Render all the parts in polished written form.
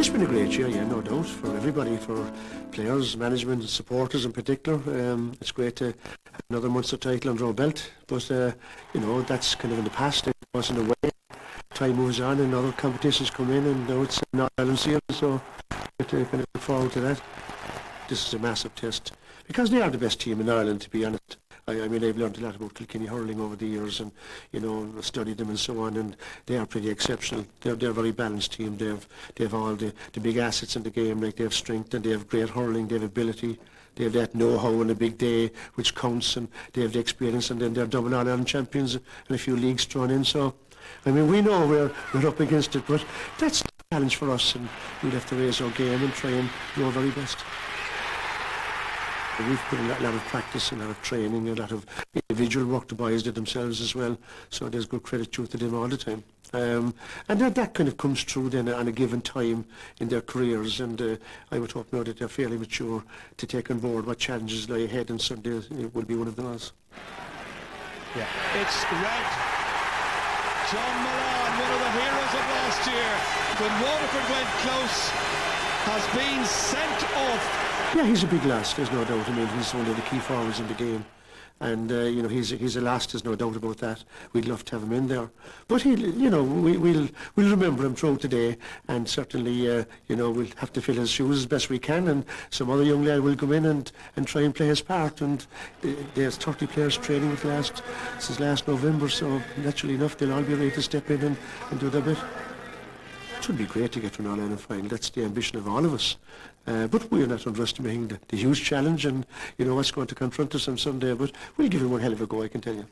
It's been a great year, yeah, no doubt, for everybody, for players, management, supporters in particular. It's great to have another Munster title under our belt, but you know, that's kind of in the past. It wasn't a way. Time moves on and other competitions come in, and now it's an Ireland series, so we kind of look forward to that. This is a massive test, because they are the best team in Ireland, to be honest. I mean, I've learned a lot about Kilkenny hurling over the years, and you know, studied them and so on, and they are pretty exceptional. They're a very balanced team. They have all the big assets in the game, like they have strength and they have great hurling, they have ability, they have that know-how on a big day which counts, and they have the experience, and then they're double All-Ireland champions and a few leagues thrown in. So, I mean, we know we're up against it, but that's the challenge for us, and we'll have to raise our game and try and do our very best. We've put a lot of practice, a lot of training, a lot of individual work the boys did themselves as well, so there's good credit due to them all the time. And that kind of comes through then on a given time in their careers, and I would hope now that they're fairly mature to take on board what challenges lie ahead, and Sunday will be one of those. Yeah. It's red. John Milan, one of the heroes of last year, when Waterford went close, has been sent off. Yeah, he's a big loss, there's no doubt. I mean, he's one of the key forwards in the game, and you know, he's a loss, there's no doubt about that. We'd love to have him in there, but he'll, you know, we'll remember him throughout the day, and certainly, you know, we'll have to fill his shoes as best we can, and some other young lad will come in and try and play his part. And there's 30 players training since last November, so naturally enough, they'll all be ready to step in and do their bit. It would be great to get to an All-Ireland final. That's the ambition of all of us. But we're not underestimating the huge challenge, and you know what's going to confront us on Sunday. But we'll give it one hell of a go, I can tell you.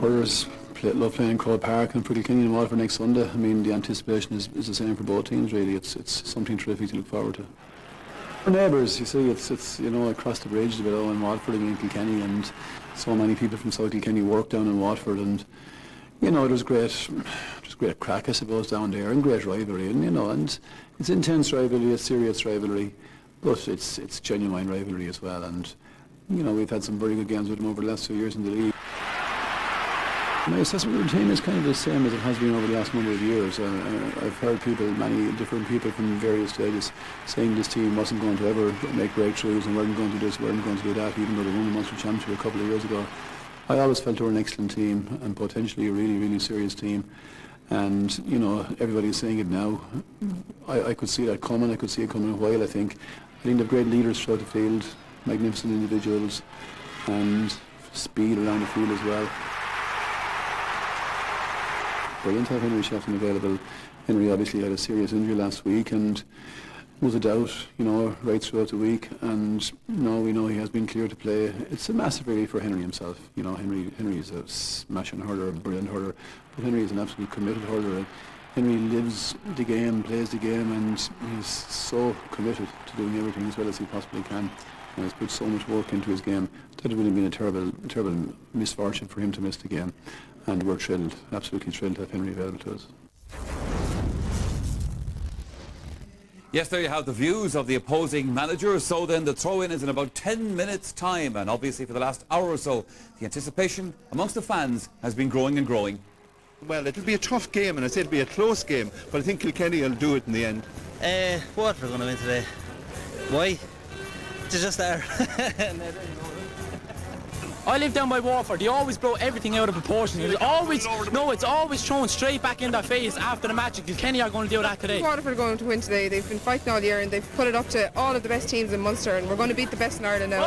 Hurlers love playing in Croke Park and for Kilkenny and Waterford next Sunday. I mean, the anticipation is the same for both teams, really. It's something terrific to look forward to. Our neighbours, you see, it's you know, across the bridge below in Waterford and in Kilkenny, and so many people from South Kilkenny work down in Waterford, and you know, there's great crack, I suppose, down there, and great rivalry, and you know, and it's intense rivalry, it's serious rivalry, but it's genuine rivalry as well. And you know, we've had some very good games with them over the last few years in the league. My assessment routine is kind of the same as it has been over the last number of years. I've heard many different people from various stages, saying this team wasn't going to ever make breakthroughs and weren't going to do this, weren't going to do that, even though they won the Munster Championship a couple of years ago. I always felt they were an excellent team and potentially a really, really serious team. And, you know, everybody's saying it now. I could see that coming. I could see it coming a while, I think. I think they've great leaders throughout the field, magnificent individuals, and speed around the field as well. Brilliant to have Henry Shefton available. Henry obviously had a serious injury last week and was a doubt, you know, right throughout the week. And now we know he has been cleared to play. It's a massive relief for Henry himself. You know, Henry is a smashing hurler, a brilliant hurler, but Henry is an absolutely committed hurler. Henry lives the game, plays the game, and he's so committed to doing everything as well as he possibly can. And has put so much work into his game that it would have been a terrible misfortune for him to miss the game. And we're thrilled, absolutely thrilled to have Henry available to us. Yes, there you have the views of the opposing managers. So then the throw-in is in about 10 minutes' time, and obviously for the last hour or so, the anticipation amongst the fans has been growing and growing. Well, it'll be a tough game, and I said it'll be a close game, but I think Kilkenny will do it in the end. Waterford are going to win today. Why? It's just there. I live down by Waterford. They always blow everything out of proportion. It's always thrown straight back in their face after the match. Kilkenny are going to do that today. Waterford are going to win today. They've been fighting all year and they've put it up to all of the best teams in Munster, and we're going to beat the best in Ireland now.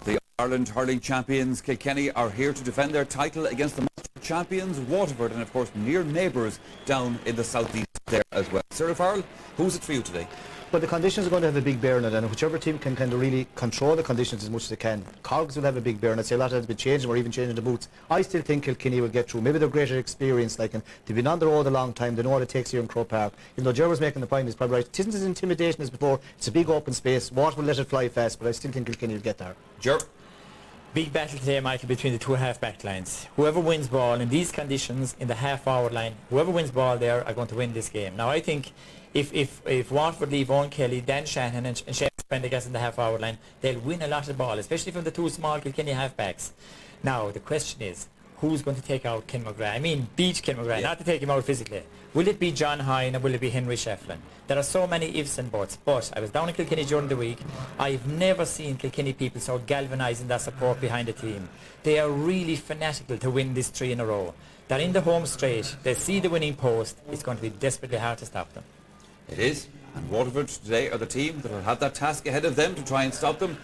The Ireland hurling champions Kilkenny are here to defend their title against the Munster champions Waterford, and of course near neighbours down in the southeast there as well. Sarah Farrell, who's it for you today? Well, the conditions are going to have a big bearing on it, and whichever team can kind of really control the conditions as much as they can. Corks will have a big bearing. I'd say a lot has been changing, or even changing the boots. I still think Kilkenny will get through. Maybe they're greater experience, like, and they've been on the road a long time. They know what it takes here in Croke Park. Even though Ger was making the point, he's probably right. It isn't as intimidating as before. It's a big open space. Water will let it fly fast, but I still think Kilkenny will get there. Ger? Big battle today, Michael, between the two half-back lines. Whoever wins ball in these conditions in the half-forward line, whoever wins ball there are going to win this game. Now, I think if Waterford leave Owen Kelly, Dan Shanahan and Shane Prendergast in the half-forward line, they'll win a lot of ball, especially from the two small Kilkenny half-backs. Now, the question is, who's going to take out Ken McGrath? I mean, beat Ken McGrath, not to take him out physically. Will it be John Hine or will it be Henry Shefflin? There are so many ifs and buts, but I was down in Kilkenny during the week. I've never seen Kilkenny people so galvanising their support behind the team. They are really fanatical to win this 3 in a row. They're in the home straight, they see the winning post, it's going to be desperately hard to stop them. It is, and Waterford today are the team that will have that task ahead of them to try and stop them.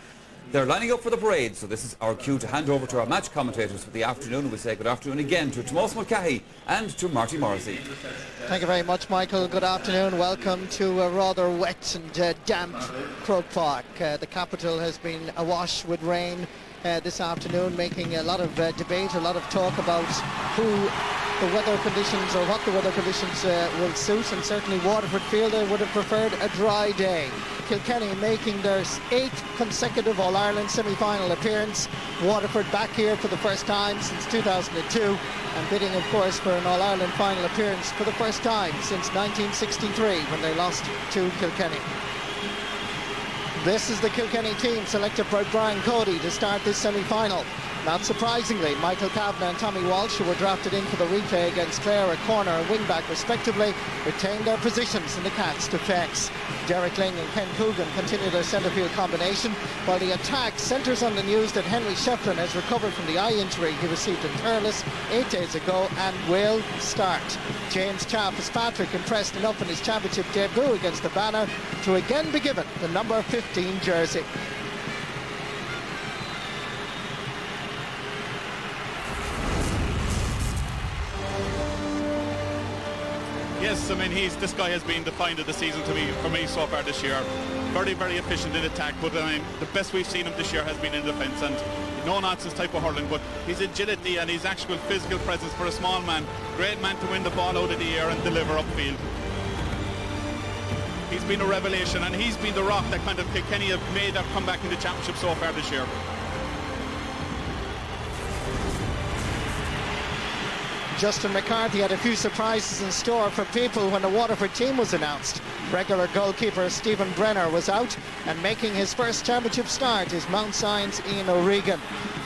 They're lining up for the parade, so this is our cue to hand over to our match commentators for the afternoon. We say good afternoon again to Tomás Mulcahy and to Marty Morrissey. Thank you very much, Michael. Good afternoon. Welcome to a rather wet and damp Croke Park. The capital has been awash with rain this afternoon, making a lot of debate, a lot of talk about who the weather conditions or what the weather conditions will suit, and certainly Waterford feel they would have preferred a dry day. Kilkenny making their 8th consecutive All-Ireland semi-final appearance. Waterford back here for the first time since 2002 and bidding, of course, for an All-Ireland final appearance for the first time since 1963 when they lost to Kilkenny. This is the Kilkenny team selected by Brian Cody to start this semi-final. Not surprisingly, Michael Kavanagh and Tommy Walsh, who were drafted in for the replay against Clare at corner and wing-back respectively, retained their positions in the Cats' defence. Derek Ling and Ken Coogan continue their centre-field combination, while the attack centres on the news that Henry Shefflin has recovered from the eye injury he received in Thurles 8 days ago and will start. James Fitzpatrick impressed enough in his championship debut against the Banner to again be given the number 15 jersey. Yes, I mean, this guy has been the find of the season for me so far this year. Very, very efficient in attack, but I mean, the best we've seen him this year has been in defence, and no-nonsense type of hurling, but his agility and his actual physical presence for a small man, great man to win the ball out of the air and deliver upfield. He's been a revelation, and he's been the rock that kind of Kilkenny have made their comeback in the championship so far this year. Justin McCarthy had a few surprises in store for people when the Waterford team was announced. Regular goalkeeper Stephen Brenner was out, and making his first championship start is Mount Sion's Ian O'Regan.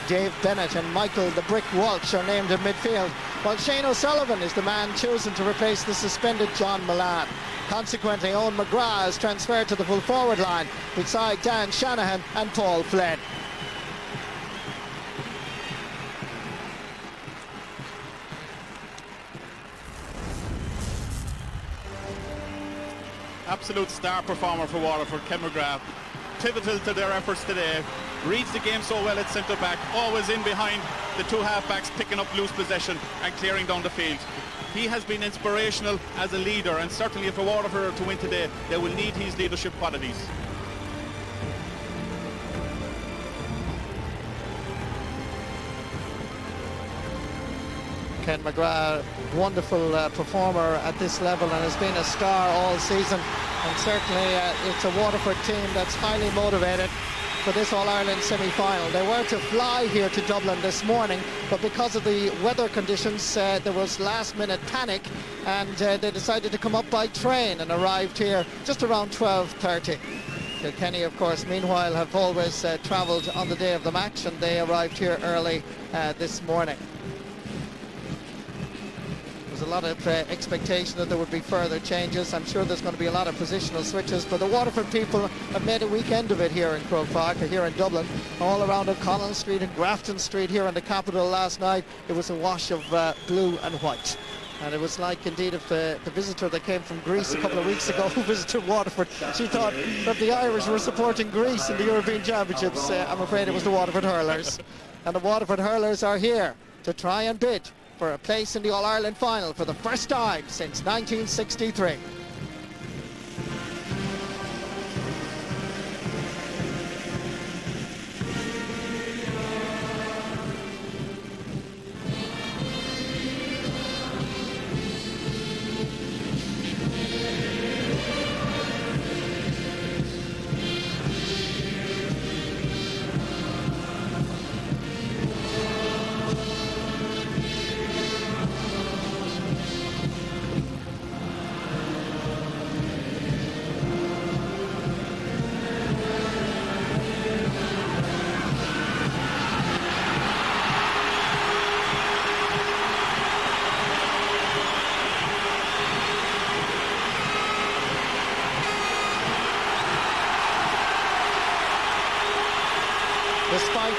Dave Bennett and Michael the Brick Walsh are named in midfield, while Shane O'Sullivan is the man chosen to replace the suspended John Milan. Consequently, Owen McGrath is transferred to the full forward line beside Dan Shanahan and Paul Flynn. Absolute star performer for Waterford, Ken McGrath. Pivotal to their efforts today. Reads the game so well at centre back, always in behind the two half-backs, picking up loose possession and clearing down the field. He has been inspirational as a leader, and certainly if a Waterford are to win today, they will need his leadership qualities. Ken McGrath, wonderful performer at this level and has been a star all season, and certainly it's a Waterford team that's highly motivated for this All-Ireland semi-final. They were to fly here to Dublin this morning, but because of the weather conditions there was last-minute panic, and they decided to come up by train and arrived here just around 12:30. Kilkenny, of course, meanwhile have always travelled on the day of the match, and they arrived here early this morning. There's a lot of expectation that there would be further changes. I'm sure there's going to be a lot of positional switches, but the Waterford people have made a weekend of it here in Croke Park, or here in Dublin, all around O'Connell Street and Grafton Street here in the capital last night. It was a wash of blue and white. And it was like, indeed, if the visitor that came from Greece a couple of weeks ago who visited Waterford, she thought that the Irish were supporting Greece in the European Championships. I'm afraid it was the Waterford Hurlers. And the Waterford Hurlers are here to try and bid for a place in the All-Ireland final for the first time since 1963.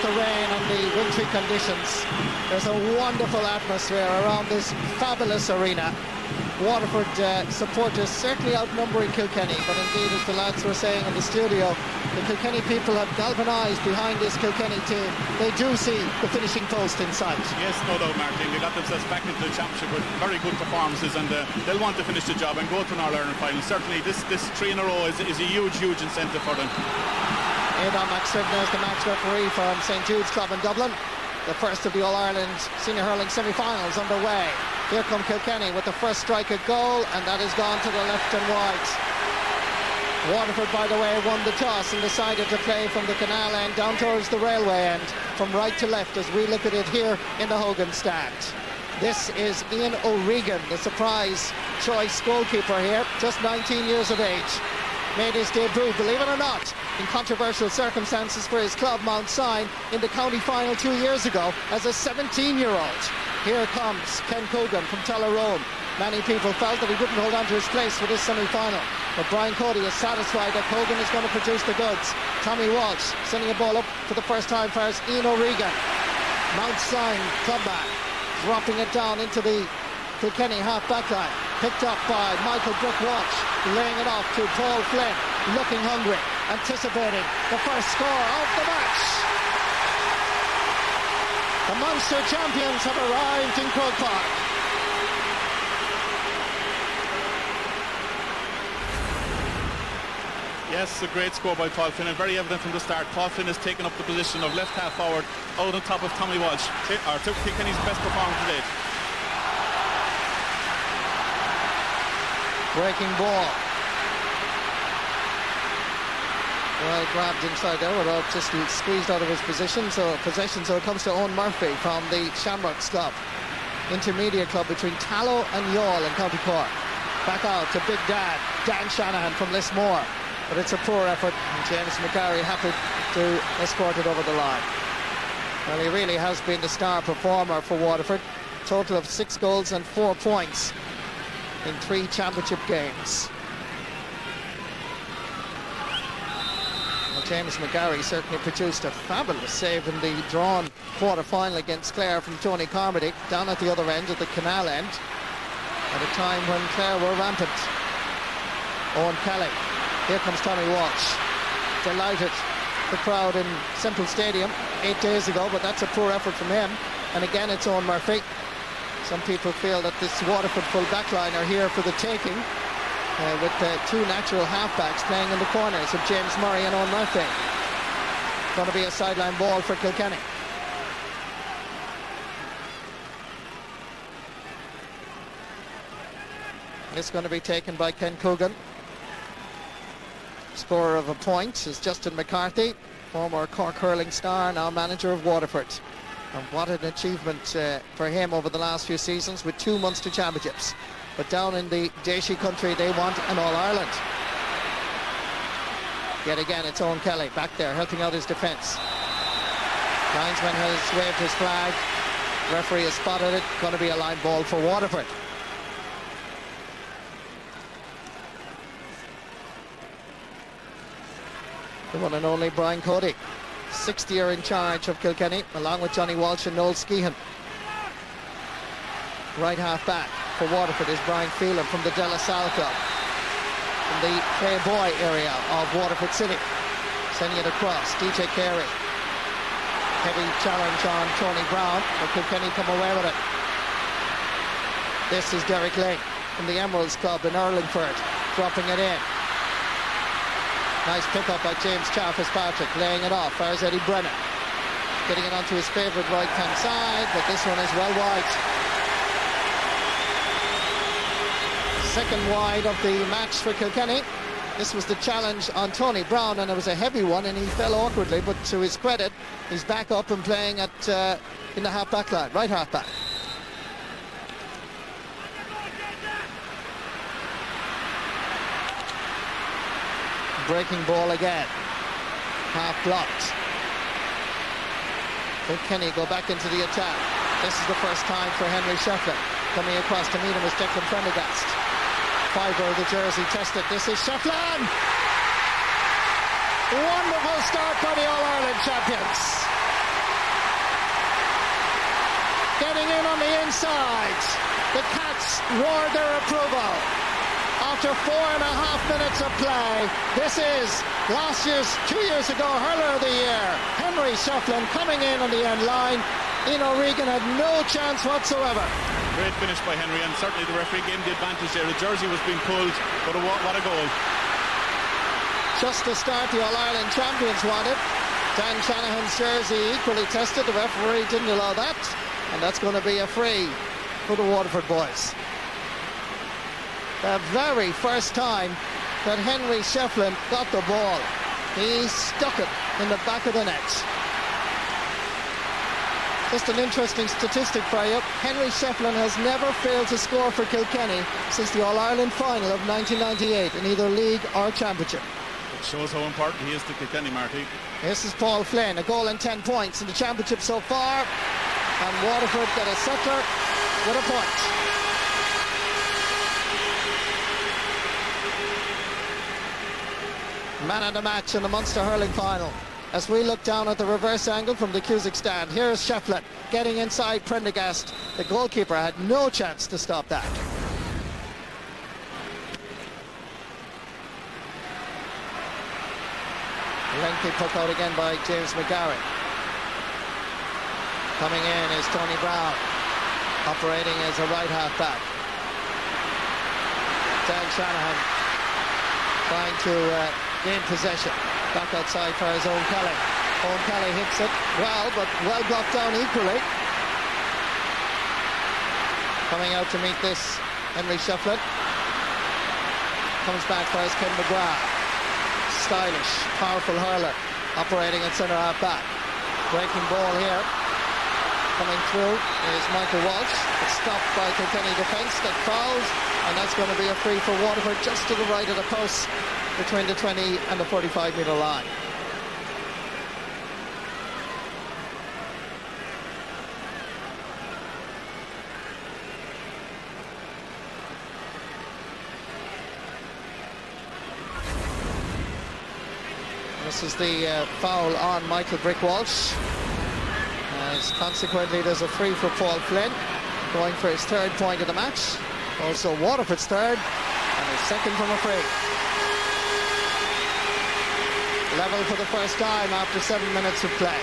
the rain and the wintry conditions, there's a wonderful atmosphere around this fabulous arena. Waterford supporters certainly outnumbering Kilkenny, but indeed, as the lads were saying in the studio, the Kilkenny people have galvanised behind this Kilkenny team. They do see the finishing post in sight. Yes, no doubt, Martin. They got themselves back into the championship with very good performances, and they'll want to finish the job and go to an All-Ireland final. Certainly, this 3 in a row is a huge incentive for them. Aidan McStribner is the match referee from St Jude's Club in Dublin. The first of the All-Ireland Senior Hurling semi-finals underway. Here come Kilkenny with the first strike at goal, and that has gone to the left and wide. Waterford, by the way, won the toss and decided to play from the canal end down towards the railway end, from right to left, as we look at it here in the Hogan stand. This is Ian O'Regan, the surprise choice goalkeeper here, just 19 years of age. Made his debut, believe it or not, in controversial circumstances for his club, Mount Sion, in the county final 2 years ago as a 17-year-old. Here comes Ken Coogan from Tullaroan. Many people felt that he wouldn't hold on to his place for this semi-final, but Brian Cody is satisfied that Coogan is going to produce the goods. Tommy Walsh sending a ball up for the first time for Ian O'Regan. Mount Sion clubback, dropping it down into the Kilkenny half-back line. Picked up by Michael Brooke Walsh, laying it off to Paul Flynn, looking hungry, anticipating the first score of the match. The Munster champions have arrived in Croke Park. Yes, a great score by Paul Flynn, and very evident from the start. Paul Flynn has taken up the position of left half forward out on top of Tommy Walsh, Kilkenny's best performance to date. Breaking ball. Well grabbed inside there without just squeezed out of his position. So possession, so it comes to Owen Murphy from the Shamrocks club. Intermediate club between Tallow and Youghal in County Cork. Back out to Big Dan Shanahan from Lismore. But it's a poor effort, and James McGarry happy to escort it over the line. Well, he really has been the star performer for Waterford. Total of 6 goals and 4 points in 3 championship games. Well, James McGarry certainly produced a fabulous save in the drawn quarter-final against Clare from Tony Carmody, down at the other end, at the canal end, at a time when Clare were rampant. Owen Kelly. Here comes Tommy Walsh. Delighted the crowd in Semple Stadium 8 days ago, but that's a poor effort from him. And again, it's Owen Murphy. Some people feel that this Waterford full back line are here for the taking, with the 2 natural halfbacks playing in the corners of James Murray and Owen Murphy. Going to be a sideline ball for Kilkenny. It's going to be taken by Ken Coogan. Scorer of a point is Justin McCarthy, former Cork hurling star, now manager of Waterford. And what an achievement for him over the last few seasons, with 2 Munster championships. But down in the Déisi country, they want an All-Ireland. Yet again, it's Owen Kelly back there helping out his defence. Linesman has waved his flag. Referee has spotted it. Going to be a line ball for Waterford. The one and only Brian Cody, 6th year in charge of Kilkenny, along with Johnny Walsh and Noel Skehan. Right half back for Waterford is Brian Phelan from the De La Salle Club, from the Playboy area of Waterford City. Sending it across, DJ Carey. Heavy challenge on Tony Brown, but Kilkenny come away with it. This is Derek Lane from the Emeralds Club in Urlingford, dropping it in. Nice pick-up by James Fitzpatrick, laying it off. There's Eddie Brennan. Getting it onto his favourite right-hand side, but this one is well wide. Second wide of the match for Kilkenny. This was the challenge on Tony Brown, and it was a heavy one, and he fell awkwardly, but to his credit, he's back up and playing at in the half-back line, right half-back. Breaking ball again. Half blocked. Kilkenny go back into the attack. This is the first time for Henry Shefflin. Coming across to meet him is Declan Prendergast. Fibre of the jersey tested. This is Shefflin! Wonderful start by the All-Ireland champions. getting in on the inside. The Cats roared their approval. After 4.5 minutes of play, this is last year's, 2 years ago, Hurler of the Year, Henry Shefflin coming in on the end line. Ian O'Regan had no chance whatsoever. Great finish by Henry, and certainly the referee gave him the advantage there. The jersey was being pulled, but what a goal. Just to start, the All-Ireland champions wanted. Dan Shanahan's jersey equally tested. The referee didn't allow that, and that's going to be a free for the Waterford boys. The very first time that Henry Shefflin got the ball, he stuck it in the back of the net. Just an interesting statistic for you. Henry Shefflin has never failed to score for Kilkenny since the All-Ireland final of 1998 in either league or championship. It shows how important he is to Kilkenny, Marty. This is Paul Flynn, a goal and 10 points in the championship so far, and Waterford get a settler with a point. Man of the match in the Munster hurling final. As we look down at the reverse angle from the Cusack stand, here's Shefflin getting inside Prendergast. The goalkeeper had no chance to stop that. Lengthy puck out again by James McGarry. Coming in is Tony Brown, operating as a right half back. Dan Shanahan trying to gain possession. Back outside for his own Kelly. Owen Kelly hits it well, but well blocked down equally. Coming out to meet this, Henry Shefflin. Comes back for his Ken McGrath. Stylish, powerful hurler, operating at centre half back. Breaking ball here. Coming through is Michael Walsh. It's stopped by Kilkenny defence that fouls, and that's going to be a free for Waterford just to the right of the post between the 20 and the 45-metre line. This is the foul on Michael Brick Walsh. As consequently, there's a free for Paul Flynn, going for his third point of the match. Also Waterford's third, and his second from a free. Level for the first time after 7 minutes of play.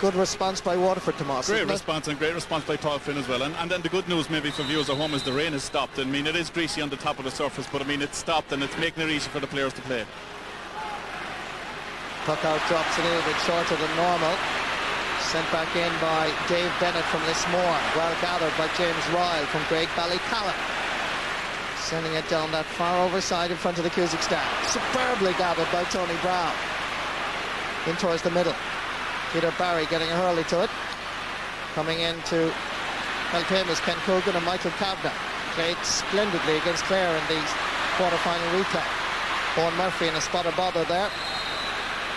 Good response by Waterford, Tomas. Great response, and great response by Paul Flynn as well. And then the good news maybe for viewers at home is the rain has stopped. I mean, it is greasy on the top of the surface, but I mean, it's stopped and it's making it easy for the players to play. Puck out drops a little bit shorter than normal. Sent back in by Dave Bennett from Lismore. Well gathered by James Ryle from Great Ballycallan. Sending it down that far overside in front of the Cusack stand. Superbly gathered by Tony Brown. In towards the middle. Peter Barry getting a hurley to it. Coming in to help him is Ken Coogan and Michael Kavanagh. Played splendidly against Clare in the quarter-final replay. Owen Murphy in a spot of bother there.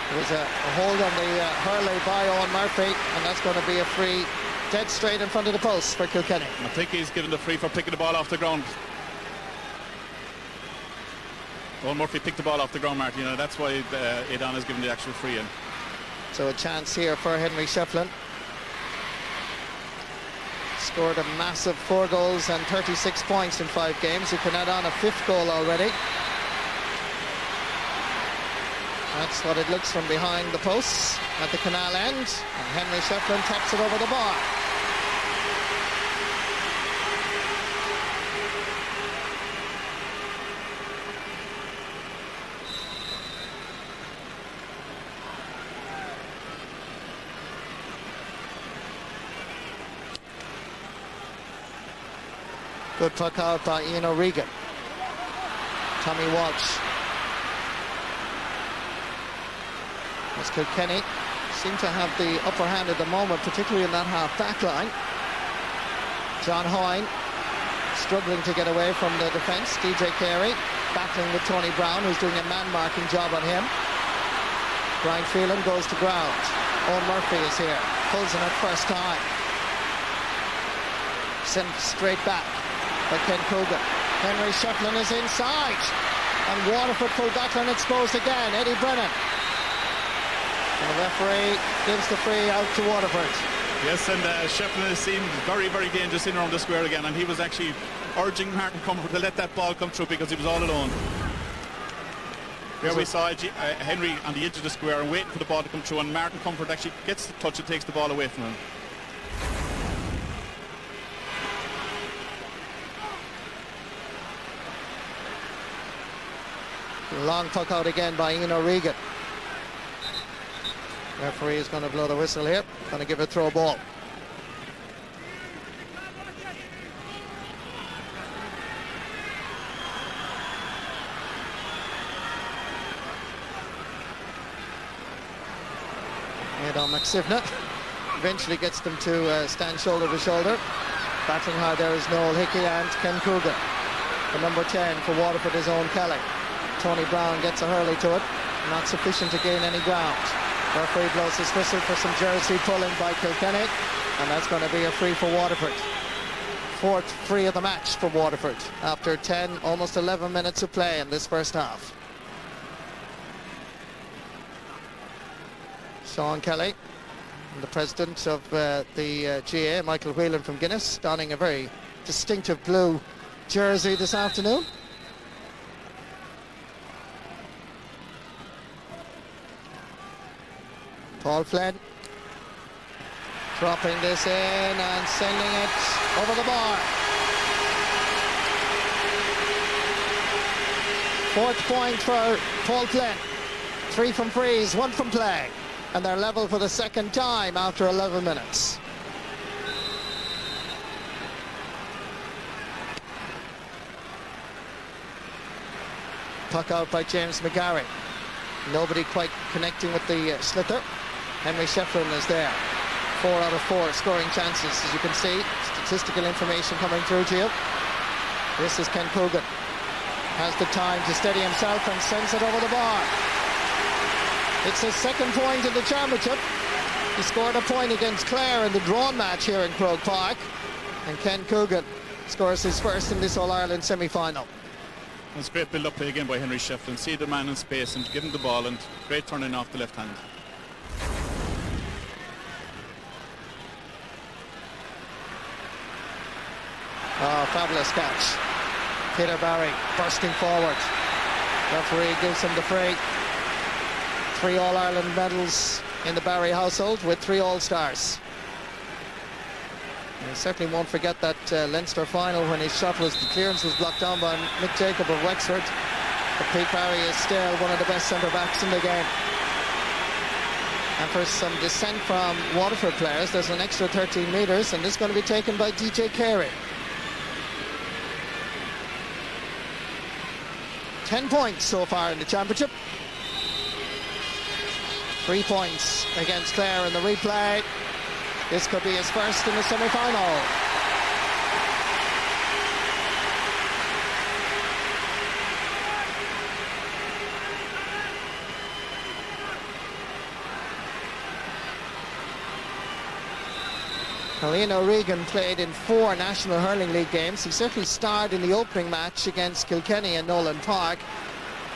There was a hold on the hurley by Owen Murphy, and that's going to be a free dead straight in front of the post for Kilkenny. I think he's given the free for picking the ball off the ground. Owen Murphy picked the ball off the ground, Martin. You know, that's why Aidan has given the actual free in. So a chance here for Henry Shefflin. Scored a massive 4 goals and 36 points in 5 games. He can add on a 5th goal already. That's what it looks from behind the posts at the canal end. And Henry Shefflin taps it over the bar. Good puck out by Ian O'Regan. Tommy Walsh. As Kilkenny seem to have the upper hand at the moment, particularly in that half-back line. John Hoyne struggling to get away from the defence. DJ Carey battling with Tony Brown, who's doing a man-marking job on him. Brian Phelan goes to ground. Owen Murphy is here. Pulls in at first time. Sent straight back by Ken Coogan. Henry Shefflin is inside. And Waterford full back line exposed again. Eddie Brennan. And the referee gives the free out to Waterford. Yes, and Shefflin seemed very, very dangerous in around the square again, and he was actually urging Martin Comfort to let that ball come through because he was all alone. There we saw Henry on the edge of the square and waiting for the ball to come through, and Martin Comfort actually gets the touch and takes the ball away from him. Long puck out again by Ian O'Regan. Referee is going to blow the whistle here. Going to give a throw ball. Aidan McSivna eventually gets them to stand shoulder to shoulder. Battling hard there is Noel Hickey and Ken Coogan. The number 10 for Waterford is Owen Kelly. Tony Brown gets a hurley to it. Not sufficient to gain any ground. Referee blows his whistle for some jersey pulling by Kilkenny, and that's going to be a free for Waterford. Fourth free of the match for Waterford after 10, almost 11 minutes of play in this first half. Sean Kelly, the president of the GA, Michael Whelan from Guinness, donning a very distinctive blue jersey this afternoon. Paul Flynn dropping this in and sending it over the bar. Fourth point for Paul Flynn. 3 from frees, 1 from play. And they're level for the second time after 11 minutes. Puck out by James McGarry. Nobody quite connecting with the sliotar. Henry Shefflin is there. 4 out of 4 scoring chances, as you can see. Statistical information coming through to you. This is Ken Coogan. Has the time to steady himself and sends it over the bar. It's his second point in the championship. He scored a point against Clare in the drawn match here in Croke Park. And Ken Coogan scores his first in this All-Ireland semi-final. It's great build-up play again by Henry Shefflin. See the man in space and give him the ball, and great turning off the left hand. Oh, fabulous catch. Peter Barry bursting forward. Referee gives him the free. 3 All-Ireland medals in the Barry household with 3 All-Stars. You certainly won't forget that Leinster final when his shot was, the clearance was blocked down by Mick Jacob of Wexford. But Pete Barry is still one of the best centre-backs in the game. And for some dissent from Waterford players, there's an extra 13 metres, and this is going to be taken by DJ Carey. 10 points so far in the championship. 3 points against Clare in the replay. This could be his first in the semi-final. Ian O'Regan played in 4 National Hurling League games. He certainly starred in the opening match against Kilkenny in Nolan Park.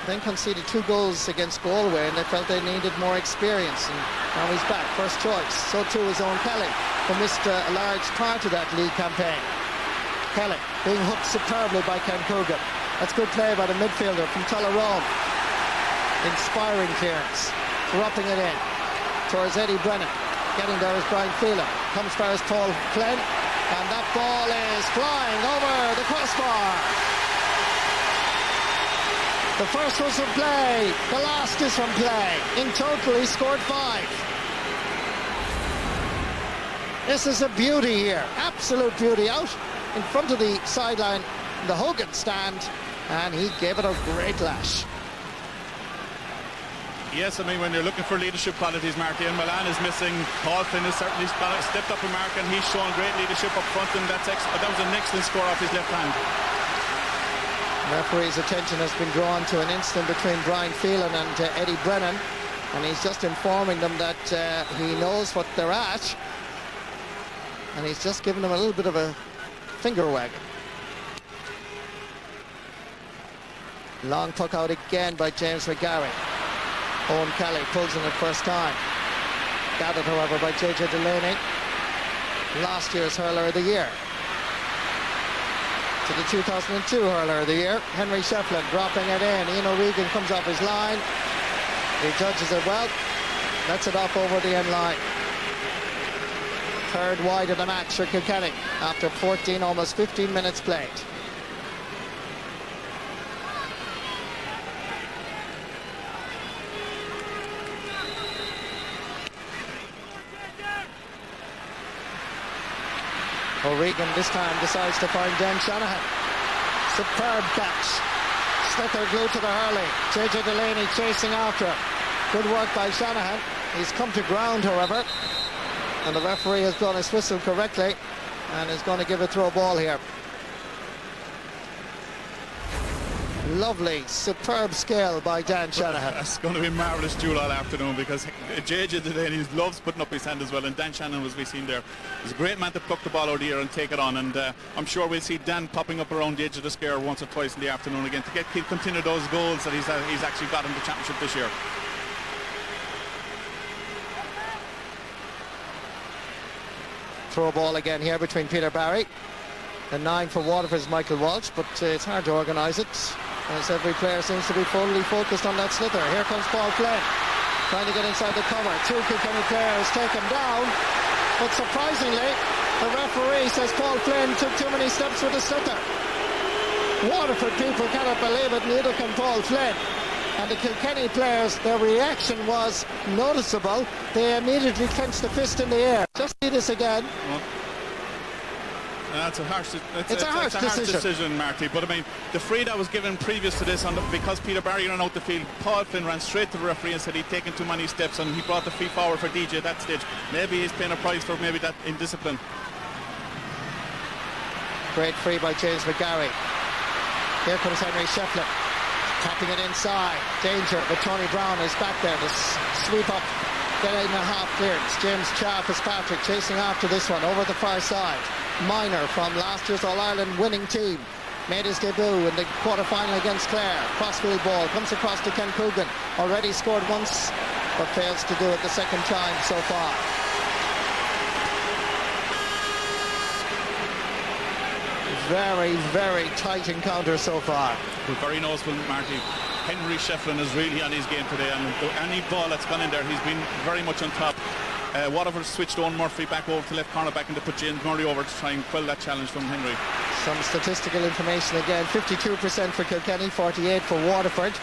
Then conceded 2 goals against Galway, and they felt they needed more experience, and now he's back, first choice. So too is Owen Kelly, who missed a large part of that league campaign. Kelly being hooked superbly by Ken Coogan. That's good play by the midfielder from Tullaroan. Inspiring clearance, dropping it in towards Eddie Brennan. Getting there is Brian Phelan. Comes far as Paul Flynn, and that ball is flying over the crossbar. The first was from play, the last is from play. In total, he scored 5. This is a beauty here, absolute beauty. Out in front of the sideline, the Hogan stand, and he gave it a great lash. Yes, I mean, when you're looking for leadership qualities, Marty, and Milan is missing. Paul Flynn has certainly stepped up in mark, and he's shown great leadership up front, and that was an excellent score off his left hand. The referee's attention has been drawn to an incident between Brian Phelan and Eddie Brennan, and he's just informing them that he knows what they're at, and he's just giving them a little bit of a finger wagging. Long puck out again by James McGarry. Owen Kelly pulls in it first time. Gathered, however, by JJ Delaney, last year's hurler of the year. To the 2002 hurler of the year, Henry Shefflin dropping it in. Ian O'Regan comes off his line. He judges it well. Lets it off over the end line. Third wide of the match for Kilkenny after 14, almost 15 minutes played. O'Regan this time decides to find Dan Shanahan. Superb catch. Slither glued to the hurley. JJ Delaney chasing after him. Good work by Shanahan. He's come to ground, however, and the referee has blown his whistle correctly and is going to give a throw ball here. Lovely, superb skill by Dan Shanahan. It's going to be a marvellous duel all afternoon, because JJ Delaney loves putting up his hand as well, and Dan Shanahan, as we've seen there, is a great man to pluck the ball out of the air and take it on, and I'm sure we'll see Dan popping up around the edge of the square once or twice in the afternoon again to continue those goals that he's actually got in the championship this year. Throw ball again here between Peter Barry. The 9 for Waterford is Michael Walsh, but it's hard to organise it, as every player seems to be fully focused on that slither. Here comes Paul Flynn, trying to get inside the cover. 2 Kilkenny players take him down, but surprisingly, the referee says Paul Flynn took too many steps with the slither. Waterford people cannot believe it, neither can Paul Flynn. And the Kilkenny players, their reaction was noticeable. They immediately clenched the fist in the air. Just see this again. That's a harsh, it's a harsh decision, Marty. But I mean, the free that was given previous to this, because Peter Barry ran out the field, Paul Flynn ran straight to the referee and said he'd taken too many steps, and he brought the free forward for DJ at that stage. Maybe he's paying a price for maybe that indiscipline. Great free by James McGarry. Here comes Henry Shefflin, tapping it inside. Danger, but Tony Brown is back there to sweep up. Get in a half clearance. James Fitzpatrick chasing after this one over the far side. Minor from last year's All-Ireland winning team made his debut in the quarter-final against Clare. Crossfield ball comes across to Ken Coogan. Already scored once, but fails to do it the second time so far. Very, very tight encounter so far. Well, very noticeable, Marty. Henry Shefflin is really on his game today, and any ball that's gone in there, he's been very much on top. Waterford switched Owen Murphy back over to left corner back, and to put James Murray over to try and quell that challenge from Henry. Some statistical information again. 52% for Kilkenny, 48% for Waterford.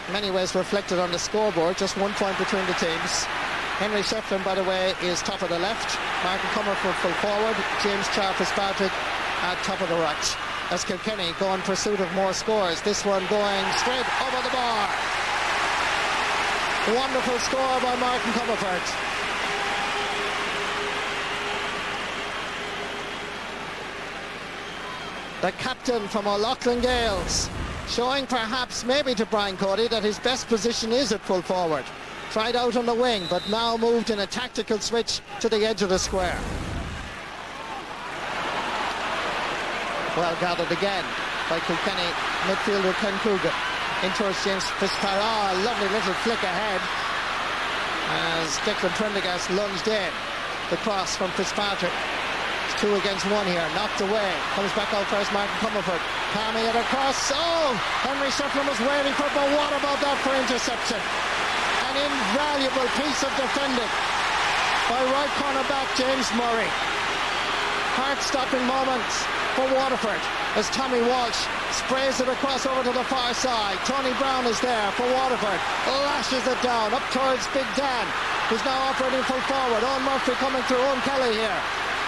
In many ways reflected on the scoreboard, just 1 point between the teams. Henry Shefflin, by the way, is top of the left. Martin Comerford full forward. James Fitzpatrick at top of the right. As Kilkenny go in pursuit of more scores. This one going straight over the bar. Wonderful score by Martin Comerford. The captain from O'Loughlin Gales, showing perhaps maybe to Brian Cody that his best position is at full forward. Tried out on the wing, but now moved in a tactical switch to the edge of the square. Well gathered again by Kilkenny midfielder Ken Coogan. In towards James Fitzpatrick. Lovely little flick ahead as Declan Prendergast lunged in. The cross from Fitzpatrick. 2 against 1 here, knocked away. Comes back out first, Martin Comerford. Palming it across. Oh! Henry Shefflin was waiting for it, but what about that for interception? An invaluable piece of defending by right corner back James Murray. Heart-stopping moments for Waterford as Tommy Walsh sprays it across over to the far side. Tony Brown is there for Waterford. Lashes it down up towards Big Dan, who's now operating full forward. Owen Murphy coming through. Owen Kelly here.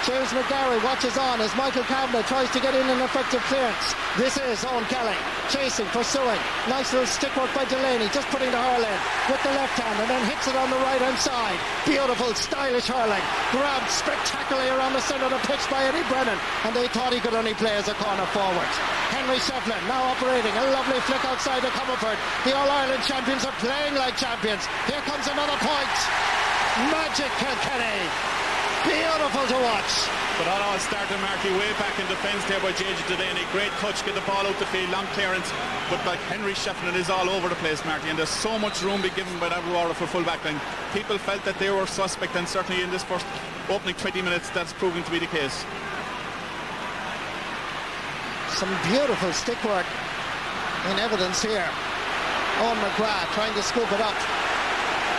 James McGarry watches on as Michael Kavanagh tries to get in an effective clearance. This is Owen Kelly, chasing, pursuing. Nice little stick work by Delaney, just putting the hurl in with the left hand and then hits it on the right hand side. Beautiful, stylish hurling. Grabbed spectacularly around the centre of the pitch by Eddie Brennan, and they thought he could only play as a corner forward. Henry Shefflin now operating, a lovely flick outside the Comerford. The All-Ireland champions are playing like champions. Here comes another point. Magic Kilkenny. Beautiful to watch. But that all started, Marty, way back in defence there by JJ Delaney. Great touch, get the ball out the field, long clearance. But like Henry Shefflin is all over the place, Marty, and there's so much room be given by that Waterford full back line. People felt that they were suspect, and certainly in this first opening 20 minutes that's proving to be the case. Some beautiful stick work in evidence here. Owen McGrath trying to scoop it up.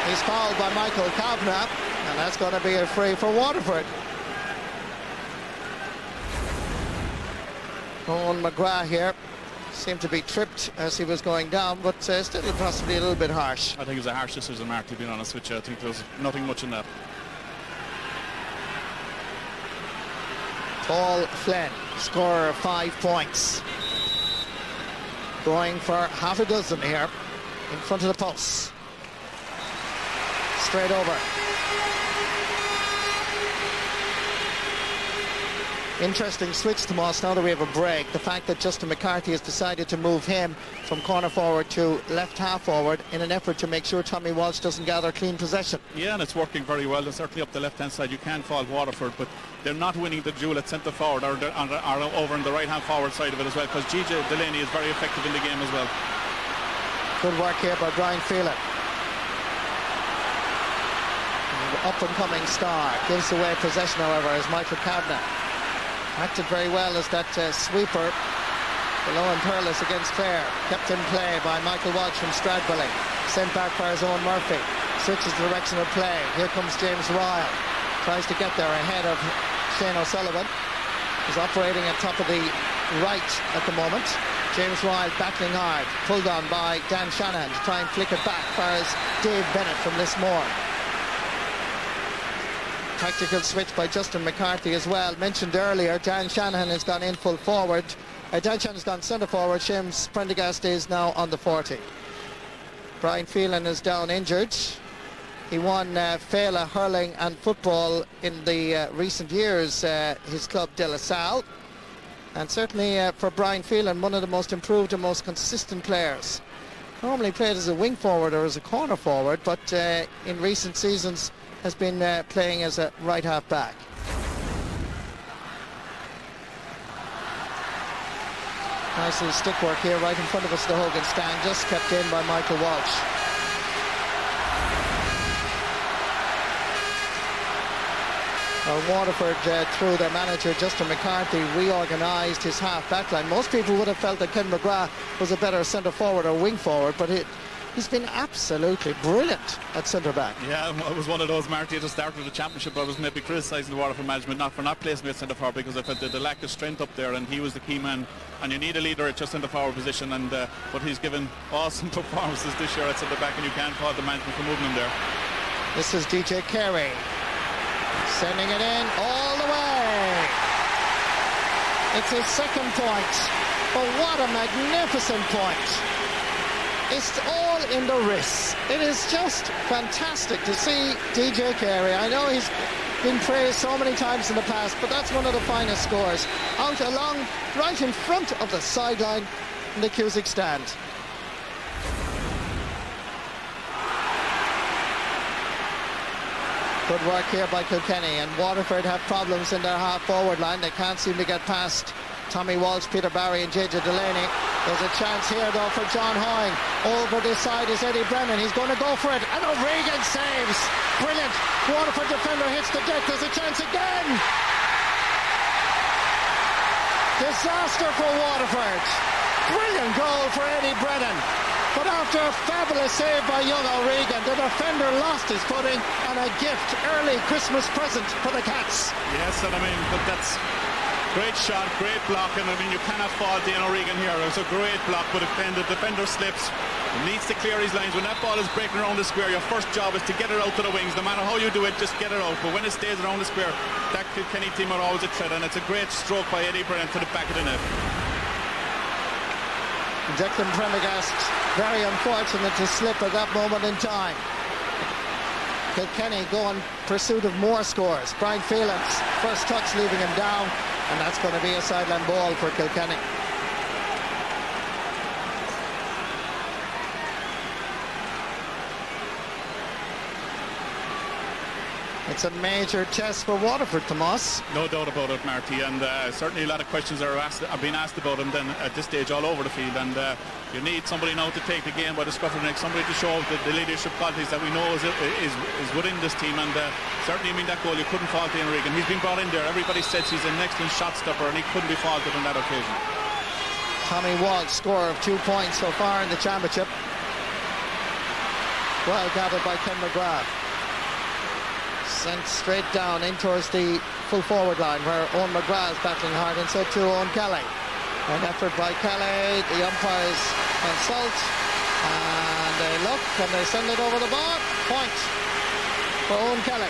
He's fouled by Michael Kavanagh, and that's going to be a free for Waterford. Owen McGrath here seemed to be tripped as he was going down, but still possibly a little bit harsh. I think it was a harsh decision, Mark, to be honest with you. I think there was nothing much in that. Paul Flynn, scorer of 5 points. Going for half a dozen here in front of the posts. Straight over. Interesting switch, Tomas, now that we have a break. The fact that Justin McCarthy has decided to move him from corner forward to left half forward in an effort to make sure Tommy Walsh doesn't gather clean possession. Yeah, and it's working very well. And certainly up the left-hand side, you can't fault Waterford, but they're not winning the duel at centre forward or over on the right-hand forward side of it as well, because JJ Delaney is very effective in the game as well. Good work here by Brian Phelan. Up-and-coming star. Gives away possession, however, as Michael Kavanagh. Acted very well as that sweeper below and Perlis against Clare. Kept in play by Michael Walsh from Stradbally. Sent back by his own Murphy. Switches the direction of play. Here comes James Ryle. Tries to get there ahead of Shane O'Sullivan. He's operating at top of the right at the moment. James Ryle battling hard. Pulled on by Dan Shanahan to try and flick it back far as Dave Bennett from Lismore. Tactical switch by Justin McCarthy as well. Mentioned earlier, Dan Shanahan has gone in full forward. Dan Shanahan's gone centre forward. Seamus Prendergast is now on the 40. Brian Phelan is down injured. He won Fela hurling and football in the recent years, his club De La Salle. And certainly for Brian Phelan, one of the most improved and most consistent players. Normally played as a wing forward or as a corner forward, but in recent seasons has been playing as a right half back. Nice little stick work here right in front of us, the Hogan stand, just kept in by Michael Walsh. Waterford, through their manager Justin McCarthy, reorganised his half back line. Most people would have felt that Ken McGrath was a better centre forward or wing forward, but he's been absolutely brilliant at centre back. Yeah, it was one of those, Marty, at the start of the championship I was maybe criticising the Waterford management for not placing me at centre forward, because I felt that the lack of strength up there, and he was the key man, and you need a leader at your centre forward position, and but he's given awesome performances this year at centre back, and you can't fault the management for moving him there. This is DJ Carey sending it in all the way. It's his second point, but what a magnificent point. It's all in the wrists. It is just fantastic to see DJ Carey. I know he's been praised so many times in the past, but that's one of the finest scores. Out along, right in front of the sideline in the Cusick stand. Good work here by Kilkenny, and Waterford have problems in their half-forward line. They can't seem to get past Tommy Walsh, Peter Barry and JJ Delaney. There's a chance here though for John Hoying. Over this side is Eddie Brennan. He's going to go for it, and O'Regan saves. Brilliant. Waterford defender hits the deck. There's a chance again. Disaster for Waterford. Brilliant goal for Eddie Brennan. But after a fabulous save by young O'Regan, the defender lost his footing, and a gift, early Christmas present for the Cats. Yes, and I mean, but that's great shot, great block, and I mean, you cannot fault Ian O'Regan here. It was a great block, but if then the defender slips, needs to clear his lines. When that ball is breaking around the square, your first job is to get it out to the wings. No matter how you do it, just get it out. But when it stays around the square, that Kilkenny team are always a threat, and it's a great stroke by Eddie Brennan to the back of the net. Declan Prendergast, very unfortunate to slip at that moment in time. Kilkenny go in pursuit of more scores. Brian Phelan's first touch leaving him down, and that's going to be a sideline ball for Kilkenny. It's a major test for Waterford, Tomas. No doubt about it, Marty, and certainly a lot of questions are being asked about him then at this stage all over the field, and you need somebody now to take the game by the scruff of the neck, somebody to show the leadership qualities that we know is within this team, and certainly, I mean, that goal, you couldn't fault Ian Regan. He's been brought in there. Everybody says he's an excellent shot stopper, and he couldn't be faulted on that occasion. Tommy Walsh, scorer of 2 points so far in the championship. Well gathered by Ken McGrath. Sent straight down in towards the full forward line where Owen McGrath is battling hard, and so too Owen Kelly. An effort by Kelly. The umpires consult and they look and they send it over the bar. Point for Owen Kelly.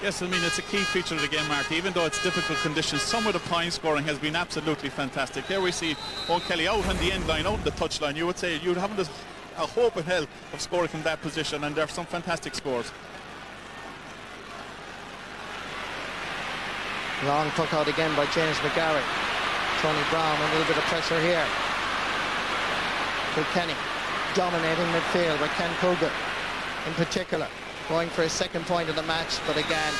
Yes, I mean, it's a key feature of the game, Marty. Even though it's difficult conditions, some of the point scoring has been absolutely fantastic. Here we see Owen Kelly out on the end line, out on the touch line. You would say you'd have a hope in hell of scoring from that position, and there are some fantastic scores. Long puck out again by James McGarry. Tony Brown, a little bit of pressure here. Kilkenny dominating midfield by Ken Coogan in particular, going for his second point of the match, but again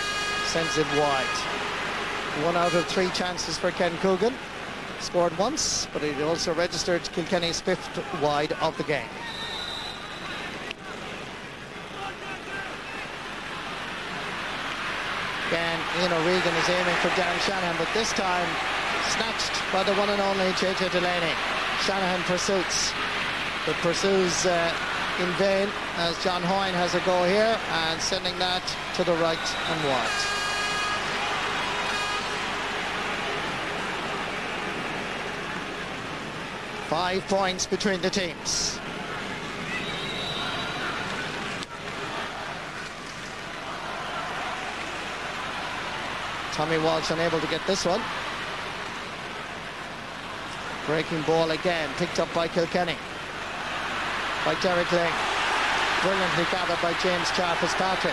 sends it wide. 1 out of 3 chances for Ken Coogan. Scored once, but he also registered Kilkenny's 5th wide of the game. Again, Ian O'Regan is aiming for Dan Shanahan, but this time snatched by the one and only JJ Delaney. Shanahan pursues, but pursues in vain as John Hoyne has a go here and sending that to the right and wide. Five points between the teams. Tommy Walsh unable to get this one. Breaking ball again, picked up by Kilkenny. By Derek Lang. Brilliantly gathered by James Fitzpatrick.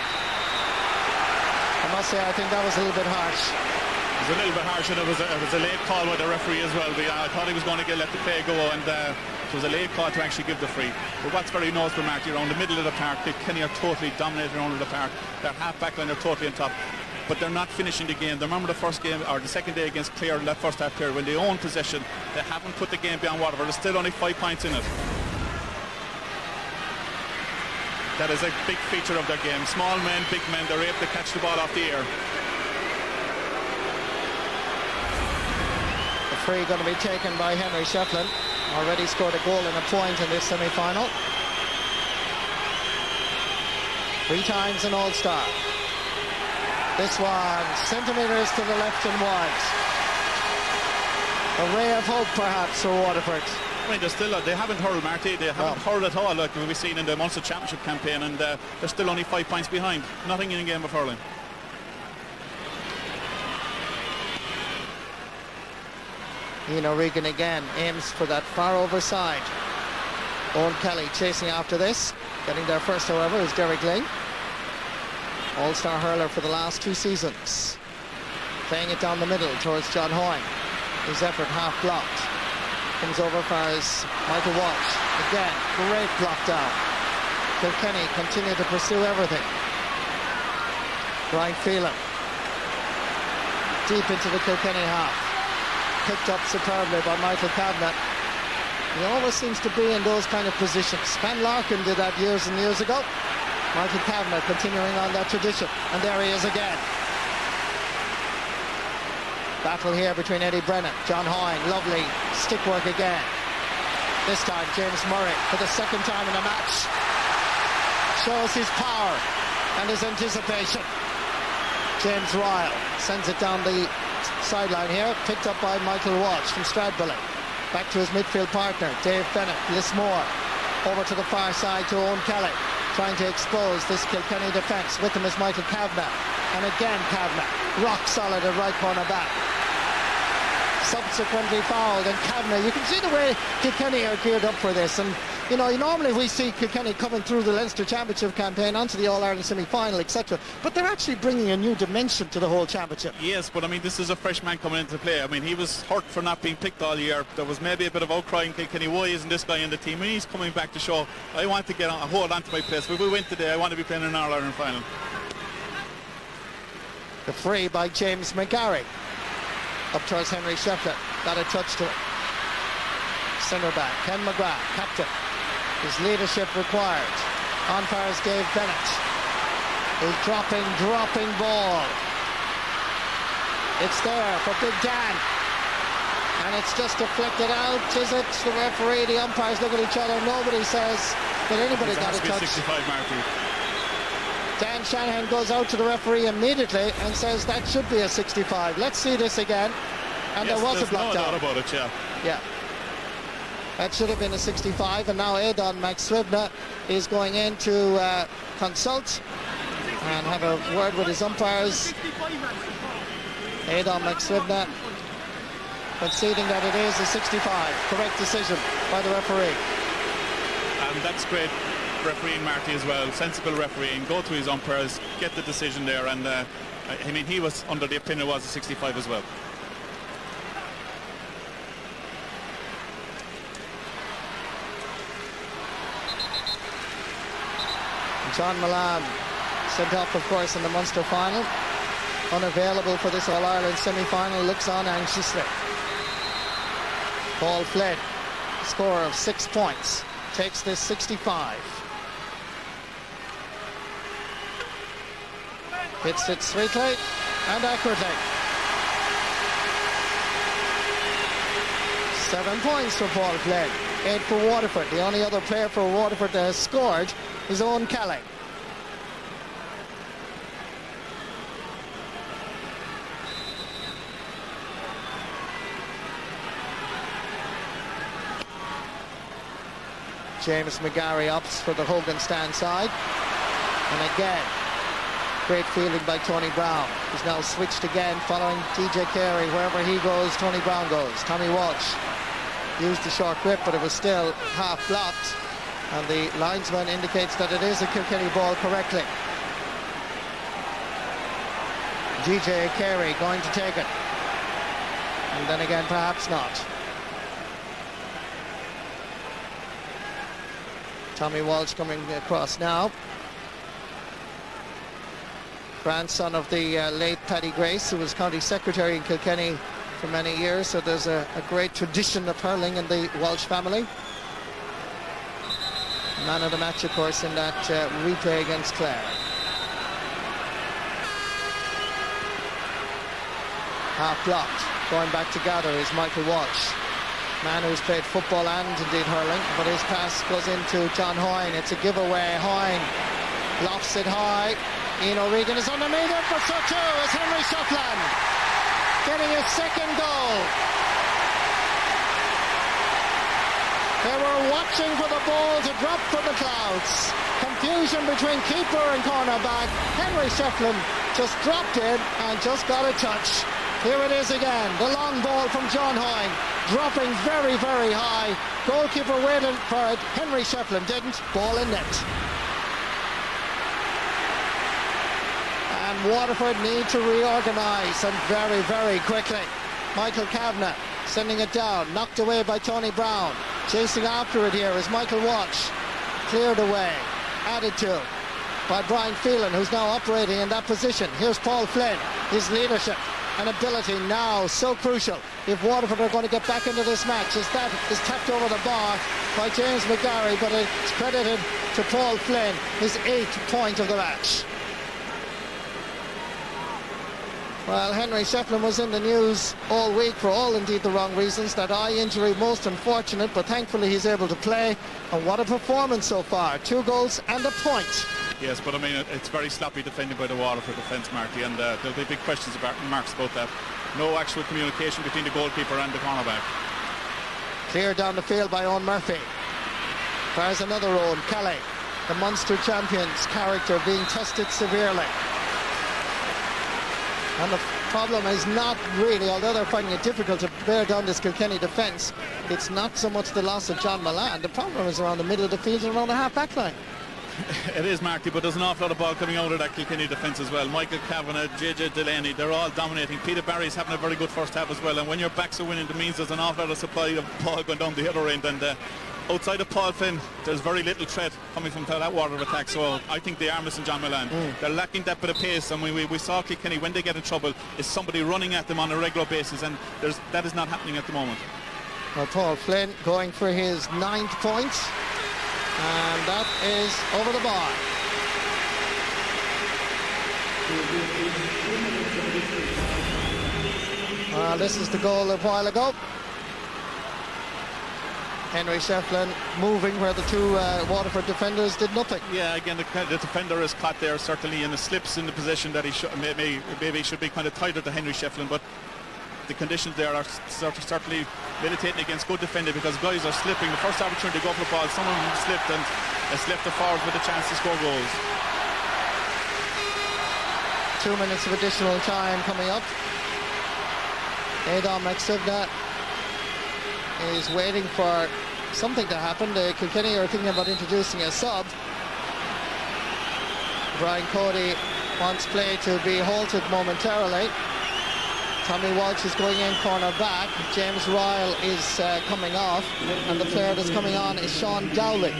I must say, I think that was a little bit harsh. It was a little bit harsh, and it was a late call by the referee as well. I thought he was going to let the play go, and it was a late call to actually give the free. But what's very noticeable, Marty, around the middle of the park, Kilkenny are totally dominating around the park. Their half-back line are totally on top. But they're not finishing the game. Remember the first game, or the second day against Clare in that first half period, when they own possession, they haven't put the game beyond Waterford. There's still only 5 points in it. That is a big feature of their game. Small men, big men, they're able to catch the ball off the air. The free going to be taken by Henry Shefflin. Already scored a goal and a point in this semi-final. 3 times an All-Star. This one, centimetres to the left and wide. A ray of hope, perhaps, for Waterford. I mean, they haven't hurled, Marty. They haven't hurled at all, like we've seen in the Munster Championship campaign, and they're still only 5 points behind. Nothing in a game of hurling. Ian O'Regan again aims for that far over side. Owen Kelly chasing after this. Getting there first, however, is Derek Ling. All-star hurler for the last 2 seasons. Playing it down the middle towards John Hoyne. His effort half blocked. Comes over for his Michael Walsh. Again, great block down. Kilkenny continue to pursue everything. Brian Phelan. Deep into the Kilkenny half. Picked up superbly by Michael Kavanagh. He always seems to be in those kind of positions. Van Larkin did that years and years ago. Michael Kavanagh continuing on that tradition. And there he is again. Battle here between Eddie Brennan, John Hoyne, lovely stick work again. This time James Murray for the second time in the match. Shows his power and his anticipation. James Ryle sends it down the sideline here, picked up by Michael Walsh from Stradbally. Back to his midfield partner, Dave Bennett, Lismore. Over to the far side to Owen Kelly, trying to expose this Kilkenny defence. With him is Michael Kavanagh. And again Kavanagh, rock solid at right corner back. Subsequently fouled, and Kavanagh, you can see the way Kilkenny are geared up for this, and You know, normally we see Kilkenny coming through the Leinster Championship campaign onto the All-Ireland semi-final, etc. But they're actually bringing a new dimension to the whole championship. Yes, but I mean, this is a fresh man coming into play. I mean, he was hurt for not being picked all year. There was maybe a bit of outcry in Kilkenny. Why isn't this guy in the team? And he's coming back to show, I want to get on, hold on to my place. If we win today, I want to be playing in an All-Ireland final. The free by James McGarry. Up towards Henry Shefflin. Got a touch to it. Centre back, Ken McGrath, captain. His leadership required. Umpires Dave Bennett. A dropping ball. It's there for Big Dan. And it's just deflected out, is it? The referee, the umpires look at each other. Nobody says that anybody got a touch. 65, Marty. Dan Shanahan goes out to the referee immediately and says that should be a 65. Let's see this again. And Yes, there was a block no down. doubt about it, yeah. Yeah. That should have been a 65, and now Aidan McSwibna is going in to consult and have a word with his umpires. Aidan McSwibna conceding that it is a 65. Correct decision by the referee. And that's great refereeing, Marty, as well. Sensible refereeing. Go to his umpires, get the decision there, and I mean, he was under the opinion it was a 65 as well. John Milan sent off, of course, in the Munster final. Unavailable for this All-Ireland semi-final, looks on anxiously. Paul Flynn, score of 6 points, takes this 65. Hits it sweetly and accurately. 7 points for Paul Flynn, 8 for Waterford. The only other player for Waterford that has scored is Owen Kelly. James McGarry opts for the Hogan stand side. And again, great fielding by Tony Brown. He's now switched again following TJ Carey. Wherever he goes, Tony Brown goes. Tommy Walsh used the short grip, but it was still half blocked. And the linesman indicates that it is a Kilkenny ball correctly. TJ Carey going to take it. And then again, perhaps not. Tommy Walsh coming across now. Grandson of the late Paddy Grace, who was county secretary in Kilkenny for many years, so there's a great tradition of hurling in the Walsh family. Man of the match, of course, in that replay against Clare. Half blocked, going back to gather is Michael Walsh. Man who's played football and indeed hurling, but his pass goes into John Hoyne. It's a giveaway. Hoyne lofts it high. Ian O'Regan is underneath it, but so too is Henry Shefflin, getting his second goal. They were watching for the ball to drop from the clouds. Confusion between keeper and cornerback. Henry Shefflin just dropped in and just got a touch. Here it is again, the long ball from John Hoyne, dropping very, very high. Goalkeeper waited for it. Henry Shefflin didn't. Ball in net. And Waterford need to reorganise, and very, very quickly. Michael Kavanagh sending it down, knocked away by Tony Brown. Chasing after it here is Michael Walsh. Cleared away, added to by Brian Phelan, who's now operating in that position. Here's Paul Flynn, his leadership and ability now so crucial if Waterford are going to get back into this match, as that is tapped over the bar by James McGarry, but it's credited to Paul Flynn, his 8th point of the match. Well, Henry Shefflin was in the news all week for all indeed the wrong reasons. That eye injury, most unfortunate, but thankfully he's able to play. And what a performance so far. 2 goals and a point. Yes, but I mean, it's very sloppy defended by the Waterford defence, Marty, and there'll be big questions about marks about that. No actual communication between the goalkeeper and the cornerback. Clear down the field by Owen Murphy. There's another Owen Kelly, the Munster champions character, being tested severely. And the problem is not really, although they're finding it difficult to bear down this Kilkenny defence, it's not so much the loss of John Milan. The problem is around the middle of the field and around the half-back line. It is, Marty, but there's an awful lot of ball coming out of that Kilkenny defence as well. Michael Kavanagh, JJ Delaney, they're all dominating. Peter Barry's having a very good first half as well, and when your backs are winning, it means there's an awful lot of supply of ball going down the other end, and outside of Paul Flynn, there's very little threat coming from that Waterford attack, so I think they are missing John Milan. They're lacking that bit of pace, and we saw Kilkenny, when they get in trouble, is somebody running at them on a regular basis, and that is not happening at the moment. Well, Paul Flynn going for his 9th point, and that is over the bar. This is the goal a while ago. Henry Shefflin moving where the two Waterford defenders did nothing. Yeah, again, the defender is caught there certainly in the slips in the position that he maybe should be kind of tighter to Henry Shefflin, but the conditions there are certainly militating against good defending, because guys are slipping. The first opportunity to go for the ball, someone slipped, and it's left the forward with a chance to score goals. 2 minutes of additional time coming up. Adam McSivna is waiting for something to happen. The Kilkenny are thinking about introducing a sub. Brian Cody wants play to be halted momentarily. Tommy Walsh is going in corner back. James Ryle is coming off, and the player that's coming on is Sean Dowling.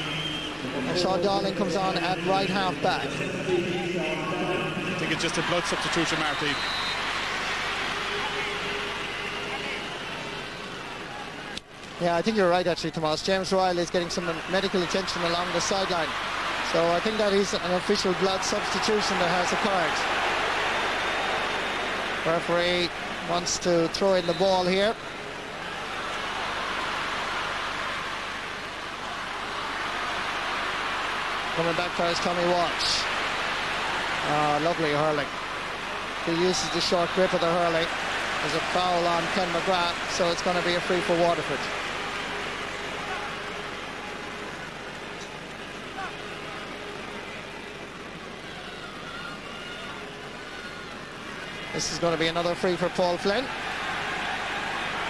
And Sean Dowling comes on at right half back. I think it's just a blood substitution, Marty. Yeah, I think you're right actually, Tomas. James Ryle is getting some medical attention along the sideline. So I think that is an official blood substitution that has occurred. Referee wants to throw in the ball here. Coming back first, Tommy Walsh. Lovely hurling. He uses the short grip of the hurling. There's a foul on Ken McGrath, so it's going to be a free for Waterford. This is going to be another free for Paul Flynn.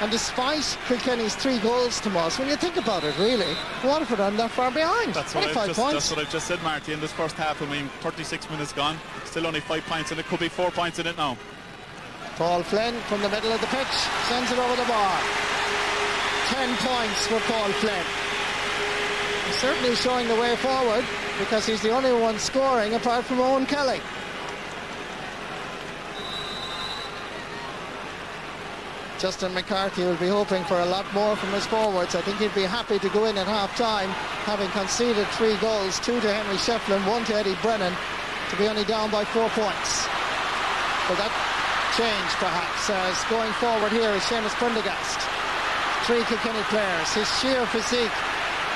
And despite Kilkenny's 3 goals, Tomas, when you think about it, really, Waterford aren't that far behind. That's what I've just said, Marty. In this first half, 36 minutes gone, still only 5 points, and it could be 4 points in it now. Paul Flynn from the middle of the pitch sends it over the bar. 10 points for Paul Flynn. He's certainly showing the way forward, because he's the only one scoring apart from Owen Kelly. Justin McCarthy will be hoping for a lot more from his forwards. I think he'd be happy to go in at half-time, having conceded 3 goals, 2 to Henry Shefflin, 1 to Eddie Brennan, to be only down by 4 points. But that change, perhaps, as going forward here is Seamus Prendergast. 3 Kilkenny players, his sheer physique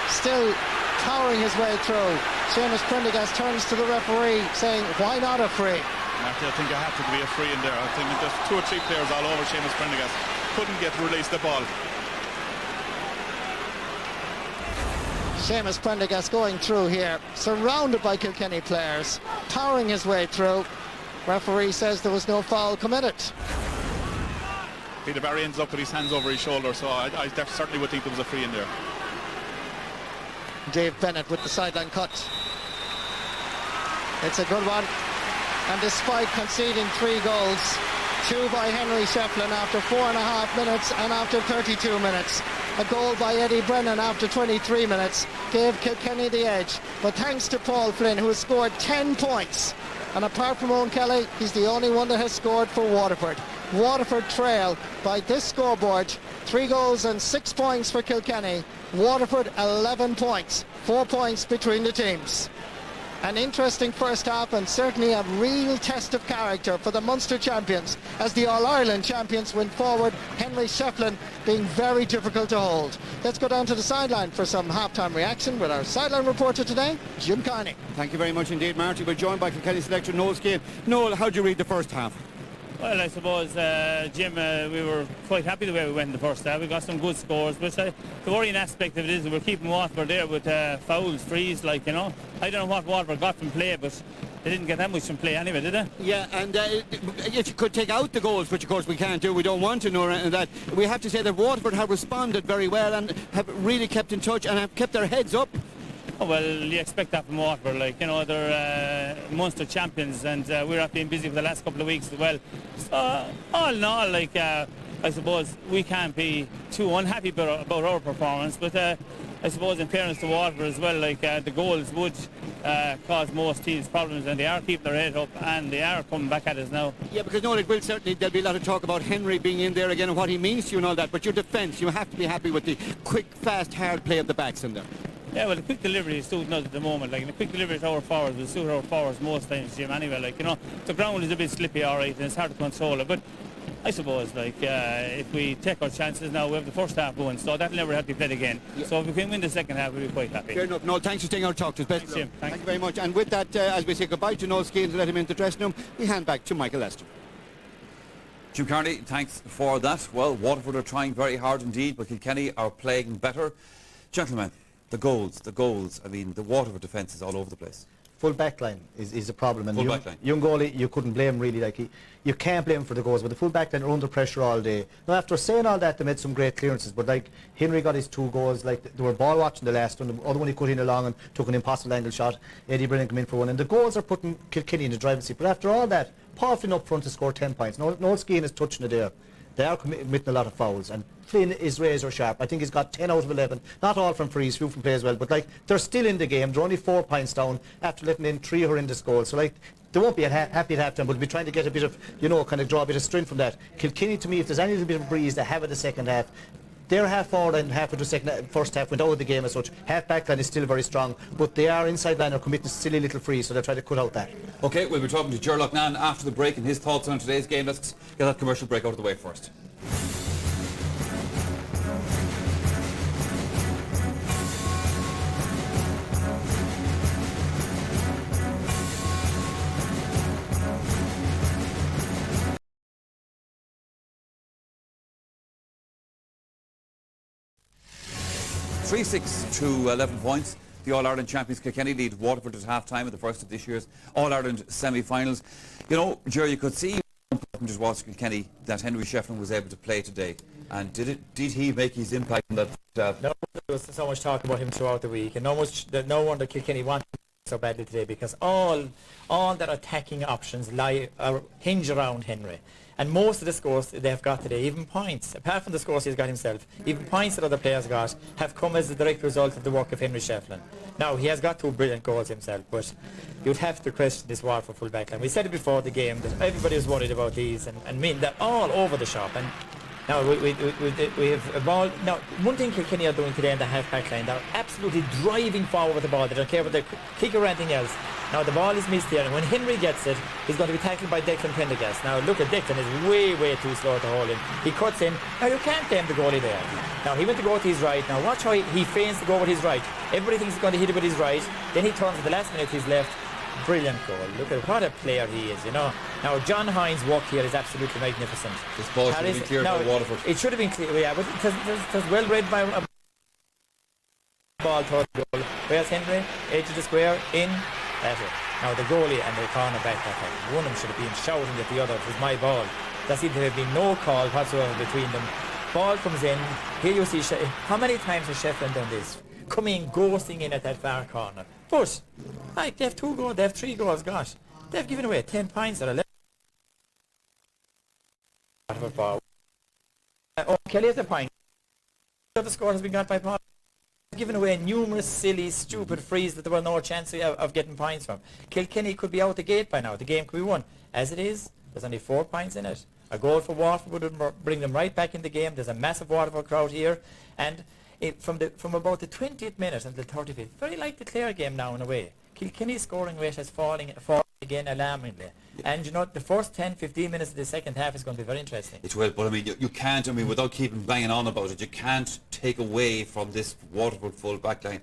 still powering his way through. Seamus Prendergast turns to the referee, saying, why not a free? Marty, I think it had to be a free in there. I think there's 2 or 3 players all over Seamus Prendergast. Couldn't get to release the ball. Seamus Prendergast going through here, surrounded by Kilkenny players, powering his way through. Referee says there was no foul committed. Peter Barry ends up with his hands over his shoulder, so I certainly would think there was a free in there. Dave Bennett with the sideline cut. It's a good one. And despite conceding 3 goals, 2 by Henry Shefflin after 4.5 minutes and after 32 minutes, a goal by Eddie Brennan after 23 minutes gave Kilkenny the edge. But thanks to Paul Flynn, who has scored 10 points. And apart from Owen Kelly, he's the only one that has scored for Waterford. Waterford trail by this scoreboard, 3 goals and 6 points for Kilkenny. Waterford 11 points, 4 points between the teams. An interesting first half, and certainly a real test of character for the Munster champions, as the All-Ireland champions went forward, Henry Shefflin being very difficult to hold. Let's go down to the sideline for some half-time reaction with our sideline reporter today, Jim Carney. Thank you very much indeed, Marty. We're joined by Kilkenny selector Noel Skane. Noel, how do you read the first half? Well, I suppose, Jim, we were quite happy the way we went in the first half. We got some good scores, but the worrying aspect of it is that we're keeping Waterford there with fouls, frees, like, you know. I don't know what Waterford got from play, but they didn't get that much from play anyway, did they? Yeah, and if you could take out the goals, which of course we can't do, we don't want to know that, we have to say that Waterford have responded very well and have really kept in touch and have kept their heads up. Oh, well, you expect that from Waterford, like, you know, they're Munster champions, and we're been busy for the last couple of weeks as well. So, all in all, like, I suppose we can't be too unhappy about our performance, but I suppose in fairness to Waterford as well, like, the goals would cause most teams problems, and they are keeping their head up, and they are coming back at us now. Yeah, because no, it will certainly, there'll be a lot of talk about Henry being in there again and what he means to you and all that, but your defence, you have to be happy with the quick, fast, hard play of the backs in there. Yeah, well, the quick delivery is suiting us at the moment. Like, the quick delivery to our forwards will suit our forwards most times, Jim, anyway. Like, you know, the ground is a bit slippy, all right, and it's hard to control it. But I suppose, like, if we take our chances now, we have the first half going, so that'll never have to be played again. Yeah. So if we can win the second half, we'll be quite happy. Fair enough. Noel, thanks for staying out to talk to us. Thanks, Jim. Thank you very much. And with that, as we say goodbye to Noel Skeels and let him into the dressing room, we hand back to Michael Lester. Jim Carney, thanks for that. Well, Waterford are trying very hard indeed, but Kilkenny are playing better. Gentlemen, the goals. I mean, the Waterford defence is all over the place. Full back line is a problem, and young goalie, you couldn't blame really. Like, you can't blame him for the goals, but the full back line are under pressure all day. Now, after saying all that, they made some great clearances, but like Henry got his 2 goals. Like, they were ball watching the last one. The other one he cut in along and took an impossible angle shot. Eddie Brennan came in for one, and the goals are putting Kilkenny in the driving seat. But after all that, Paul Flynn up front to score 10 points. No Skeen is touching it there. They are committing a lot of fouls, and Flynn is razor sharp. I think he's got 10 out of 11. Not all from frees, few from play as well, but like, they're still in the game. They're only 4 points down after letting in 3 horrendous goals. So like, they won't be happy at half-time, but they'll be trying to get a bit of, you know, kind of draw a bit of strength from that. Kilkenny, to me, if there's any little bit of breeze they have in the second half, they're half forward and half into the first half went out of the game as such. Half back line is still very strong, but they are inside line are committing silly little frees, so they're trying to cut out that. OK, we'll be talking to Ger Loughnane after the break and his thoughts on today's game. Let's get that commercial break out of the way first. to 11 points. The All-Ireland champions Kilkenny lead Waterford at half-time at the first of this year's All-Ireland semi-finals. You know, Jerry, you could see how important it was to Kilkenny that Henry Shefflin was able to play today. And did he make his impact on that? No, there was so much talk about him throughout the week, and no wonder Kilkenny wanted so badly today, because all their attacking options hinge around Henry. And most of the scores they've got today, even points, apart from the scores he's got himself, even points that other players got, have come as a direct result of the work of Henry Shefflin. Now, he has got 2 brilliant goals himself, but you'd have to question this Waterford full back line. We said it before the game that everybody was worried about these, and I mean, they're all over the shop. And now, we have a ball. Now, one thing Kilkenny are doing today in the half-back line, they're absolutely driving forward with the ball. They don't care whether they kick or anything else. Now, the ball is missed here, and when Henry gets it, he's going to be tackled by Declan Prendergast. Now, look at Declan, is way too slow to hold him. He cuts in. Now, you can't blame the goalie there. Now, he went to go to his right. Now, watch how he feigns to go with his right. Everybody thinks he's going to hit it with his right. Then he turns at the last minute to his left. Brilliant goal. Look at what a player he is, you know. Now, John Hines' work here is absolutely magnificent. This ball should have been cleared by Waterford. It should have been clear, yeah, but it was well read by a ball towards the goal. Where's Henry? Edge of the square, in. That's it. Now, the goalie and the cornerback, one of them should have been shouting at the other. It was my ball. There seemed to have been no call whatsoever between them. Ball comes in. Here you see, how many times has Shefflin done this? Coming, ghosting in at that far corner. But, like, they have 2 goals, they have 3 goals, gosh. They've given away 10 points or 11. Kelly has a point. The score has been got by Paul. Given away numerous silly, stupid frees that there were no chance of getting points from. Kilkenny could be out the gate by now. The game could be won. As it is, there's only 4 points in it. A goal for Waterford would bring them right back in the game. There's a massive Waterford crowd here. And from about the 20th minute until 35th, very like the Clare game now in a way. Kilkenny's scoring rate is falling again alarmingly. And you know, the first 10-15 minutes of the second half is going to be very interesting. It will, but I mean, you can't, without keeping banging on about it, you can't take away from this Waterford full back line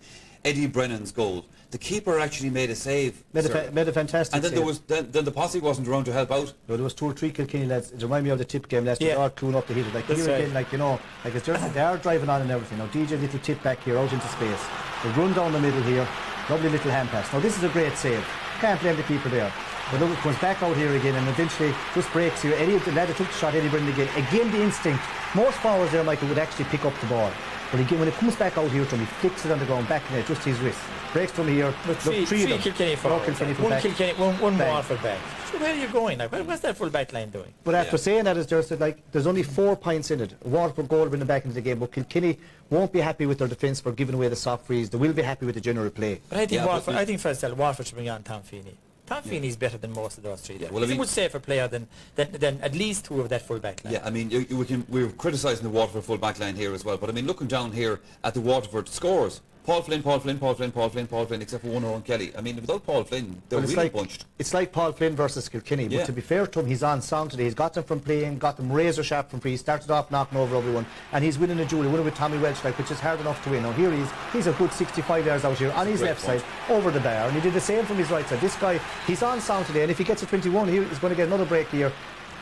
Eddie Brennan's goal. The keeper actually made a save. Made a fantastic and then save. then the posse wasn't around to help out. No, there was 2 or 3 Kilkenny lads. It reminded me of the tip game last year. They all cluing up the heater. Like That's here right. again, like you know, like it's just they are driving on and everything. Now DJ little tip back here out into space. They run down the middle here. Lovely little hand pass. Now this is a great save. Can't blame the keeper there. But look, it comes back out here again and eventually just breaks here. Eddie, the lad that took the shot, Eddie Brennan again. Again the instinct. Most forwards there, Michael, would actually pick up the ball. But again, when it comes back out here to him, he flicks it on the ground, back in it, just his wrist. Breaks from here. But Look, three of them. Kilkenny forwards. One Kilkenny, one Bang. Waterford back. So where are you going? Like, what's that full back line doing? But after saying that, it's just that, like, there's only 4 points in it. Waterford goal bring them back into the game, but Kilkenny won't be happy with their defence for giving away the soft freeze. They will be happy with the general play. But I think I think first of all, Waterford should bring on Tom Feeney. Tom Feeney's better than most of those 3 there. Well, He's a much safer player than at least 2 of that full back line. Yeah, I mean, we're criticising the Waterford full back line here as well, but I mean, looking down here at the Waterford scores, Paul Flynn, except for one Owen Kelly. I mean, without Paul Flynn, they're really bunched. It's like Paul Flynn versus Kilkenny, but to be fair to him, he's on sound today. He's got them from playing, got them razor sharp from free. He started off knocking over everyone, and he's winning a duel, winning with Tommy Welch, like, which is hard enough to win. Now here he's a good 65 yards out here on his left side, over the bar, and he did the same from his right side. This guy, he's on sound today, and if he gets a 21 here, he's going to get another break here.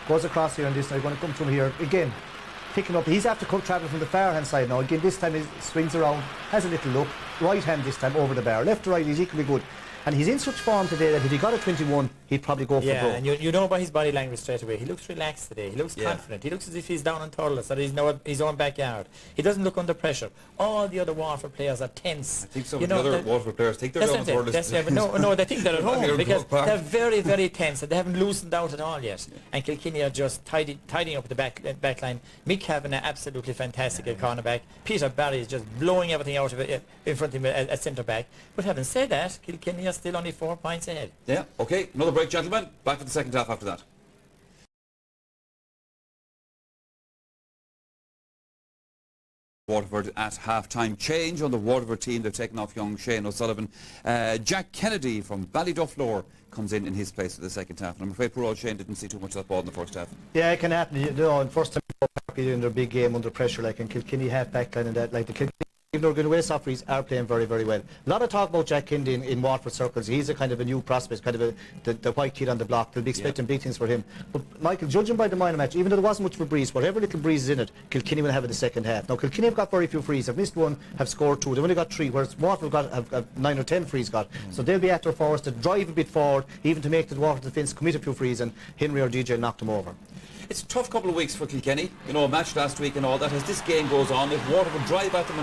Goes across here on this side, going to come to him here again. Picking up, he's after travelling from the far hand side now. Again, this time he swings around, has a little look, right hand this time over the bar. Left to right, he's equally good. And he's in such form today that if he got a 21, he'd probably go for yeah, goal. and you know by his body language straight away. He looks relaxed today. He looks confident. He looks as if he's down on toilets or he's in his own backyard. He doesn't look under pressure. All the other Waterford players are tense. I think some of the other Waterford players think they're down on toilets. No, they think they're at home because they're very, very tense and they haven't loosened out at all yet. And Kilkenny are just tidying up the back line. Mick Kavanagh, absolutely fantastic at cornerback. Peter Barry is just blowing everything out of it in front of him at centre back. But having said that, Kilkenny are still only 4 points ahead. Yeah, okay, another break, gentlemen. Back for the second half after that. Waterford at half-time change on the Waterford team. They've taken off young Shane O'Sullivan. Jack Kennedy from Ballydufflore comes in his place for the second half. And I'm afraid poor old Shane didn't see too much of that ball in the first half. Yeah, it can happen. You know, in first time in their big game under pressure, like in Kilkenny half-back line and that, like the Kilkenny, even though they're going away soft frees, are playing very, very well. A lot of talk about Jack Kennedy in Waterford circles. He's a kind of a new prospect, kind of the white kid on the block. They'll be expecting big things for him. But Michael, judging by the minor match, even though there wasn't much of a breeze, whatever little breeze is in it, Kilkenny will have in the second half. Now Kilkenny have got very few frees. Have missed 1, have scored 2. They've only got 3, whereas Waterford have 9 or 10 frees got. So they'll be at their forwards to drive a bit forward, even to make the Waterford defence commit a few frees, and Henry or DJ knocked them over. It's a tough couple of weeks for Kilkenny. You know, a match last week and all that. As this game goes on, if Waterford drive at them,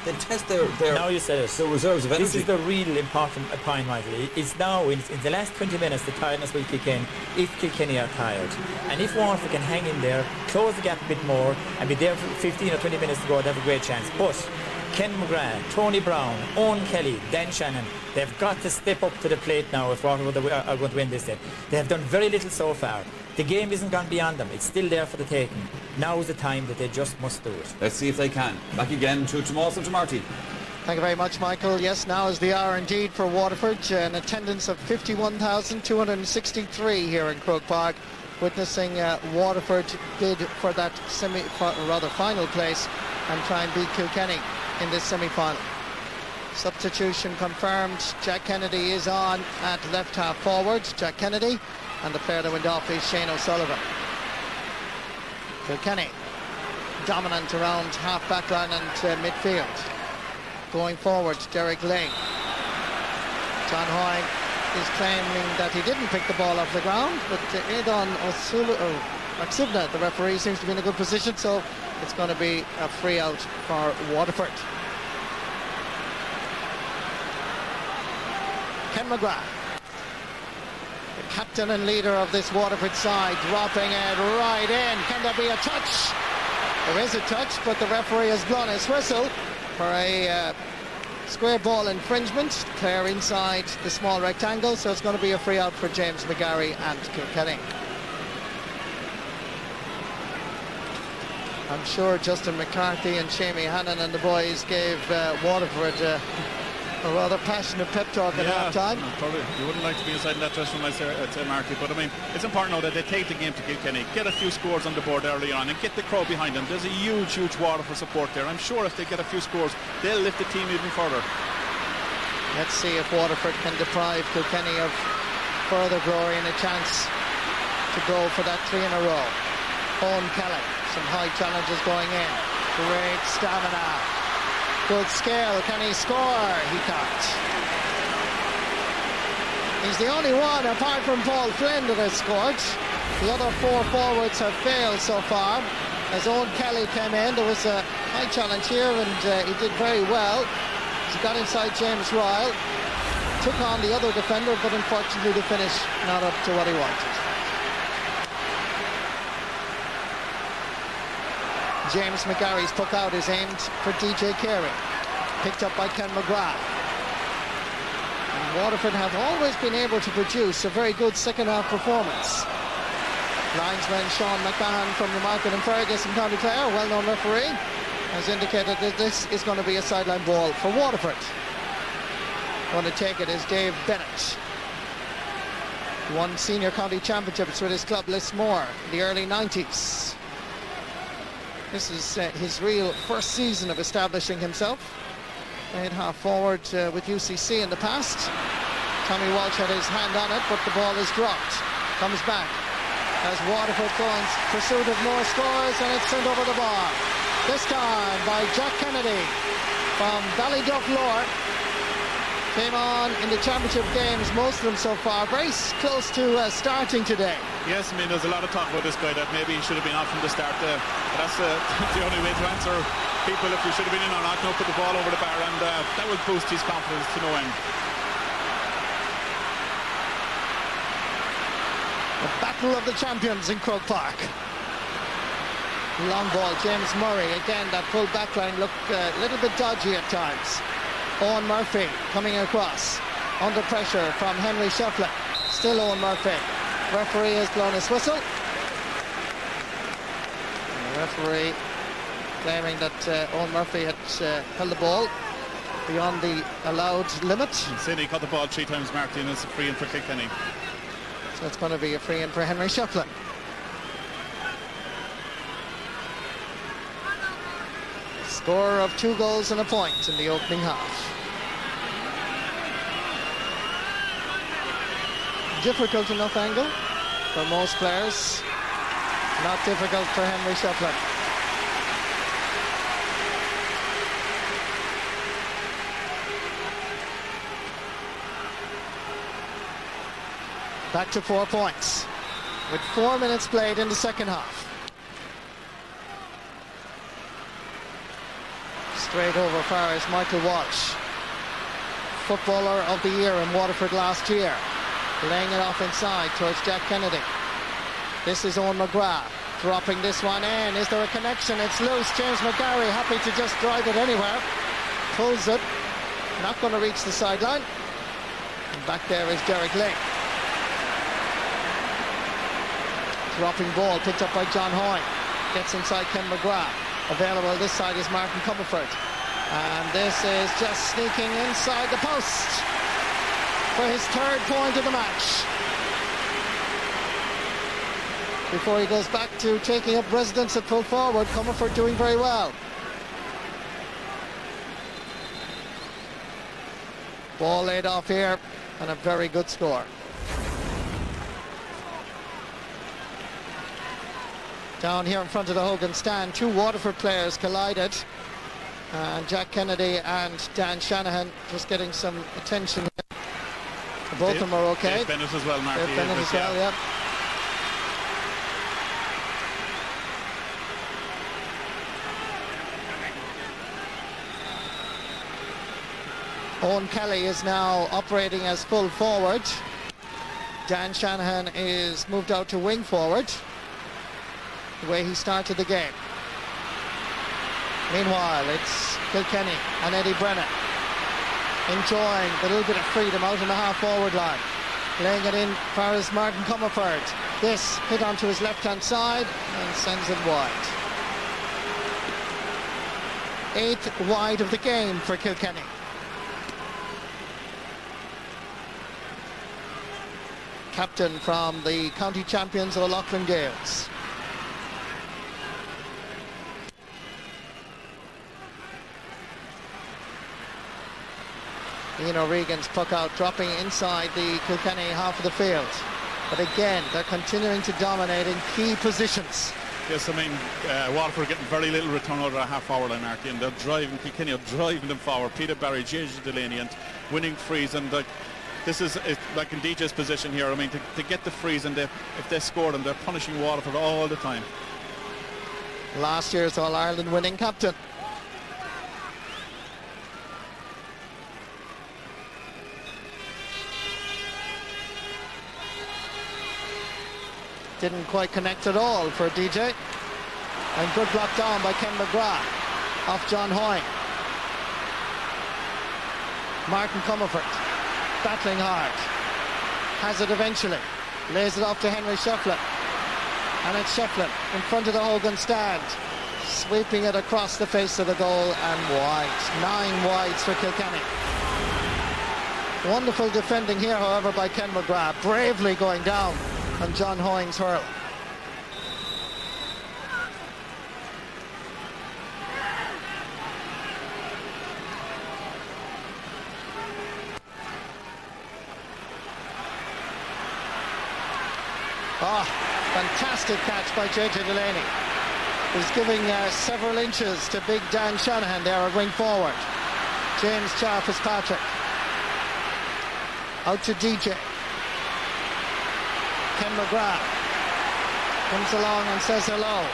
they'll test their now you said it. reserves of energy. This is the real important point, Michael. It's now, in the last 20 minutes, the tiredness will kick in if Kilkenny are tired. And if Waterford can hang in there, close the gap a bit more, and be there for 15 or 20 minutes to go, they have a great chance. But Ken McGrath, Tony Brown, Owen Kelly, Dan Shannon, they've got to step up to the plate now if Waterford are going to win this game. They have done very little so far. The game isn't gone beyond them. It's still there for the taking. Now is the time that they just must do it. Let's see if they can. Back again to Tomas and to Marty. Thank you very much, Michael. Yes, now is the hour indeed for Waterford. An attendance of 51,263 here in Croke Park, witnessing Waterford bid for that final place and try and beat Kilkenny in this semi-final. Substitution confirmed. Jack Kennedy is on at left half forward. Jack Kennedy, and the player that went off is Shane O'Sullivan. Kilkenny dominant around half back line and midfield. Going forward, Derek Lane. John Hoy is claiming that he didn't pick the ball off the ground, but Aidan Maksivna, the referee, seems to be in a good position, so it's going to be a free out for Waterford. Ken McGrath, the captain and leader of this Waterford side, dropping it right in. Can there be a touch? There is a touch, but the referee has blown his whistle for a square ball infringement. Player inside the small rectangle, so it's going to be a free out for James McGarry and Kilkenny. I'm sure Justin McCarthy and Shamie Hannon and the boys gave Waterford a rather passionate pep talk at half-time. Probably. You wouldn't like to be inside in that dressing room, I'd say, Marty. But I mean, it's important now that they take the game to Kilkenny, get a few scores on the board early on, and get the crowd behind them. There's a huge Waterford support there. I'm sure if they get a few scores, they'll lift the team even further. Let's see if Waterford can deprive Kilkenny of further glory and a chance to go for that 3 in a row. Owen Kelly, some high challenges going in. Great stamina. Good skill. Can he score? He can't. He's the only one, apart from Paul Flynn, that has scored. The other 4 forwards have failed so far. As Owen Kelly came in, there was a high challenge here, and he did very well. He got inside James Ryle, took on the other defender, but unfortunately the finish not up to what he wanted. James McGarry's puck out is aimed for DJ Carey, picked up by Ken McGrath. And Waterford have always been able to produce a very good second half performance. Linesman Sean McMahon from Newmarket and Fergus in County Clare, well-known referee, has indicated that this is going to be a sideline ball for Waterford. Going to take it is Dave Bennett. He won senior county championships with his club Lismore in the early 90s. This is his real first season of establishing himself. Played half forward with UCC in the past. Tommy Walsh had his hand on it, but the ball is dropped. Comes back as Waterford go in pursuit of more scores, and it's sent over the bar. This time by Jack Kennedy from Ballyduff Lower. Came on in the championship games, most of them so far. Very close to starting today. Yes, I mean, there's a lot of talk about this guy that maybe he should have been off from the start. But that's the only way to answer people if he should have been in or not. No, put the ball over the bar, and that would boost his confidence to no end. The battle of the champions in Croke Park. Long ball, James Murray. Again, that full back line looked a little bit dodgy at times. Owen Murphy coming across under pressure from Henry Shefflin. Still Owen Murphy. Referee has blown his whistle. And the referee claiming that Owen Murphy had held the ball beyond the allowed limit. Sidney caught the ball 3 times, Martin, and it's a free in for Kilkenny. So it's going to be a free in for Henry Shefflin. Score of 2 goals and a point in the opening half. Difficult enough angle for most players. Not difficult for Henry Shefflin. Back to 4 points with 4 minutes played in the second half. Straight over far is Michael Walsh, footballer of the year in Waterford last year, laying it off inside towards Jack Kennedy. This is Owen McGrath dropping this one in. Is there a connection? It's loose. James McGarry happy to just drive it anywhere, pulls it, not going to reach the sideline. And back there is Derek Lake. Dropping ball picked up by John Hoyne, gets inside Ken McGrath. Available this side is Martin Comerford, and this is just sneaking inside the post for his 3rd point of the match before he goes back to taking up residence at full forward. Comerford doing very well. Ball laid off here, and a very good score. Down here in front of the Hogan stand, 2 Waterford players collided. And Jack Kennedy and Dan Shanahan just getting some attention. Both of them are okay. Dave Bennett as well, Marty. Dave Bennett as well, yeah. Owen Kelly is now operating as full forward. Dan Shanahan is moved out to wing forward, the way he started the game. Meanwhile, it's Kilkenny and Eddie Brennan enjoying a little bit of freedom out in the half-forward line. Laying it in far as Martin Comerford. This hit onto his left-hand side and sends it wide. 8th wide of the game for Kilkenny. Captain from the county champions of O'Loughlin Gales. Ian O'Regan's puck out, dropping inside the Kilkenny half of the field. But again, they're continuing to dominate in key positions. Yes, I mean, Waterford getting very little return over a half-hour line, Marty, and they're driving, Kilkenny are driving them forward. Peter Barry, JJ Delaney, and winning frees, and this is like in DJ's position here. I mean, to get the frees, and if they score them, they're punishing Waterford all the time. Last year's All-Ireland winning captain. Didn't quite connect at all for DJ. And good block down by Ken McGrath off John Hoyne. Martin Comerford battling hard. Has it eventually. Lays it off to Henry Shefflin. And it's Shefflin in front of the Hogan stand. Sweeping it across the face of the goal and wide. 9 wides for Kilkenny. Wonderful defending here, however, by Ken McGrath. Bravely going down on John Hoyne's hurl. Fantastic catch by JJ Delaney. He's giving several inches to big Dan Shanahan there at wing forward. James Charles Fitzpatrick. Out to DJ. Ken McGrath comes along and says hello.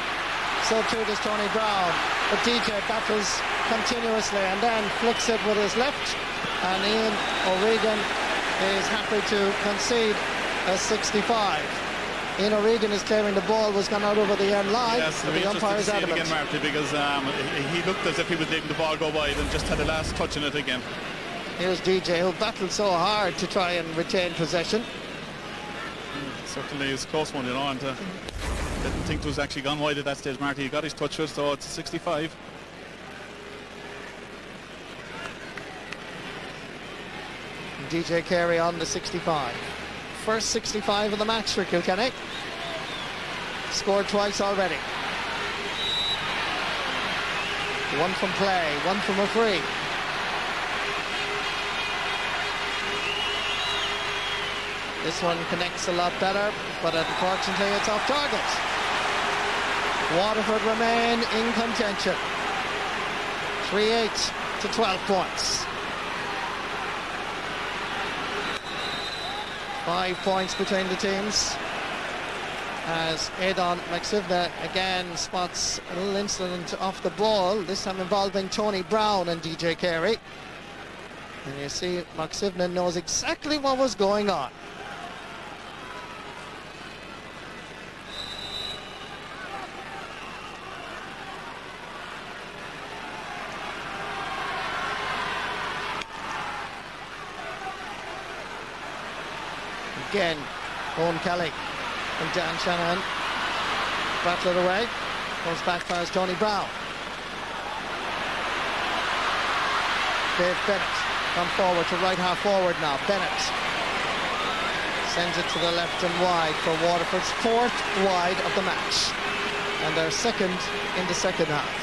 So too does Tony Brown. But DJ battles continuously and then flicks it with his left. And Ian O'Regan is happy to concede a 65. Ian O'Regan is claiming the ball was gone out over the end line. Yes, but the umpire is adamant. Again, Marty, because he looked as if he was letting the ball go wide and just had the last touch in it again. Here's DJ, who battled so hard to try and retain possession. Certainly is a close one, you know, and didn't think it was actually gone wide at that stage, Marty. He got his touch with, so it's a 65. DJ Carey on the 65. First 65 of the match for Kilkenny. Scored twice already. One from play, one from a free. This one connects a lot better, but unfortunately it's off target. Waterford remain in contention. 3-8 to 12 points. 5 points between the teams. As Aidan McSivna again spots a little incident off the ball, this time involving Tony Brown and DJ Carey. And you see McSivna knows exactly what was going on. Again, Owen Kelly and Dan Shanahan battle it away. Goes back past Tony Brown. Dave Bennett come forward to right half forward now. Bennett sends it to the left and wide for Waterford's 4th wide of the match. And their 2nd in the second half.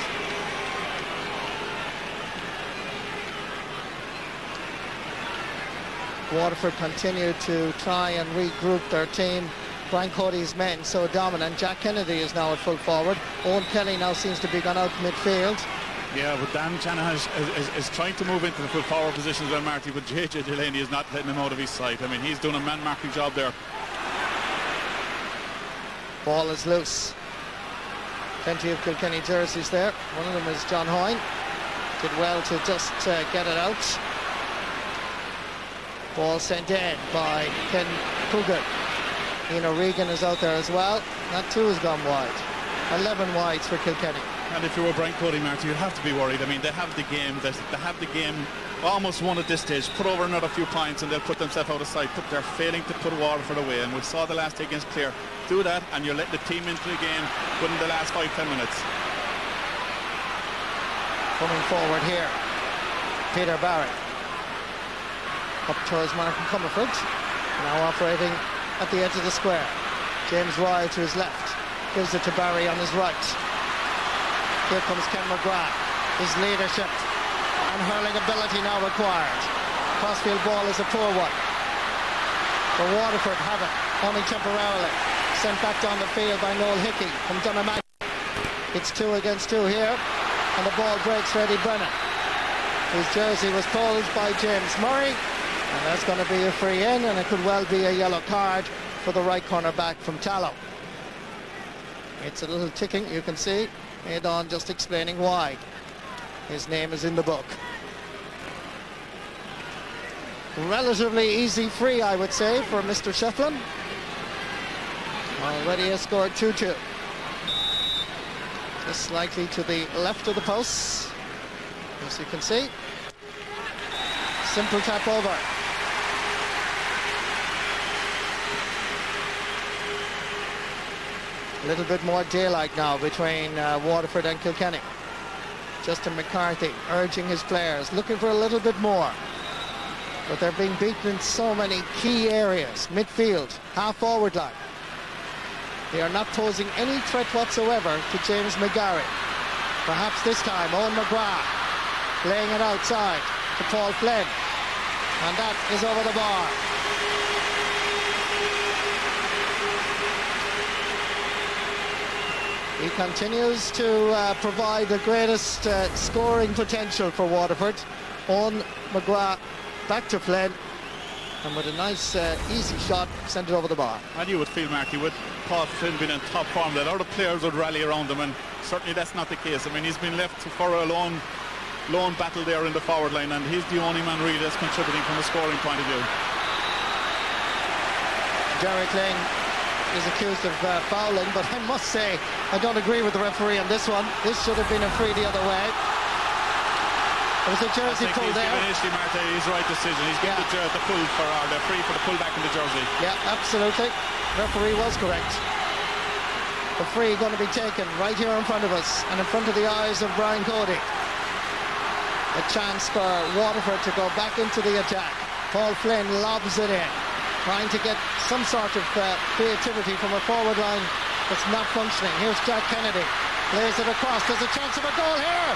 Waterford continue to try and regroup their team. Brian Cody's men so dominant. Jack Kennedy is now at full forward. Owen Kelly now seems to be gone out midfield. Yeah, but Dan Shanahan is trying to move into the full forward position as well, Marty, but JJ Delaney is not letting him out of his sight. I mean, he's doing a man-marking job there. Ball is loose. Plenty of Kilkenny jerseys there. One of them is John Hoyne. Did well to just get it out. Ball sent in by Ken Coogan. Ian O'Regan is out there as well. That too has gone wide. 11 wides for Kilkenny. And if you were Brian Cody, Marty, you'd have to be worried. I mean, they have the game. They have the game almost won at this stage. Put over another few points and they'll put themselves out of sight. But they're failing to put Waterford away. And we saw the last day against Clare. Do that and you're letting the team into the game within the last 5-10 minutes. Coming forward here, Peter Barry. Up towards Martin Comerford, now operating at the edge of the square. James Ryle to his left, gives it to Barry on his right. Here comes Ken McGrath, his leadership and hurling ability now required. crossfield ball is a poor one. But Waterford have it, only temporarily. Sent back down the field by Noel Hickey from Dunnamac. It's 2 against 2 here, and the ball breaks for Eddie Brennan, whose jersey was pulled by James Murray, and that's going to be a free in, and it could well be a yellow card for the right corner back from Tallow. It's a little ticking, you can see. Head on just explaining why. His name is in the book. Relatively easy free, I would say, for Mr. Shefflin. Already has scored 2-2. Just slightly to the left of the posts, as you can see. Simple tap over. A little bit more daylight now between Waterford and Kilkenny. Justin McCarthy urging his players, looking for a little bit more. But they're being beaten in so many key areas. Midfield, half-forward line. They are not posing any threat whatsoever to James McGarry. Perhaps this time Owen McGrath laying it outside to Paul Flynn. And that is over the bar. He continues to provide the greatest scoring potential for Waterford. Owen McGrath back to Flynn, and with a nice easy shot, sent it over the bar. And you would feel, Marty, with Paul Flynn being in top form, that other players would rally around him, and certainly that's not the case. I mean, he's been left for a lone battle there in the forward line, and he's the only man really that's contributing from a scoring point of view. Derek Ling is accused of fouling, but I must say I don't agree with the referee on this one. This should have been a free the other way. There was a jersey pull there. Initially, Marty, his right decision. He's given the pull for the free for the pull back in the jersey. Yeah, absolutely. Referee was correct. The free going to be taken right here in front of us and in front of the eyes of Brian Cody. A chance for Waterford to go back into the attack. Paul Flynn lobs it in, trying to get some sort of creativity from a forward line that's not functioning. Here's Jack Kennedy, lays it across. There's a chance of a goal here,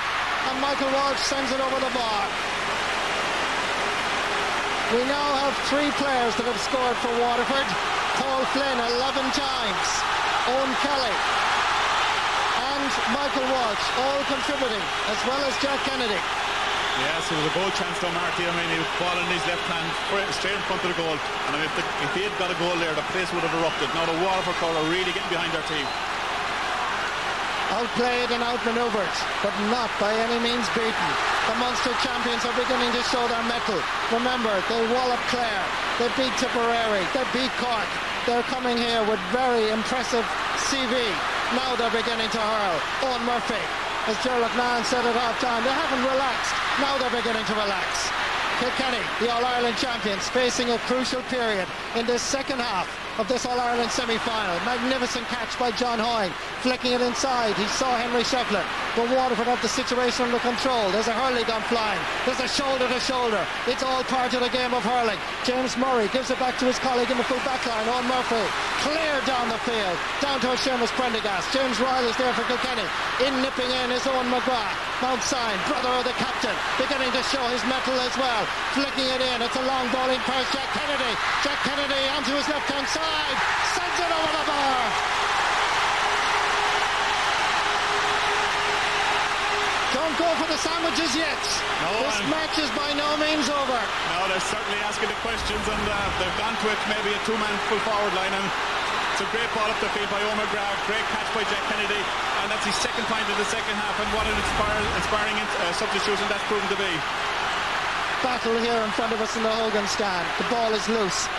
and Michael Walsh sends it over the bar. We now have 3 players that have scored for Waterford. Paul Flynn 11 times, Owen Kelly and Michael Walsh all contributing, as well as Jack Kennedy. Yes, it was a goal chance though, Marty. I mean, he was ball in his left hand straight in front of the goal, and I mean, if he had got a goal there, the place would have erupted. Now the Waterford crowd are really getting behind their team. Outplayed and outmaneuvered, but not by any means beaten. The Munster champions are beginning to show their mettle. Remember, they wallop Clare, they beat Tipperary, they beat Cork. They're coming here with very impressive CV. Now they're beginning to hurl. Owen Murphy, as Gerald Mann said at half-time, they haven't relaxed. Now they're beginning to relax. Kilkenny, the All-Ireland champions, facing a crucial period in this second half of this All-Ireland semi-final. Magnificent catch by John Hoyne, flicking it inside. He saw Henry Shefflin, but Waterford have the situation under control. There's a hurley gone flying. There's a shoulder-to-shoulder. It's all part of the game of hurling. James Murray gives it back to his colleague in the full back line, Owen Murphy. Clear down the field, down to Seamus Prendergast. James Ryle is there for Kilkenny. In nipping in is Owen McGrath. Mount Sign, brother of the captain, beginning to show his mettle as well. Flicking it in, it's a long bowling pass. Jack Kennedy. Jack Kennedy onto his left-hand side. Sends it over the bar. Don't go for the sandwiches yet. No, this match is by no means over. No, they're certainly asking the questions, and they've gone to it, maybe a 2-man full forward line, and it's a great ball up the field by Owen McGrath. Great catch by Jack Kennedy, and that's his second point in the second half, and what an inspiring substitution that's proven to be. Battle here in front of us in the Hogan stand. The ball is loose.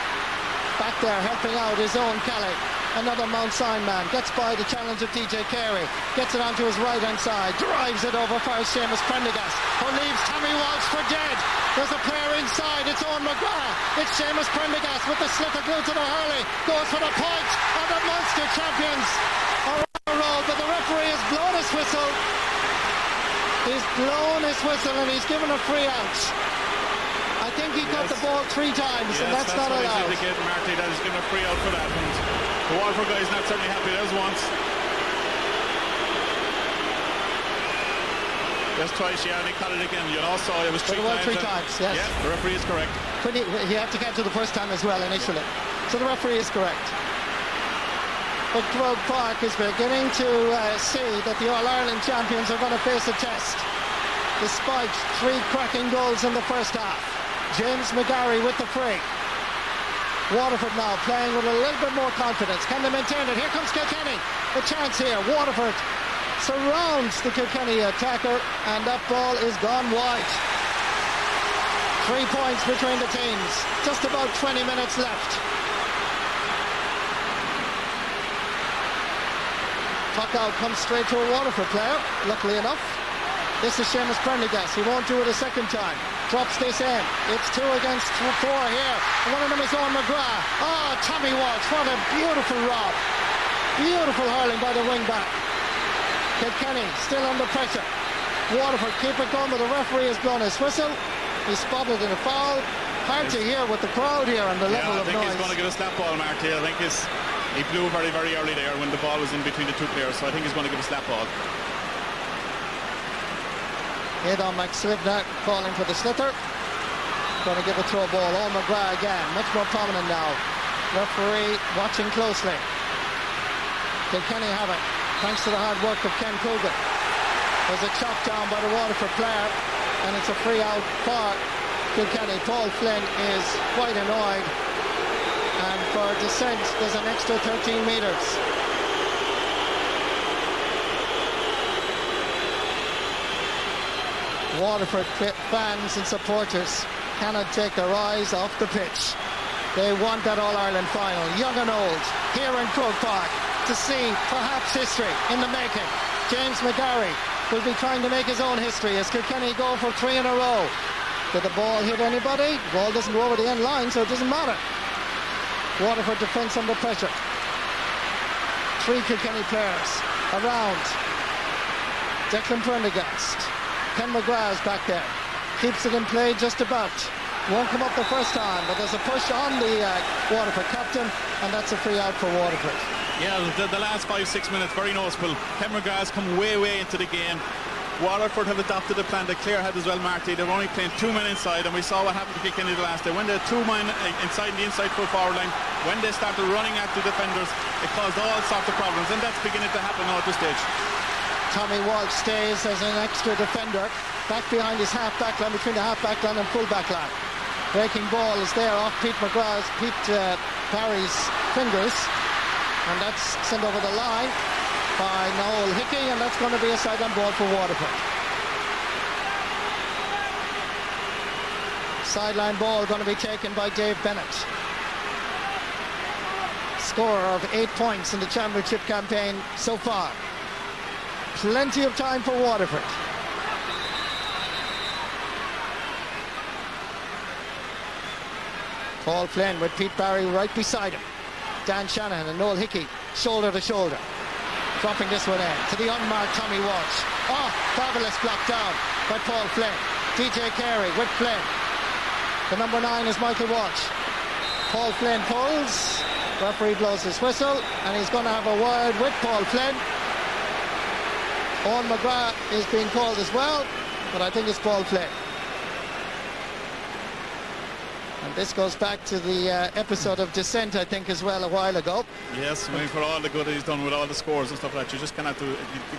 Back there helping out is Owen Kelly. Another Mount Sign man. Gets by the challenge of TJ Carey. Gets it onto his right hand side. Drives it over for Seamus Prendergast, who leaves Tommy Walsh for dead. There's a player inside. It's Owen McGrath. It's Seamus Prendergast with the slipper glue to the hurley. Goes for the point. And the Munster champions are on a roll. But the referee has blown his whistle. He's blown his whistle and he's given a free out. I think he got the ball 3 times, and that's not allowed. That's what he's indicating, Marty, that he's given a free out for that. And the Waterford guy is not certainly happy as once. Yes, twice, yeah, and he caught it again. You know, so it was three But it was times. three times, yes. Yeah, the referee is correct. He had to catch it the first time as well initially. So the referee is correct. But Croke Park is beginning to see that the All-Ireland champions are going to face a test. Despite 3 cracking goals in the first half. James McGarry with the free. Waterford now playing with a little bit more confidence. Can they maintain it? Here comes Kilkenny. A chance here. Waterford surrounds the Kilkenny attacker, and that ball is gone wide. 3 points between the teams. Just about 20 minutes left. Puck out comes straight to a Waterford player, luckily enough. This is Seamus Prendergast. He won't do it a second time. Drops this in. It's 2 against 4 here. One of them is Owen McGrath. Oh, Tommy Walsh, what a beautiful rob. Beautiful hurling by the wing back. Kilkenny still under pressure. Waterford keep it going, but the referee has blown his whistle. He spotted in a foul. Hard to hear with the crowd here and the level of noise. I think he's going to get a slap ball, Marty. I think he blew very, very early there when the ball was in between the 2 players, so I think he's going to give a slap ball. Aidan McSlivna calling for the sliotar. Going to give a throw ball. Owen McGrath again, much more prominent now. Referee watching closely. Kilkenny have it, thanks to the hard work of Ken Coogan. There's a chop down by the Waterford player, and it's a free out for Kilkenny. Paul Flynn is quite annoyed, and for descent there's an extra 13 metres. Waterford fans and supporters cannot take their eyes off the pitch. They want that All-Ireland final, young and old, here in Croke Park, to see perhaps history in the making. James McGarry will be trying to make his own history as Kilkenny go for 3 in a row. Did the ball hit anybody? The ball doesn't go over the end line, so it doesn't matter. Waterford defence under pressure. 3 Kilkenny players around. Declan Prendergast. Ken McGrath's back there. Keeps it in play just about. Won't come up the first time, but there's a push on the Waterford captain, and that's a free out for Waterford. Yeah, the last 5-6 minutes, very noticeable. Ken McGrath's come way into the game. Waterford have adopted a plan that Clare had as well, Marty. They were only playing 2 men inside, and we saw what happened to Kilkenny the last day. When they had 2 men inside the inside full forward line, when they started running at the defenders, it caused all sorts of problems, and that's beginning to happen now at this stage. Tommy Walsh stays as an extra defender, back behind his half-back line, between the half-back line and full-back line. Breaking ball is there off Pete Parry's fingers, and that's sent over the line by Noel Hickey, and that's going to be a sideline ball for Waterford. Sideline ball going to be taken by Dave Bennett. Scorer of 8 points in the championship campaign so far. Plenty of time for Waterford. Paul Flynn with Pete Barry right beside him. Dan Shanahan and Noel Hickey shoulder to shoulder. Dropping this one in to the unmarked Tommy Walsh. Oh, fabulous block down by Paul Flynn. DJ Carey with Flynn. The number 9 is Michael Walsh. Paul Flynn pulls. Referee blows his whistle, and he's going to have a word with Paul Flynn. Owen McGrath is being called as well, but I think it's Paul Flynn. And this goes back to the episode of Descent, I think, as well, a while ago. Yes, I mean, for all the good he's done with all the scores and stuff like that, you just cannot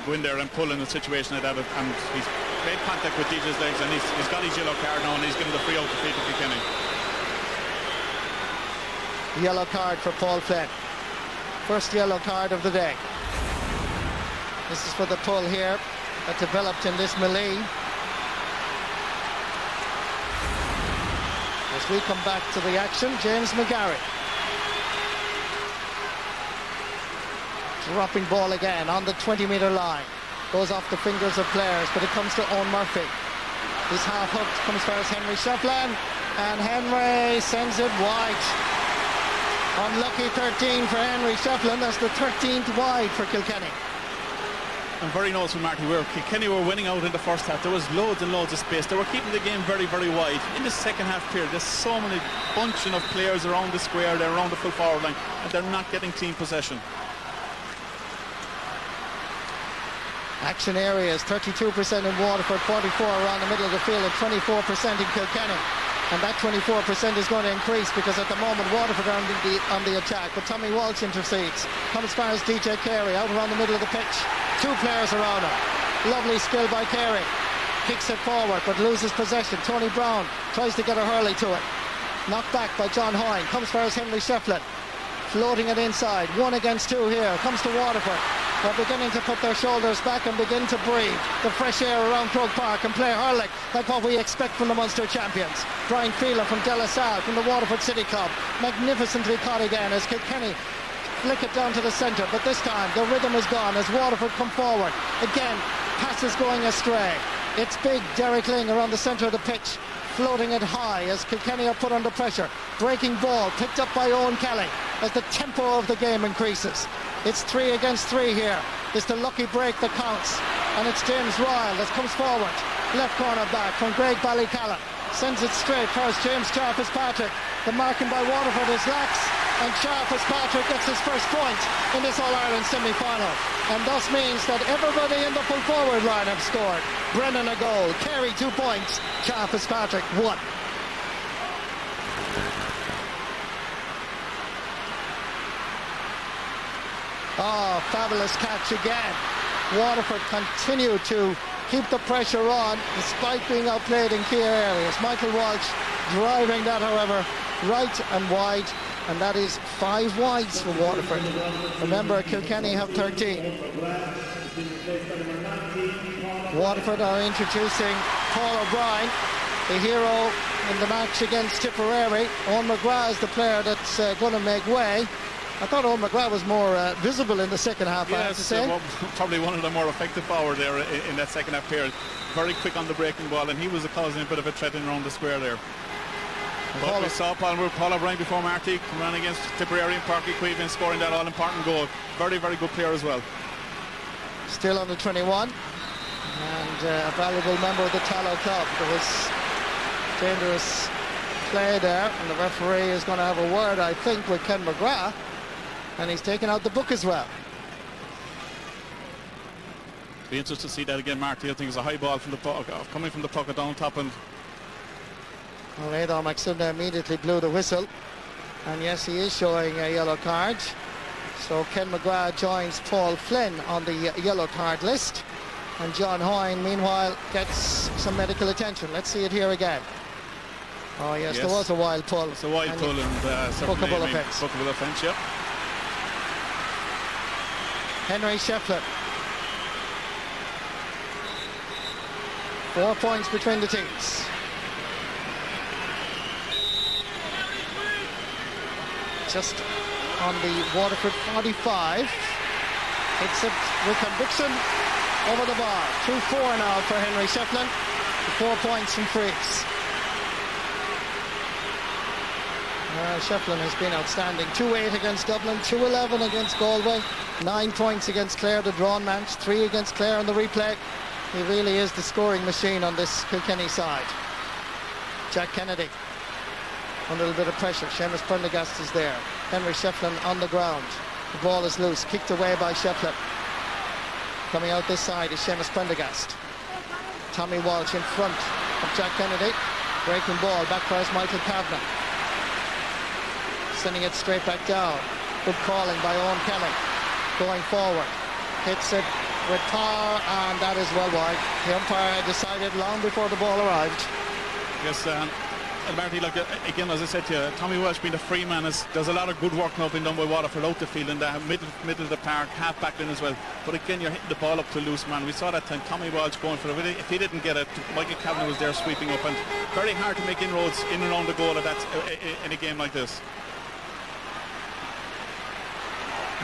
go in there and pull in a situation like that. And he's made contact with DJ's legs, and he's got his yellow card now, and he's given the free out to Peter Kilkenny. Yellow card for Paul Flynn. First yellow card of the day. This is for the pull here that developed in this melee. As we come back to the action, James McGarry. Dropping ball again on the 20-metre line. Goes off the fingers of players, but it comes to Owen Murphy. He's half hooked, comes first Henry Shefflin, and Henry sends it wide. Unlucky 13 for Henry Shefflin. That's the 13th wide for Kilkenny. And very noticeable, Marty, where Kilkenny were winning out in the first half. There was loads and loads of space. They were keeping the game very, very wide. In the second half period, there's so many bunching of players around the square, they're around the full forward line, and they're not getting clean possession. Action areas, 32% in Waterford, 44 around the middle of the field, and 24% in Kilkenny. And that 24% is going to increase because at the moment Waterford are on the attack. But Tommy Walsh intercedes. Comes as far as DJ Carey out around the middle of the pitch. 2 players around him. Lovely skill by Carey. Kicks it forward but loses possession. Tony Brown tries to get a hurley to it. Knocked back by John Hoyne. Comes as far as Henry Shefflin. Floating it inside. 1 against 2 here. Comes to Waterford. They're beginning to put their shoulders back and begin to breathe the fresh air around Croke Park and play hurling like what we expect from the Munster champions. Brian Phelan from De La Salle from the Waterford City Club. Magnificently caught again as Kilkenny flick it down to the centre, but this time the rhythm is gone as Waterford come forward. Again, passes going astray. It's big Derek Ling around the centre of the pitch, floating it high as Kilkenny are put under pressure. Breaking ball picked up by Owen Kelly as the tempo of the game increases. It's 3 against 3 here. It's the lucky break that counts. And it's James Ryle that comes forward. Left corner back from Greg Ballycallan. Sends it straight past James Fitzpatrick. The marking by Waterford is lax. And Fitzpatrick gets his first point in this All-Ireland semi-final. And thus means that everybody in the full forward line have scored. Brennan a goal. Carey 2 points. Fitzpatrick 1. Oh, fabulous catch again. Waterford continue to keep the pressure on despite being outplayed in key areas. Michael Walsh driving that, however, right and wide, and that is 5 wides for Waterford. Remember, Kilkenny have 13. Waterford are introducing Paul O'Brien, the hero in the match against Tipperary. Owen McGrath is the player that's going to make way. I thought Owen McGrath was more visible in the second half, I have to say. Well, probably one of the more effective forward there in that second half period. Very quick on the breaking ball, and he was causing a bit of a threat in around the square there. But we saw Paul O'Brien before Marty come around against Tipperary and Parky Queven scoring that all-important goal. Very, very good player as well. Still under 21 and a valuable member of the Tallow Club. There was dangerous play there, and the referee is going to have a word, I think, with Ken McGrath. And he's taken out the book as well. Be interested to see that again, Marty. I think it's a high ball from the puck, coming from the puck down top, and well, Adolf McSunda immediately blew the whistle, and yes, he is showing a yellow card. So Ken McGrath joins Paul Flynn on the yellow card list, and John Hoyne meanwhile gets some medical attention. Let's see it here again. Oh yes, there was a wild pull. It's a wild pull and certainly bookable offence. Bookable offence, yep. Henry Shefflin. 4 points between the teams. Just on the Waterford 45. Hits it with conviction over the bar. 2-4 now for Henry Shefflin. 4 points from frees. Shefflin has been outstanding. 2-8 against Dublin, 2-11 against Galway, 9 points against Clare, the drawn match, 3 against Clare on the replay. He really is the scoring machine on this Kilkenny side. Jack Kennedy under a little bit of pressure. Seamus Prendergast is there. Henry Shefflin on the ground. The ball is loose, kicked away by Shefflin. Coming out this side is Seamus Prendergast. Tommy Walsh in front of Jack Kennedy. Breaking ball, back pass Michael Kavanagh. Sending it straight back down. Good calling by Owen Kelly. Going forward. Hits it with power, and that is well wide. The umpire had decided long before the ball arrived. Yes, Marty, like, again, as I said to you, Tommy Walsh being the free man, there's a lot of good work now being done by Waterford out the field in the middle of the park, half back in as well. But again, you're hitting the ball up to loose man. We saw that time Tommy Walsh going for it. If he didn't get it, Michael Kavanagh was there sweeping up, and very hard to make inroads in and around the goal in a game like this.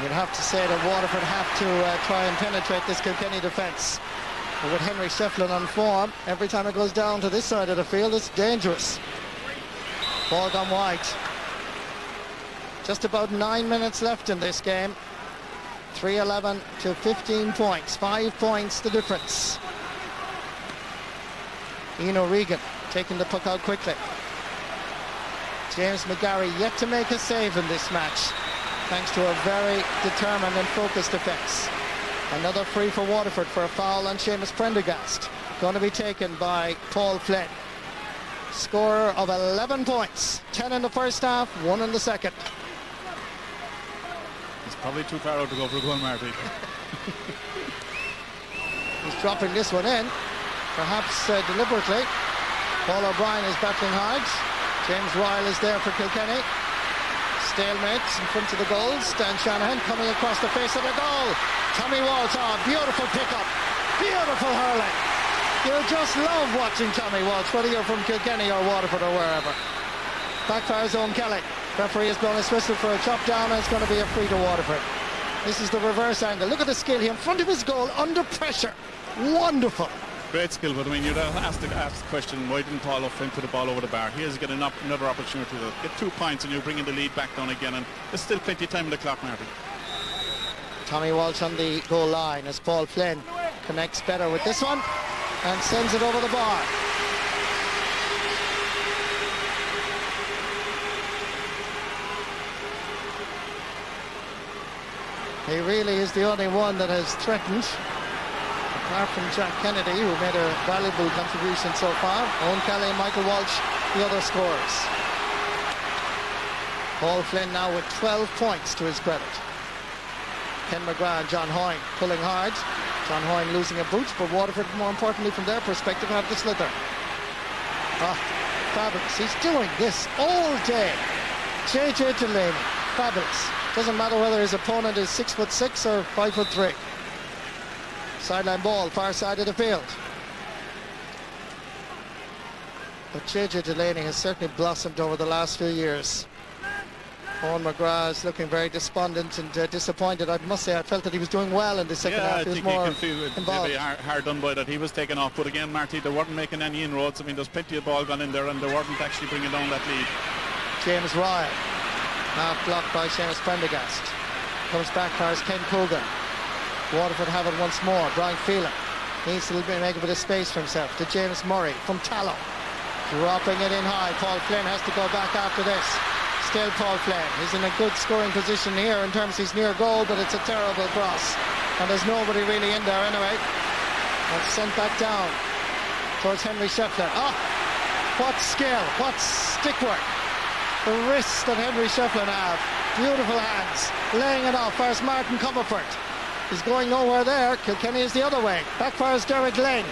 You'd have to say that Waterford have to try and penetrate this Kilkenny defence. But with Henry Shefflin on form, every time it goes down to this side of the field, it's dangerous. Ball gone wide. Just about 9 minutes left in this game. 3-11 to 15 points. 5 points the difference. Ian O'Regan taking the puck out quickly. James McGarry yet to make a save in this match, thanks to a very determined and focused defence. Another free for Waterford for a foul on Seamus Prendergast. Going to be taken by Paul Flynn. Score of 11 points. 10 in the first half, 1 in the second. It's probably too far out to go for a goal, Marty. He's dropping this one in, perhaps deliberately. Paul O'Brien is battling hard. James Ryle is there for Kilkenny. Stalemate in front of the goals. Dan Shanahan coming across the face of the goal. Tommy Walsh, beautiful pickup. Beautiful hurling. You just love watching Tommy Walsh, whether you're from Kilkenny or Waterford or wherever. Backfires Owen Kelly. Referee has blown his whistle for a chop down, and it's going to be a free to Waterford. This is the reverse angle. Look at the skill here in front of his goal, under pressure. Wonderful. Great skill, but I mean, you'd ask the question, why didn't Paul O'Flynn put the ball over the bar? He has got another opportunity to get 2 points, and you're bringing the lead back down again, and there's still plenty of time on the clock, Marty. Tommy Walsh on the goal line as Paul Flynn connects better with this one and sends it over the bar. He really is the only one that has threatened, apart from Jack Kennedy, who made a valuable contribution so far. Owen Kelly and Michael Walsh, the other scorers. Paul Flynn now with 12 points to his credit. Ken McGrath and John Hoyne pulling hard. John Hoyne losing a boot, but Waterford, more importantly from their perspective, have the slither. Fabulous. He's doing this all day. JJ Delaney, fabulous. Doesn't matter whether his opponent is 6'6" or 5'3". Sideline ball, far side of the field. But JJ Delaney has certainly blossomed over the last few years. Owen McGrath is looking very despondent and disappointed. I must say, I felt that he was doing well in the second half. He was more involved. Maybe hard done by that. He was taken off, but again, Marty, they weren't making any inroads. I mean, there's plenty of ball gone in there, and they weren't actually bringing down that lead. James Ryle, half blocked by Seamus Prendergast. Comes back towards Ken Coogan. Waterford have it once more. Brian Phelan needs to make a bit of space for himself. To James Murray from Tallow. Dropping it in high. Paul Flynn has to go back after this. Still Paul Flynn. He's in a good scoring position here in terms he's near goal, but it's a terrible cross. And there's nobody really in there anyway. And sent back down towards Henry Shefflin. What skill, what stickwork. The wrists that Henry Shefflin have. Beautiful hands. Laying it off. First Martin Comerford. He's going nowhere there. Kilkenny is the other way. Backfires Derek Lane.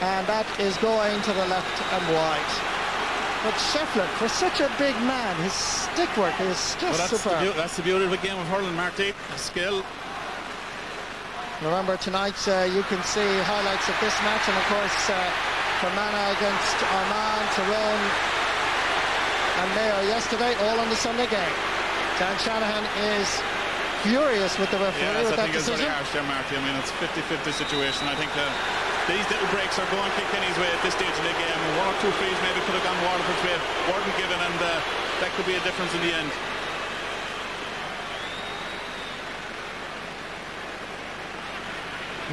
And that is going to the left and wide. But Shefflin, for such a big man, his stickwork is just superb. That's the beauty of a game of hurling, Marty. Skill. Remember, tonight you can see highlights of this match, and of course Fermanagh against Armagh, Tyrone and Mayo yesterday, all on the Sunday game. Dan Shanahan is furious with the referee with that decision. I think it's very harsh there, Marty. I mean, it's a 50-50 situation. I think these little breaks are going Kilkenny's way at this stage of the game. 1 or 2 frees maybe could have gone Waterford's way, weren't given, and that could be a difference in the end.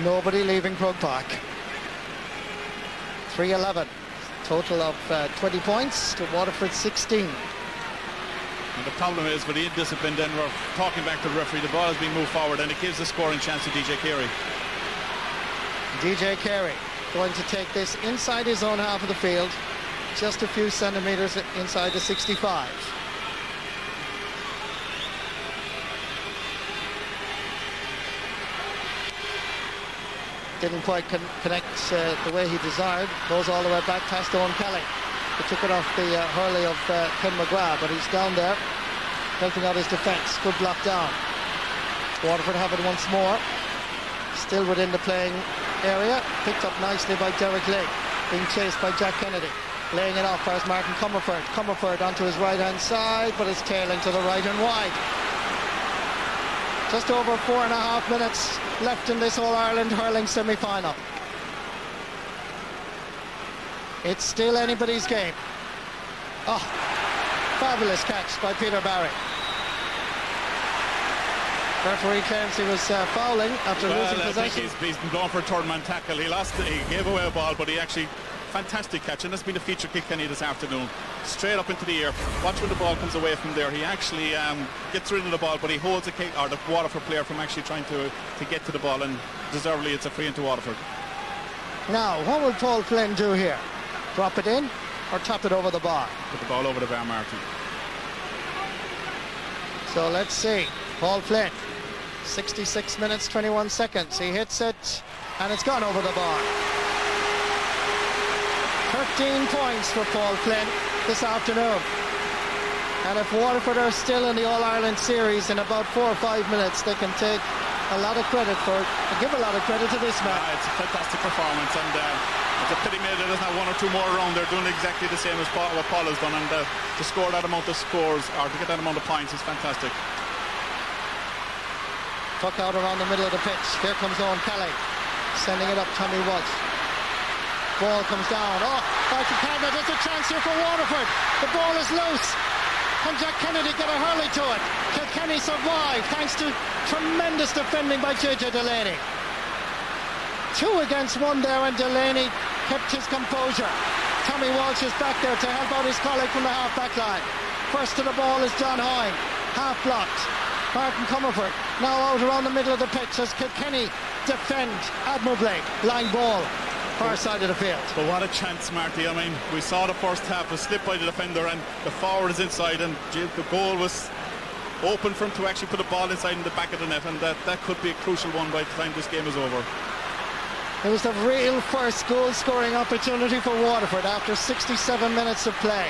Nobody leaving Croke Park. 3-11. Total of 20 points to Waterford 16. And the problem is, with the indiscipline, then we're talking back to the referee, the ball is being moved forward, and it gives the scoring chance to DJ Carey. DJ Carey going to take this inside his own half of the field, just a few centimetres inside the 65. Didn't quite connect the way he desired. Goes all the way back past Owen Kelly. He took it off the hurley of Ken McGrath, but he's down there, helping out his defence. Good block down. Waterford have it once more. Still within the playing area. Picked up nicely by Derek Lake. Being chased by Jack Kennedy. Laying it off as Martin Comerford. Comerford onto his right-hand side, but it's tailing to the right and wide. Just over 4.5 minutes left in this All-Ireland hurling semi-final. It's still anybody's game. Fabulous catch by Peter Barry. Referee claims he was fouling after losing possession. I think he's been going for a third man tackle. He gave away a ball, but he actually Fantastic catch, and that's been a feature of Kilkenny this afternoon. Straight up into the air. Watch when the ball comes away from there. He actually gets rid of the ball, but he holds the Waterford player from actually trying to get to the ball, and deservedly it's a free into Waterford. Now, what will Paul Flynn do here? Drop it in or tap it over the bar? Put the ball over the bar, Martin. So let's see. Paul Flynn, 66 minutes, 21 seconds. He hits it, and it's gone over the bar. 13 points for Paul Flynn this afternoon. And if Waterford are still in the All-Ireland series in about 4 or 5 minutes, they can take a lot of credit for it, and give a lot of credit to this man. It's a fantastic performance, and it's a pity maybe there doesn't have 1 or 2 more around. They're doing exactly the same as what Paul has done, and to score that amount of scores, or to get that amount of points, is fantastic. Tuck out around the middle of the pitch. Here comes Owen Kelly, sending it up Tommy Walsh. Ball comes down. Oh, back to Canada. There's a chance here for Waterford. The ball is loose. Can Jack Kennedy get a hurley to it? Kilkenny survive thanks to tremendous defending by JJ Delaney. 2 against 1 there, and Delaney kept his composure. Tommy Walsh is back there to help out his colleague from the half-back line. First to the ball is John Hine, half blocked. Martin Comerford now out around the middle of the pitch as Kilkenny defend admirably. Line ball, far side of the field. But what a chance, Marty. I mean, we saw the first half was slipped by the defender, and the forward is inside, and the goal was open for him to actually put the ball inside in the back of the net, and that could be a crucial one by the time this game is over. It was the real first goal scoring opportunity for Waterford after 67 minutes of play.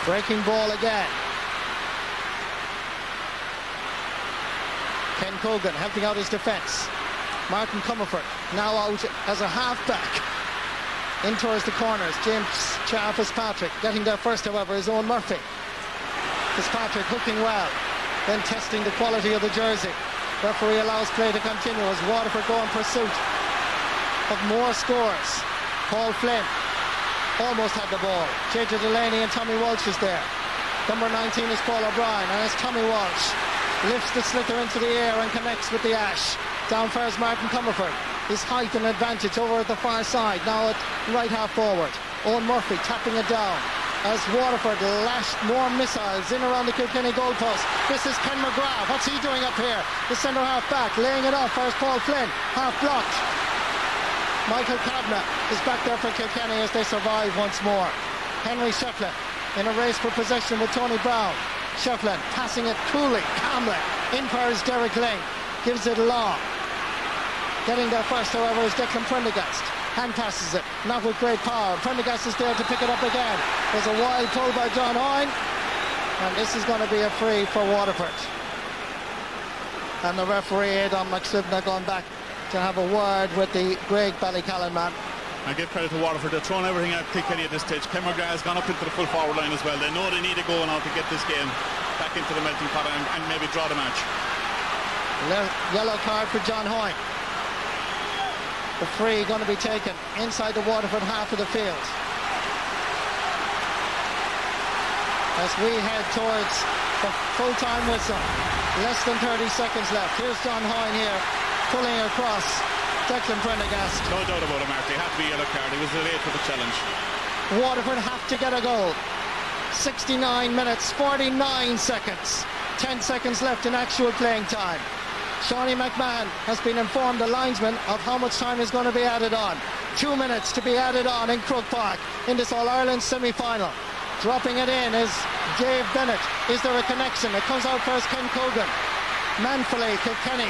Breaking ball again. Ken Cogan helping out his defence. Martin Comerford now out as a half-back. In towards the corners. James Fitzpatrick getting there first, however, is Owen Murphy. Fitzpatrick hooking well, then testing the quality of the jersey. Referee allows play to continue as Waterford go in pursuit of more scores. Paul Flynn almost had the ball. JJ Delaney and Tommy Walsh is there. Number 19 is Paul O'Brien, and as Tommy Walsh lifts the sliotar into the air and connects with the ash. Down fares Martin Comerford. His height and advantage over at the far side. Now at right half forward. Owen Murphy tapping it down as Waterford lashed more missiles in around the Kilkenny goalpost. This is Ken McGrath. What's he doing up here? The centre half back, laying it off. First Paul Flynn, half blocked. Michael Kavanagh is back there for Kilkenny as they survive once more. Henry Shefflin in a race for possession with Tony Brown. Shefflin passing it coolly, calmly. In pairs Derek Lane, gives it long. Getting there first, however, is Declan Prendergast. Hand passes it, not with great power. Prendergast is there to pick it up again. There's a wild pull by John Hine, and this is going to be a free for Waterford. And the referee, Aidan McSlibna, gone back to have a word with the Greg Ballycallan man. I give credit to Waterford. They're throwing everything at Kilkenny at this stage. Ken McGrath has gone up into the full forward line as well. They know they need a goal now to get this game back into the melting pot and maybe draw the match. Yellow card for John Hine. The free going to be taken inside the Waterford half of the field. As we head towards the full-time whistle. Less than 30 seconds left. Here's John Hine here, pulling across Declan Prendergast. No doubt about it, Marty. It had to be a yellow card. He was late for the challenge. Waterford have to get a goal. 69 minutes, 49 seconds. 10 seconds left in actual playing time. Shawnee McMahon has been informed, the linesman, of how much time is going to be added on. 2 minutes to be added on in Croke Park in this All-Ireland semi-final. Dropping it in is Dave Bennett. Is there a connection? It comes out first Ken Cogan. Manfully, Kilkenny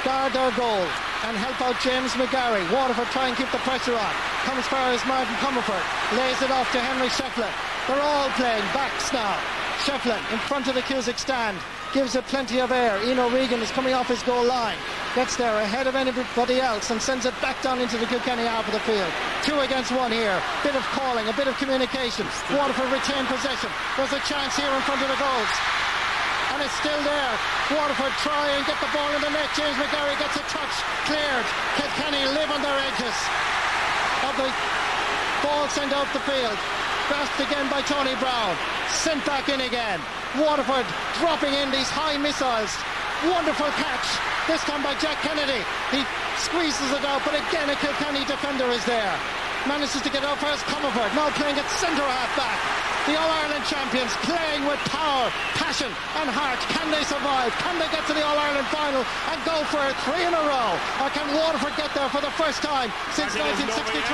guard their goal and help out James McGarry. Waterford try and keep the pressure on. Comes far as Martin Comerford. Lays it off to Henry Shefflin. They're all playing backs now. Shefflin in front of the Cusack stand. Gives it plenty of air. Eno Regan is coming off his goal line. Gets there ahead of anybody else and sends it back down into the Kilkenny half of the field. 2 against 1 here. Bit of calling, a bit of communication. Waterford retain possession. There's a chance here in front of the goals. And it's still there. Waterford try and get the ball in the net. James McGarry gets a touch. Cleared. Kilkenny live on their edges of the ball sent out the field. Grasped again by Tony Brown. Sent back in again. Waterford dropping in these high missiles Wonderful catch, this time by Jack Kennedy. He squeezes it out, but again a Kilkenny defender is there. Manages to get out first. Comerford now playing at centre half back. The All-Ireland champions playing with power, passion and heart. Can they survive? Can they get to the All-Ireland final and go for it 3 in a row? Or can Waterford get there for the first time since 1963?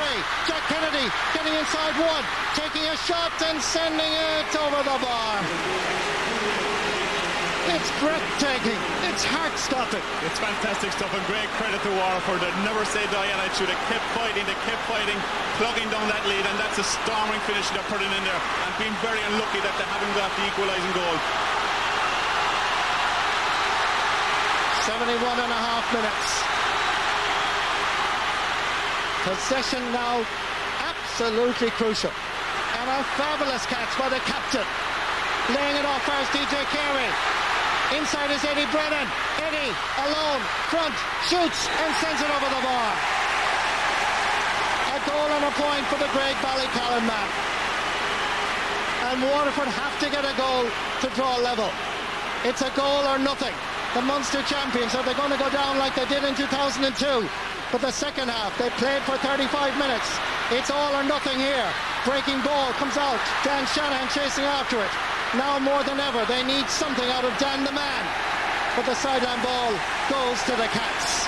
Jack Kennedy getting inside one, taking a shot and sending it over the bar. It's breathtaking. It's heart-stopping. It's fantastic stuff, and great credit to Waterford. They never say die attitude. They kept fighting, plugging down that lead, and that's a storming finish they're putting in there, and being very unlucky that they haven't got the equalising goal. 71 and a half minutes. Possession now absolutely crucial, and a fabulous catch by the captain. Laying it off first, DJ Carey. Inside is Eddie Brennan. Eddie alone, front, shoots and sends it over the bar. A goal and a point for the great Ballycallan man. And Waterford have to get a goal to draw level. It's a goal or nothing. The Munster champions, are they going to go down like they did in 2002? But the second half, they played for 35 minutes. It's all or nothing here. Breaking ball comes out. Dan Shanahan chasing after it. Now more than ever, they need something out of Dan the man. But the sideline ball goes to the Cats.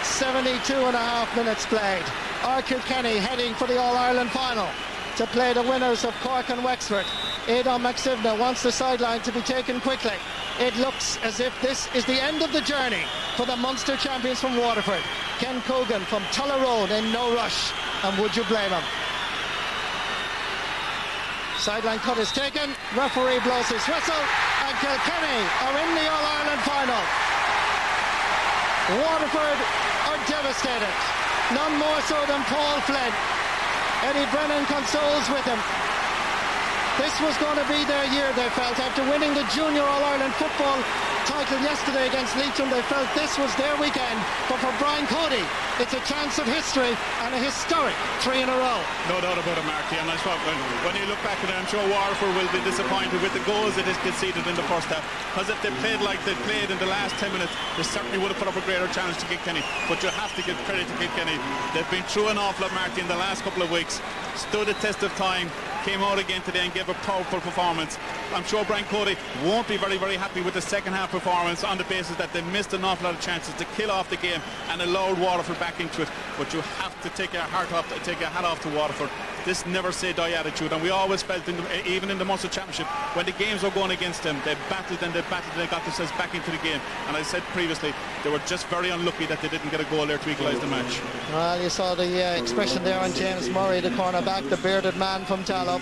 72 and a half minutes played. Kilkenny heading for the All-Ireland final to play the winners of Cork and Wexford. Aidan McSivna wants the sideline to be taken quickly. It looks as if this is the end of the journey for the Munster champions from Waterford. Ken Cogan from Tulla Road in no rush. And would you blame him? Sideline cut is taken, referee blows his whistle, and Kilkenny are in the All-Ireland final. Waterford are devastated, none more so than Paul Flynn. Eddie Brennan consoles with him. This was going to be their year, they felt. After winning the Junior All-Ireland football title yesterday against Leitrim, they felt this was their weekend. But for Brian Cody, it's a chance of history and a historic 3 in a row. No doubt about it, Marty. And I thought when you look back at it, I'm sure Waterford will be disappointed with the goals that is conceded in the first half. Because if they played like they played in the last 10 minutes, they certainly would have put up a greater challenge to Kilkenny. But you have to give credit to Kilkenny. They've been through an awful lot, Marty, in the last couple of weeks. Stood the test of time, came out again today and gave a powerful performance. I'm sure Brian Cody won't be very, very happy with the second half performance on the basis that they missed an awful lot of chances to kill off the game and allowed Waterford back into it. But you have to take your hat off to Waterford. This never say die attitude, and we always felt even in the Munster Championship when the games were going against them, they battled and they got themselves back into the game. And I said previously, they were just very unlucky that they didn't get a goal there to equalise the match. Well, you saw the expression there on James Murray, the cornerback, the bearded man from Tallow.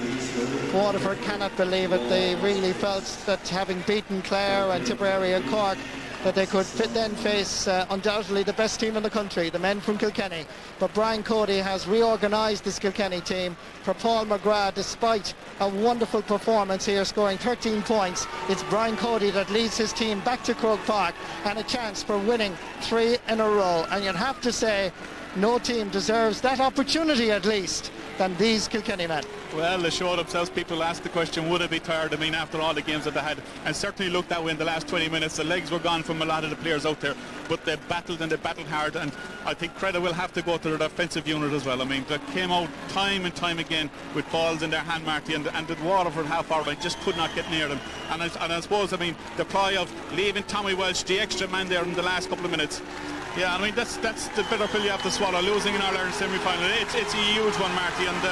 Waterford cannot believe it. They really felt that having beaten Clare and Tipperary and Cork, that they could then face undoubtedly the best team in the country, the men from Kilkenny. But Brian Cody has reorganised this Kilkenny team for Paul McGrath, despite a wonderful performance here, scoring 13 points. It's Brian Cody that leads his team back to Croke Park and a chance for winning 3 in a row. And you'd have to say no team deserves that opportunity at least than these Kilkenny men. Well, they showed themselves. People asked the question, would it be tired? I mean, after all the games that they had, and certainly looked that way in the last 20 minutes. The legs were gone from a lot of the players out there, but they battled and they battled hard, and I think credit will have to go to their defensive unit as well. I mean, they came out time and time again with balls in their hand, Marty, and the Waterford half-hour line just could not get near them. And I suppose, I mean, the ploy of leaving Tommy Welsh, the extra man there in the last couple of minutes. Yeah, I mean, that's the bitter pill you have to swallow, losing in All-Ireland semi-final. It's a huge one, Marty, and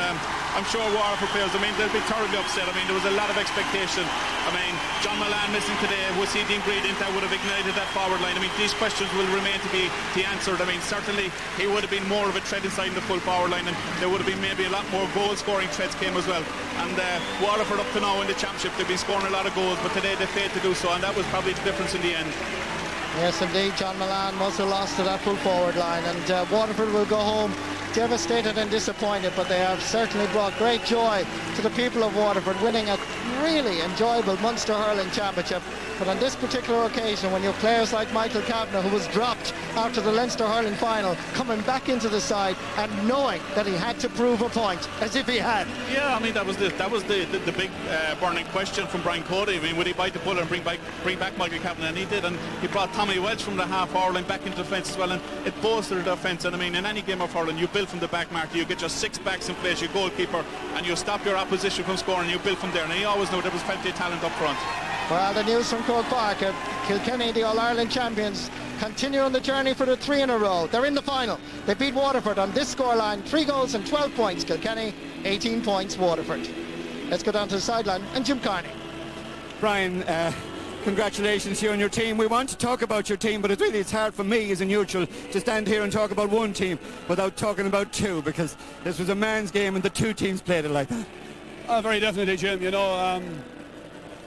I'm sure Waterford players, I mean, they'll be thoroughly upset. I mean, there was a lot of expectation. I mean, John Milan missing today, was he the ingredient that would have ignited that forward line? I mean, these questions will remain to be answered. I mean, certainly he would have been more of a threat inside the full forward line, and there would have been maybe a lot more goal-scoring threats came as well. And Waterford up to now in the championship, they've been scoring a lot of goals, but today they failed to do so, and that was probably the difference in the end. Yes, indeed, John Milan must have lost to that full forward line, and Waterford will go home devastated and disappointed, but they have certainly brought great joy to the people of Waterford, winning a really enjoyable Munster Hurling Championship. But on this particular occasion, when you have players like Michael Kavanagh, who was dropped after the Leinster hurling final, coming back into the side and knowing that he had to prove a point, as if he had. Yeah, I mean, that was the big burning question from Brian Cody. I mean, would he bite the bullet and bring back Michael Kavanagh? And he did, and he brought Tommy Welch from the half-hour line back into defence as well, and it bolstered the offence. And I mean, in any game of hurling, you build from the back marker, you get your 6 backs in place, your goalkeeper, and you stop your opposition from scoring, you build from there. And he always knew there was plenty of talent up front. Well, the news from Croke Park, Kilkenny, the All-Ireland champions, continue on the journey for the 3 in a row. They're in the final. They beat Waterford on this scoreline, 3 goals and 12 points. Kilkenny, 18 points, Waterford. Let's go down to the sideline and Jim Carney. Brian, congratulations to you and your team. We want to talk about your team, but it's hard for me as a neutral to stand here and talk about one team without talking about two, because this was a man's game and the two teams played it like that. Very definitely, Jim. You know,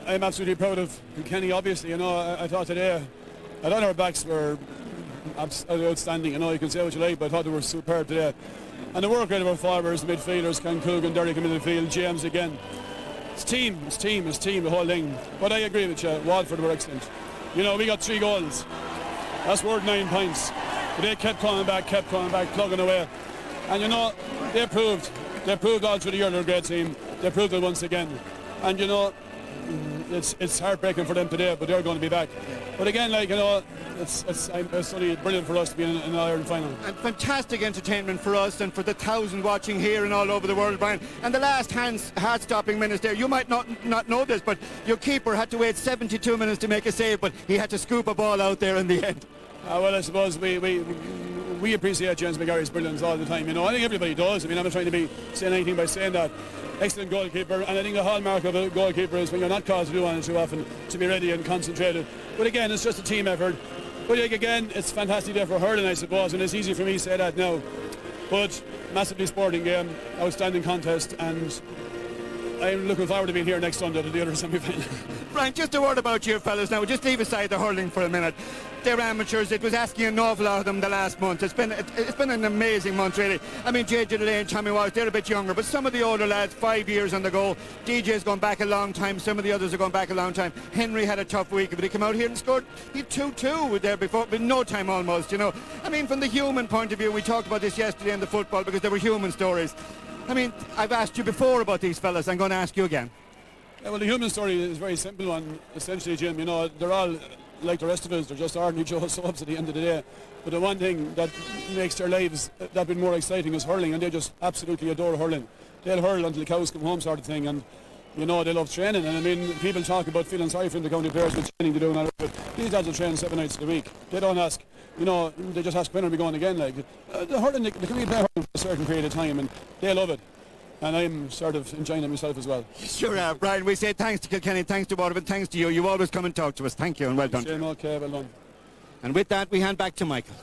I'm absolutely proud of Kilkenny, obviously. You know, I thought today, I thought our backs were outstanding. You know, you can say what you like, but I thought they were superb today. And the work rate of our forwards, midfielders, Coogan, Derrick in the midfield, James again. It's team, the whole thing. But I agree with you, Waterford were excellent. You know, we got 3 goals. That's worth 9 points. But they kept coming back, plugging away. And you know, they proved all through the year they're a great team. They proved it once again. And you know, it's heartbreaking for them today, but they're going to be back. But again, like, you know, it's really brilliant for us to be in an All-Ireland final. And fantastic entertainment for us and for the 1,000 watching here and all over the world, Brian. And the last heart-stopping minutes there, you might not know this, but your keeper had to wait 72 minutes to make a save, but he had to scoop a ball out there in the end. Well, I suppose we appreciate James McGarry's brilliance all the time. You know, I think everybody does. I mean, I'm not trying to be saying anything by saying that. Excellent goalkeeper, and I think the hallmark of a goalkeeper is when you're not called to do anything too often, to be ready and concentrated. But again, it's just a team effort. But again, it's fantastic day for hurling, I suppose, and it's easy for me to say that now. But massively sporting game, outstanding contest, and I'm looking forward to being here next Sunday to the other semi-final. Brian, just a word about you fellas now. Just leave aside the hurling for a minute. They're amateurs. It was asking an awful lot of them the last month. It's been an amazing month, really. I mean, JJ Lane, Tommy Walsh, they're a bit younger, but some of the older lads, 5 years on the go. DJ's gone back a long time. Some of the others are going back a long time. Henry had a tough week, but he came out here and scored. He had 2-2 there before, but no time almost, you know. I mean, from the human point of view, we talked about this yesterday in the football because there were human stories. I mean, I've asked you before about these fellas. I'm going to ask you again. Yeah, well, the human story is a very simple one, essentially, Jim. You know, they're all like the rest of us. They're just ordinary Joe subs at the end of the day. But the one thing that makes their lives that bit more exciting is hurling, and they just absolutely adore hurling. They'll hurl until the cows come home, sort of thing. And you know, they love training. And I mean, people talk about feeling sorry for the county players with training to do and all that. These lads will train 7 nights a week. They don't ask. You know, they just ask when are we going again. Like the hurling, they can only play hurling for a certain period of time, and they love it. And I'm sort of enjoying it myself as well. Sure are, Brian. We say thanks to Kilkenny, thanks to Waterford, thanks to you. You always come and talk to us. Thank you and well done. Okay, well done. And with that, we hand back to Michael.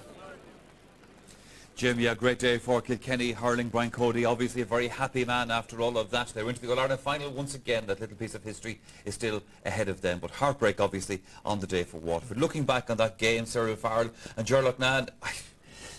Jim, yeah, great day for Kilkenny hurling. Brian Cody, obviously a very happy man after all of that. They went to the All-Ireland final once again. That little piece of history is still ahead of them. But heartbreak, obviously, on the day for Waterford. Looking back on that game, Cyril Farrell and Gerald Nan,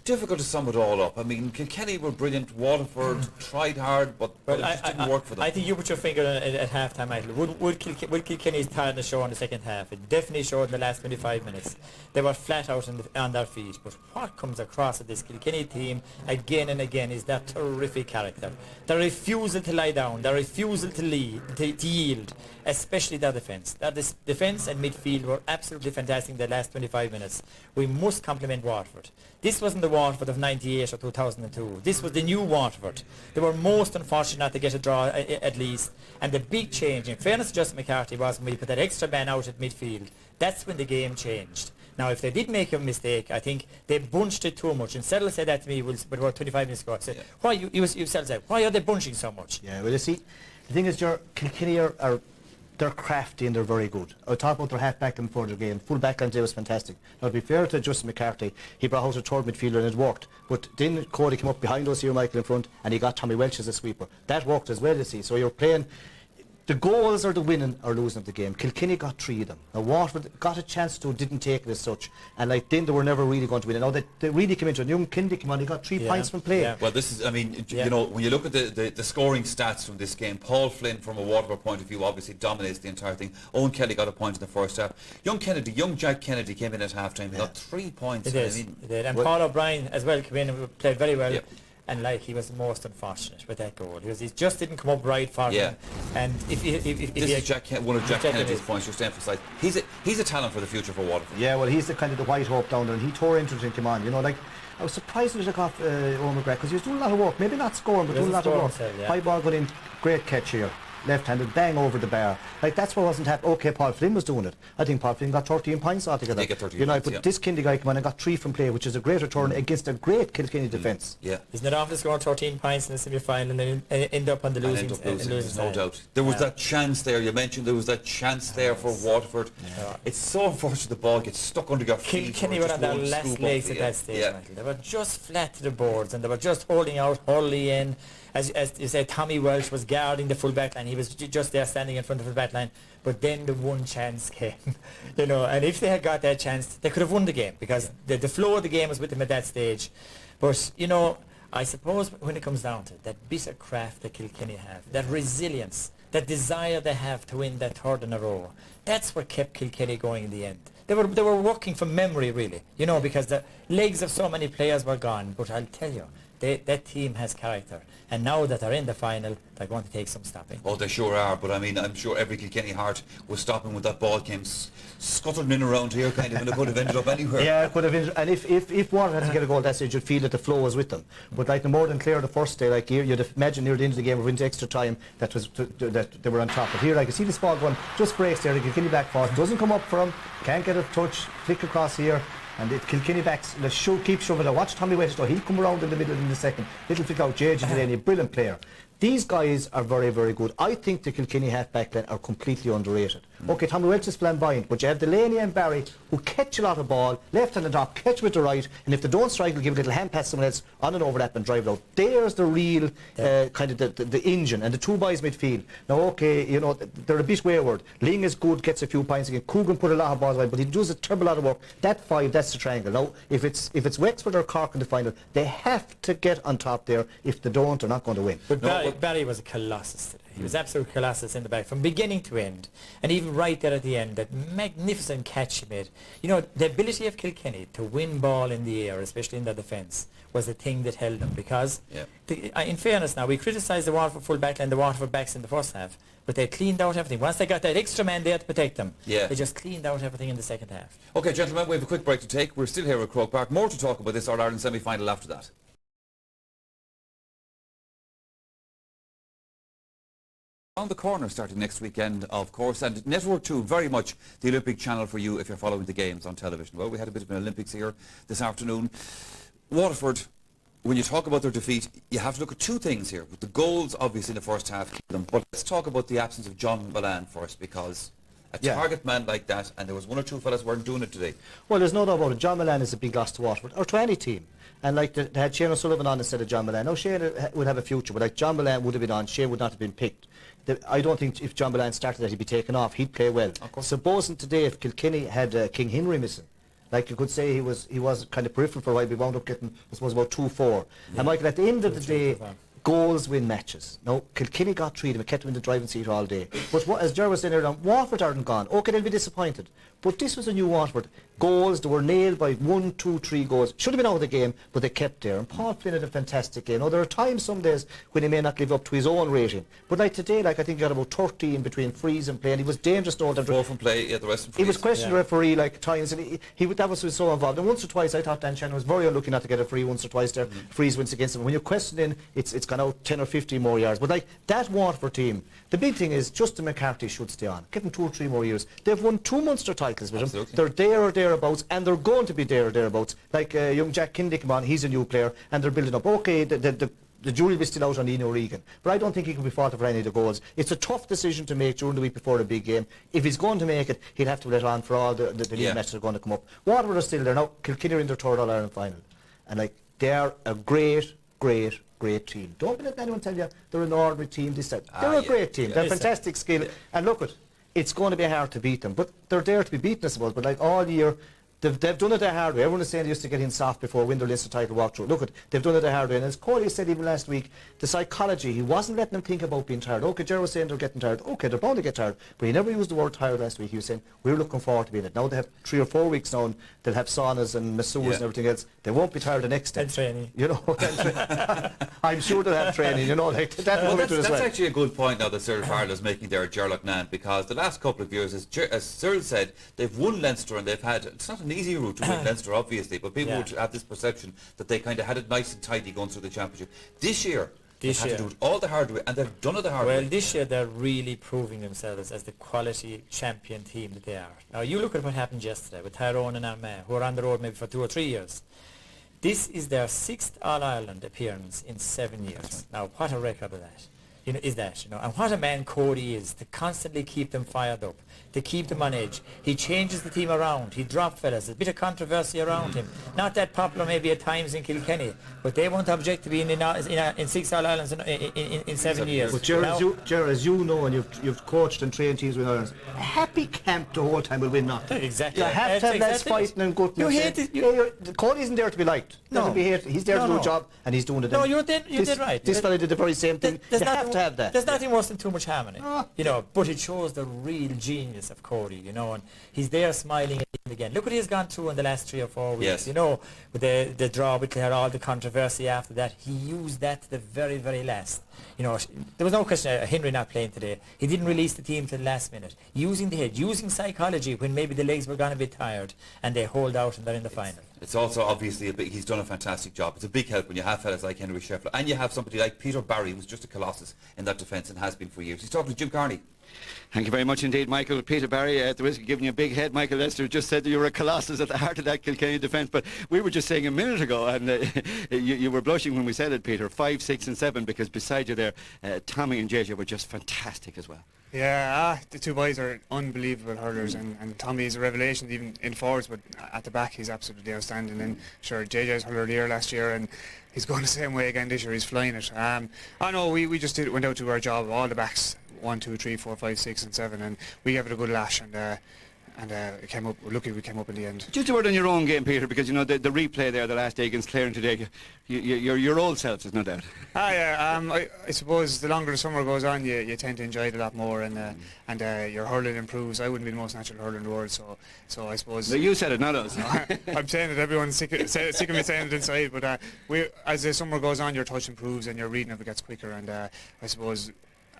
difficult to sum it all up. I mean, Kilkenny were brilliant. Waterford tried hard, but it just didn't work for them. I think you put your finger on it at half-time, Michael. Would Kilkenny's tiredness show on the second half? It definitely showed in the last 25 minutes. They were flat out on their feet. But what comes across at this Kilkenny team again and again is that terrific character. Their refusal to lie down, their refusal to yield, especially their defence. Their defence and midfield were absolutely fantastic in the last 25 minutes. We must compliment Waterford. This wasn't the Waterford of 98 or 2002. This was the new Waterford. They were most unfortunate not to get a draw at least. And the big change, in fairness to Justin McCarthy, was when we put that extra man out at midfield. That's when the game changed. Now, if they did make a mistake, I think they bunched it too much. And Settle said that to me about 25 minutes ago. I said, why, you said, why are they bunching so much? Yeah, well, you see, the thing is, Kilkenny are they're crafty and they're very good. I talk about their half-back and forward game. Full back line today was fantastic. Now, to be fair to Justin McCarthy, he brought out a third midfielder and it worked. But then Cody came up behind us here, Michael, in front, and he got Tommy Welch as a sweeper. That worked as well, you see. So you're playing the goals are the winning or losing of the game. Kilkenny got 3 of them. Now Waterford got a chance to, didn't take it as such, and like then they were never really going to win it. Now they really came into it. Young Kindy came on, he got 3 points from play. Well, this is, I mean, you know, when you look at the scoring stats from this game, Paul Flynn, from a Waterford point of view, obviously dominates the entire thing. Owen Kelly got a point in the first half. Young Jack Kennedy came in at half-time. He got 3 points. It did. And Paul O'Brien as well came in and played very well. And like he was the most unfortunate with that goal. He just didn't come up right for him. And if this is one of Jack Kennedy's points, just to emphasise. He's a talent for the future for Waterford. Yeah, well, he's the kind of the white hope down there, and he tore into it and came on. You know, like I was surprised when he took off Owen McGrath because he was doing a lot of work. Maybe not scoring, but doing a lot of work. High ball going in, great catch here. Left-handed, bang over the bar. Like that's what wasn't happening. Okay, Paul Flynn was doing it. I think Paul Flynn got 13 points altogether. He got 13 you know, points, but this Kindy guy came on and got 3 from play, which is a great return against a great Kilkenny defence. Yeah. Isn't it often scoring 13 points in the semi-final and then end up on the losing There's no doubt. There was that chance there, you mentioned there was that chance there for Waterford. It's so unfortunate the ball gets stuck under your feet. Kilkenny were on their last legs at that stage, Michael. They were just flat to the boards and they were just holding out Hurley in. As you said, Tommy Welsh was guarding the full back line. He was just there standing in front of the back line. But then the one chance came, you know. And if they had got that chance, they could have won the game because the flow of the game was with them at that stage. But you know, I suppose when it comes down to it, that bit of craft that Kilkenny have, that resilience, that desire they have to win that third in a row, that's what kept Kilkenny going in the end. They were working from memory, really, you know, because the legs of so many players were gone. But I'll tell you, that team has character. And now that they're in the final, they're going to take some stopping. Oh, they sure are. But I mean, I'm sure every Kilkenny heart was stopping when that ball came scuttling in around here, kind of, and it could have ended up anywhere. Yeah, it could have ended. And if Waterford had to get a goal that stage, you'd feel that the flow was with them. But like the more than clear the first day, like you'd imagine near the end of the game or into extra time that they were on top. But here, like you see this ball going, just breaks there. The Kilkenny back forward doesn't come up for him, can't get a touch, flick across here. And the Kilkenny backs, keep shoving it. Watch Tommy Welsh though, he'll come around in the middle in the second. Little flick out, JJ Delaney, brilliant player. These guys are very, very good. I think the Kilkenny half-back line are completely underrated. Okay, Tommy Welch is flamboyant, but you have Delaney and Barry who catch a lot of ball, left on the top, catch with the right, and if they don't strike, they'll give a little hand pass to someone else on and overlap and drive it out. There's the real kind of the engine, and the 2 boys midfield. Now, okay, you know, they're a bit wayward. Ling is good, gets a few points again. Coogan put a lot of balls away, but he does a terrible lot of work. That 5, that's the triangle. Now, if it's Wexford or Cork in the final, they have to get on top there. If they don't, they're not going to win. But Barry was a colossus today. He was absolute colossus in the back from beginning to end, and even right there at the end, that magnificent catch he made. You know, the ability of Kilkenny to win ball in the air, especially in the defence, was the thing that held them. Because, in fairness now, we criticised the Waterford full back line, the Waterford backs in the first half, but they cleaned out everything. Once they got that extra man there to protect them, they just cleaned out everything in the second half. Okay, gentlemen, we have a quick break to take. We're still here at Croke Park. More to talk about this All-Ireland semi-final after that. On the corner starting next weekend, of course, and Network 2, very much the Olympic channel for you if you're following the games on television. Well, we had a bit of an Olympics here this afternoon. Waterford, when you talk about their defeat, you have to look at 2 things here. With the goals, obviously, in the first half, but let's talk about the absence of John Mullane first, because a target man like that, and there was 1 or 2 fellas weren't doing it today. Well, there's no doubt about it. John Mullane is a big loss to Waterford, or to any team. And like they had Shane O'Sullivan on instead of John Mullane. Now Shane would have a future, but like John Mullane would have been on, Shane would not have been picked. I don't think if John Mullane started that he'd be taken off. He'd play well. Supposing today if Kilkenny had King Henry missing, like you could say he was kind of peripheral for a while, we wound up getting, I suppose, about 2-4. And Michael, at the end of the day, goals win matches. Now, Kilkenny got 3 of them, it kept them in the driving seat all day. But as Ger was saying earlier, Waterford aren't gone. Okay, they'll be disappointed. But this was a new Waterford. Goals, they were nailed by 1, 2, 3 goals. Should have been out of the game, but they kept there. And Paul Flynn had a fantastic game. Now, there are times, some days, when he may not live up to his own rating. But like today, like I think he got about 30 between frees and play, and he was dangerous to all that. 4 from play, the rest from frees. He was questioning the referee like times, and that was so involved. And once or twice, I thought Dan Shannon was very unlucky not to get a free once or twice there. Frees wins against him. When you're questioning, it's gone out 10 or 15 more yards. But like that Waterford team, the big thing is Justin McCarthy should stay on. Give him 2 or 3 more years. They've won 2 Munster titles with him. They're there or thereabouts, and they're going to be there or thereabouts. Like young Jack Kindy came on, he's a new player, and they're building up. Okay, the jury will be still out on Eno Regan, but I don't think he can be faulted for any of the goals. It's a tough decision to make during the week before the big game. If he's going to make it, he'll have to let on for all the league matches that are going to come up. Waterford are still there now. Kilkenny are in their 3rd All-Ireland final, and like they are a great great team. Don't let anyone tell you they're an ordinary team. They're a great team. They're fantastic skill. And look, it's going to be hard to beat them. But they're there to be beaten, I suppose. But like all year, they've done it the hard way. Everyone is saying they used to get in soft before win their Leinster title walk through. Look, they've done it the hard way. And as Cody said even last week, the psychology, he wasn't letting them think about being tired. Okay, Gerard was saying they're getting tired. Okay, they're bound to get tired. But he never used the word tired last week. He was saying, we're looking forward to being it. Now they have 3 or 4 weeks now, and they'll have saunas and masseurs and everything else. They won't be tired the next day. And training. You know, I'm sure they'll have training, you know, like that. Well, that's actually a good point now that Cyril Farrell is making there at Gerlach Nan, because the last couple of years, as Cyril said, they've won Leinster and they've had, it's not an easy route to win Leinster, obviously, but people would have this perception that they kind of had it nice and tidy going through the championship. This year, they've had to do it all the hard way, and they've done it the hard way. Well, this year they're really proving themselves as the quality champion team that they are. Now, you look at what happened yesterday with Tyrone and Armagh, who are on the road maybe for 2 or 3 years. This is their 6th All-Ireland appearance in 7 years. Now, what a record of that. You know, and what a man Cody is, to constantly keep them fired up, to keep them on edge. He changes the team around, he drops fellas, there's a bit of controversy around him. Not that popular maybe at times in Kilkenny, but they won't object to being in 6 All-Irelands in 7 years. But Gerard, as you know, and you've coached and trained teams with Ireland, a happy camp the whole time will win nothing. Exactly. You have to have that fighting and good. You hate it. Cody isn't there to be liked. No. He's there to do a job, and he's doing it. No, you did right. This fella did the very same thing. You have to have that. There's nothing worse than too much harmony, you know. But it shows the real genius of Cody, you know, and he's there smiling again. Look what he's gone through in the last 3 or 4 weeks, yes. You know, with the draw with Clare, all the controversy after that. He used that to the very, very last. You know, there was no question of Henry not playing today. He didn't release the team till the last minute. Using the head, using psychology when maybe the legs were going to be tired, and they hold out and they're in the final. It's also obviously he's done a fantastic job. It's a big help when you have fellas like Henry Sheffler, and you have somebody like Peter Barry, who's just a colossus in that defence and has been for years. He's talking to Jim Carney. Thank you very much indeed, Michael. Peter Barry, at the risk of giving you a big head, Michael Lester just said that you were a colossus at the heart of that Kilkenny defence, but we were just saying a minute ago, and you were blushing when we said it, Peter, 5, 6 and 7, because beside you there, Tommy and JJ were just fantastic as well. Yeah, the two boys are unbelievable hurlers, and Tommy is a revelation even in forwards, but at the back he's absolutely outstanding. And sure, JJ's hurler of the year last year, and he's going the same way again this year. He's flying it. I know we just went out to our job, all the backs, 1, 2, 3, 4, 5, 6 and 7, and we gave it a good lash, and it came up. We're lucky we came up in the end. Just a word on your own game, Peter, because you know the replay there the last day against Clare today, your old self, there's no doubt. I suppose the longer the summer goes on, you tend to enjoy it a lot more, and your hurling improves. I wouldn't be the most natural hurler in the world, so I suppose. No, you said it, not us. I'm saying it. Everyone's sick of me saying it inside, but as the summer goes on, your touch improves and your reading of it gets quicker, and I suppose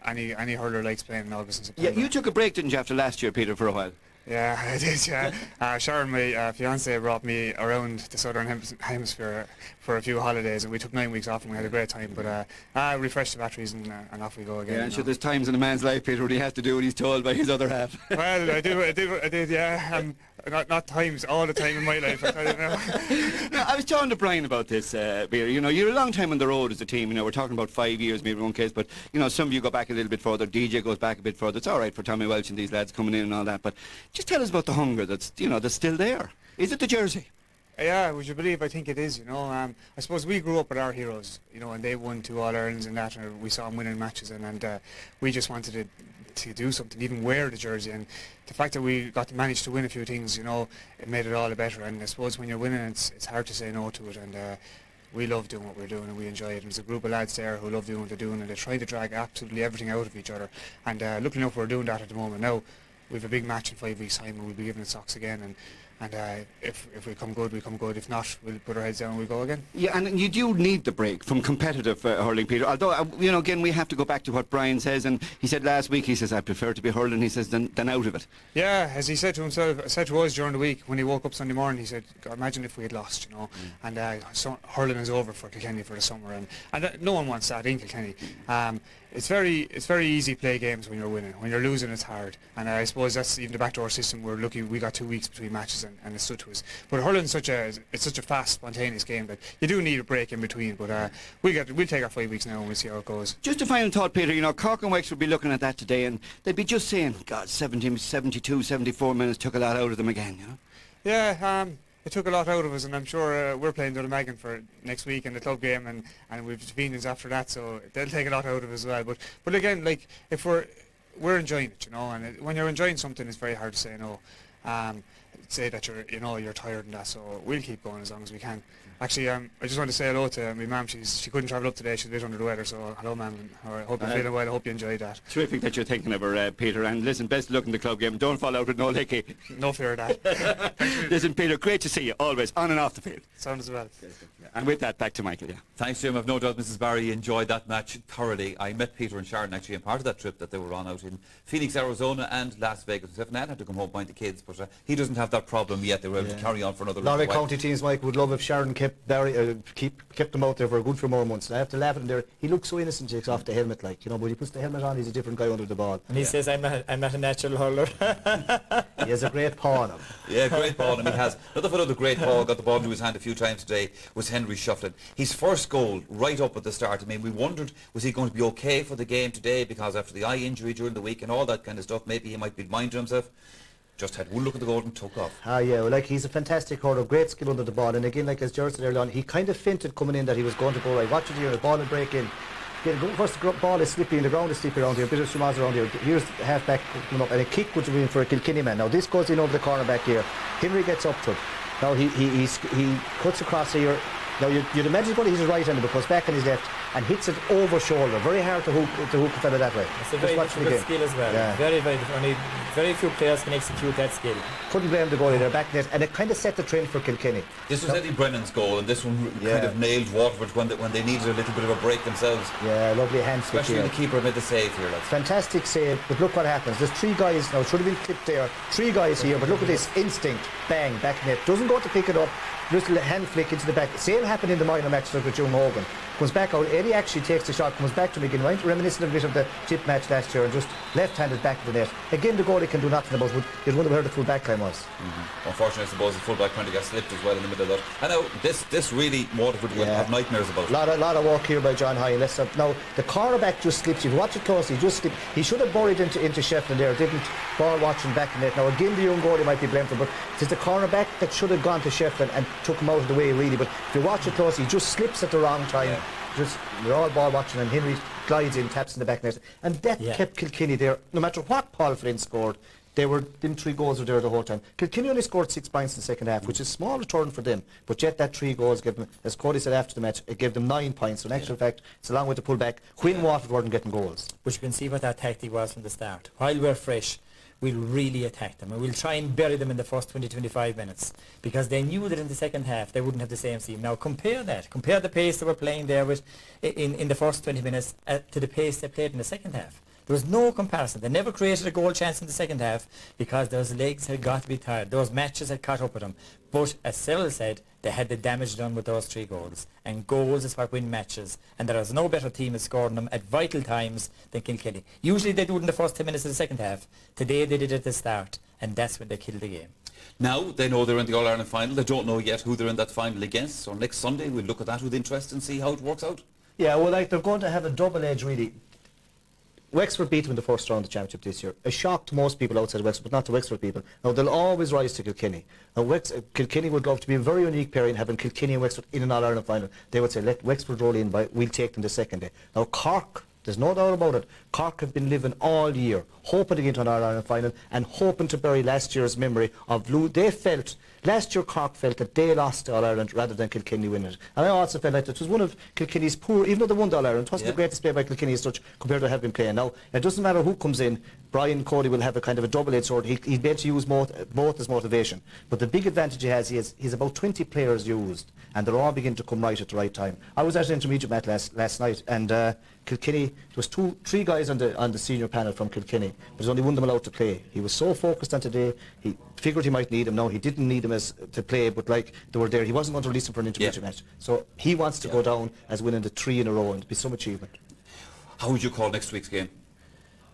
any hurler likes playing in August and September. Yeah, you took a break, didn't you, after last year, Peter, for a while? Yeah, I did, yeah. Sharon, my fiancée, brought me around the southern hemisphere for a few holidays, and we took 9 weeks off and we had a great time, but I refreshed the batteries and off we go again. Yeah, and sure, there's times in a man's life, Peter, when he has to do what he's told by his other half. Well, I did, yeah. Not times, all the time in my life, I tell you now. Now, I was talking to Brian about this, Peter. You know, you're a long time on the road as a team. You know, we're talking about 5 years, maybe in one case, but, you know, some of you go back a little bit further. DJ goes back a bit further. It's all right for Tommy Welch and these lads coming in and all that, but just tell us about the hunger that's still there. Is it the jersey? Yeah, would you believe? I think it is, you know. I suppose we grew up with our heroes, you know, and they won 2 All-Irelands and that, and we saw them winning matches, and we just wanted to do something, even wear the jersey, and the fact that we got to manage to win a few things, you know, it made it all the better. And I suppose when you're winning, it's hard to say no to it, and we love doing what we're doing and we enjoy it. And there's a group of lads there who love doing what they're doing, and they try to drag absolutely everything out of each other, and luckily enough we're doing that at the moment. Now we have a big match in 5 weeks' time, and we'll be giving it socks again, and if we come good, we come good. If not, we'll put our heads down and we'll go again. Yeah, and you do need the break from competitive hurling, Peter. Although, you know, again, we have to go back to what Brian says, and he said last week, he says, I prefer to be hurling, he says, than out of it. Yeah, as he said to himself, said to us during the week, when he woke up Sunday morning, he said, God, imagine if we had lost, you know, and hurling is over for Kilkenny for the summer, and no one wants that in Kilkenny. It's very easy to play games when you're winning. When you're losing, it's hard. And I suppose that's even the backdoor system. We're lucky we got 2 weeks between matches, and it stood to us. But hurling's such a fast, spontaneous game that you do need a break in between. But we'll take our 5 weeks now and we'll see how it goes. Just a final thought, Peter. You know, Cork and Wexford would be looking at that today, and they'd be just saying, God, 72, 74 minutes took a lot out of them again. You know. Yeah. it took a lot out of us, and I'm sure we're playing Dublin for next week in the club game, and we've Venus after that, so they'll take a lot out of us as well. But again, like, if we're enjoying it, you know, and when you're enjoying something, it's very hard to say no. Say that you're tired and that, so we'll keep going as long as we can. Actually, I just want to say hello to my mum. She couldn't travel up today. She's a bit under the weather, so hello, ma'am. I hope you're feeling well. I hope you enjoyed that. Terrific that you're thinking of her, Peter. And listen, best of luck in the club game. Don't fall out with no licky. No fear of that. Listen, Peter, great to see you always, on and off the field. Sound as well. And with that, back to Michael. Yeah. Thanks, Jim. I've no doubt Mrs. Barry enjoyed that match thoroughly. I met Peter and Sharon actually in part of that trip that they were on out in Phoenix, Arizona and Las Vegas. Stephen had to come home and mind the kids, but he doesn't have that problem yet. They were able to carry on for another lot little of while. county teams, Mike, would love if Sharon kept Barry, kept them out there for a good few more months. I have to laugh at him there. He looks so innocent, takes off the helmet, like, you know, but he puts the helmet on, he's a different guy under the ball. And he says, I'm not a natural hurler. He has a great paw on him. Yeah, great ball, and he has. Another fellow, the great ball, got the ball into his hand a few times today, was Henry Shufflin. His first goal, right up at the start. I mean, we wondered, was he going to be okay for the game today, because after the eye injury during the week and all that kind of stuff, maybe he might be mind to himself. Just had one look at the goal and took off. Yeah, well, like, he's a fantastic hurler, great skill under the ball, and again, like as Gerard said earlier on, he kind of finted coming in that he was going to go right. Watch it here, the ball will break in. First, the ball is slippy and the ground is slippy around here, a bit of schmaz around here. Here's the half-back coming up, and a kick would have been for a Kilkenny man. Now this goes in over the corner back here. Henry gets up to it. Now he cuts across here. Now you'd imagine he's going to hit his right hand, but goes back on his left and hits it over shoulder. Very hard to hook a fella that way. It's a very difficult skill as well. Yeah. Very, very difficult. Only very few players can execute that skill. Couldn't blame the goalie there, back net, and it kind of set the trend for Kilkenny. This was Eddie Brennan's goal, and this one kind of nailed Waterford when they needed a little bit of a break themselves. Yeah, lovely hand flick. Especially when the keeper made the save here. Fantastic save, but look what happens. There's three guys now, should have been clipped there. Three guys here, but look at this instinct. Bang, back net. Doesn't go to pick it up. Little hand flick into the back. Same happened in the minor match with Joe Morgan. Comes back out. Eddie actually takes the shot, comes back to him again. Right, reminiscent a bit of the chip match last year, and just left-handed back to the net. Again, the goalie can do nothing about it. You'd wonder where the full back line was. Unfortunately, I suppose the full back kind of got slipped as well in the middle of that. And now this really Waterford will have nightmares about. Lot of work here by John High. Now the cornerback just slips. If you watch it closely, he just slipped. He should have buried into Shefflin there. Didn't. Ball watching back in net. Now again, the young goalie might be blamed for, but it's the cornerback that should have gone to Shefflin and took him out of the way really. But if you watch it closely, he just slips at the wrong time. Yeah. They're all ball watching, and Henry glides in, taps in the back net, and that kept Kilkenny there. No matter what Paul Flynn scored, them 3 goals were there the whole time. Kilkenny only scored 6 points in the second half, which is a small return for them, but yet that 3 goals gave them, as Cody said after the match, it gave them 9 points. So in actual fact, it's along with the pullback when Waterford weren't getting goals. But you can see what that tactic was from the start. While we're fresh, we'll really attack them, and we'll try and bury them in the first 20-25 minutes, because they knew that in the second half they wouldn't have the same team. Now compare the pace they were playing there with in the first 20 minutes to the pace they played in the second half. There was no comparison. They never created a goal chance in the second half because those legs had got to be tired. Those matches had caught up with them. But as Cyril said, they had the damage done with those 3 goals. And goals is what win matches. And there is no better team at scoring them at vital times than Kilkenny. Usually they do it in the first 10 minutes of the second half. Today they did it at the start. And that's when they killed the game. Now they know they're in the All-Ireland final. They don't know yet who they're in that final against. So next Sunday we'll look at that with interest and see how it works out. Yeah, well, like, they're going to have a double edge really. Wexford beat them in the first round of the championship this year. A shock to most people outside Wexford, but not to Wexford people. Now, they'll always rise to Kilkenny. Now, Kilkenny would love to be a very unique pairing, having Kilkenny and Wexford in an All-Ireland final. They would say, let Wexford roll in, we'll take them the second day. Now, Cork, there's no doubt about it, Cork have been living all year, hoping to get into an All-Ireland final and hoping to bury last year's memory of last year Cork felt that they lost All-Ireland rather than Kilkenny winning it. And I also felt like it was one of Kilkenny's poor, even though they won the All-Ireland, it wasn't the greatest play by Kilkenny as such compared to have been playing. Now, it doesn't matter who comes in, Brian Cody will have a kind of a double-edged sword. He'd be able to use both as motivation. But the big advantage he has, he's about 20 players used, and they're all beginning to come right at the right time. I was at an intermediate match last night, and Kilkenny, there was 3 guys on the senior panel from Kilkenny, but there's only one of them allowed to play. He was so focused on today, he figured he might need him. No, he didn't need him to play, but like they were there. He wasn't going to release him for an intermediate match. So he wants to go down as winning the 3 in a row, and it'd be some achievement. How would you call next week's game?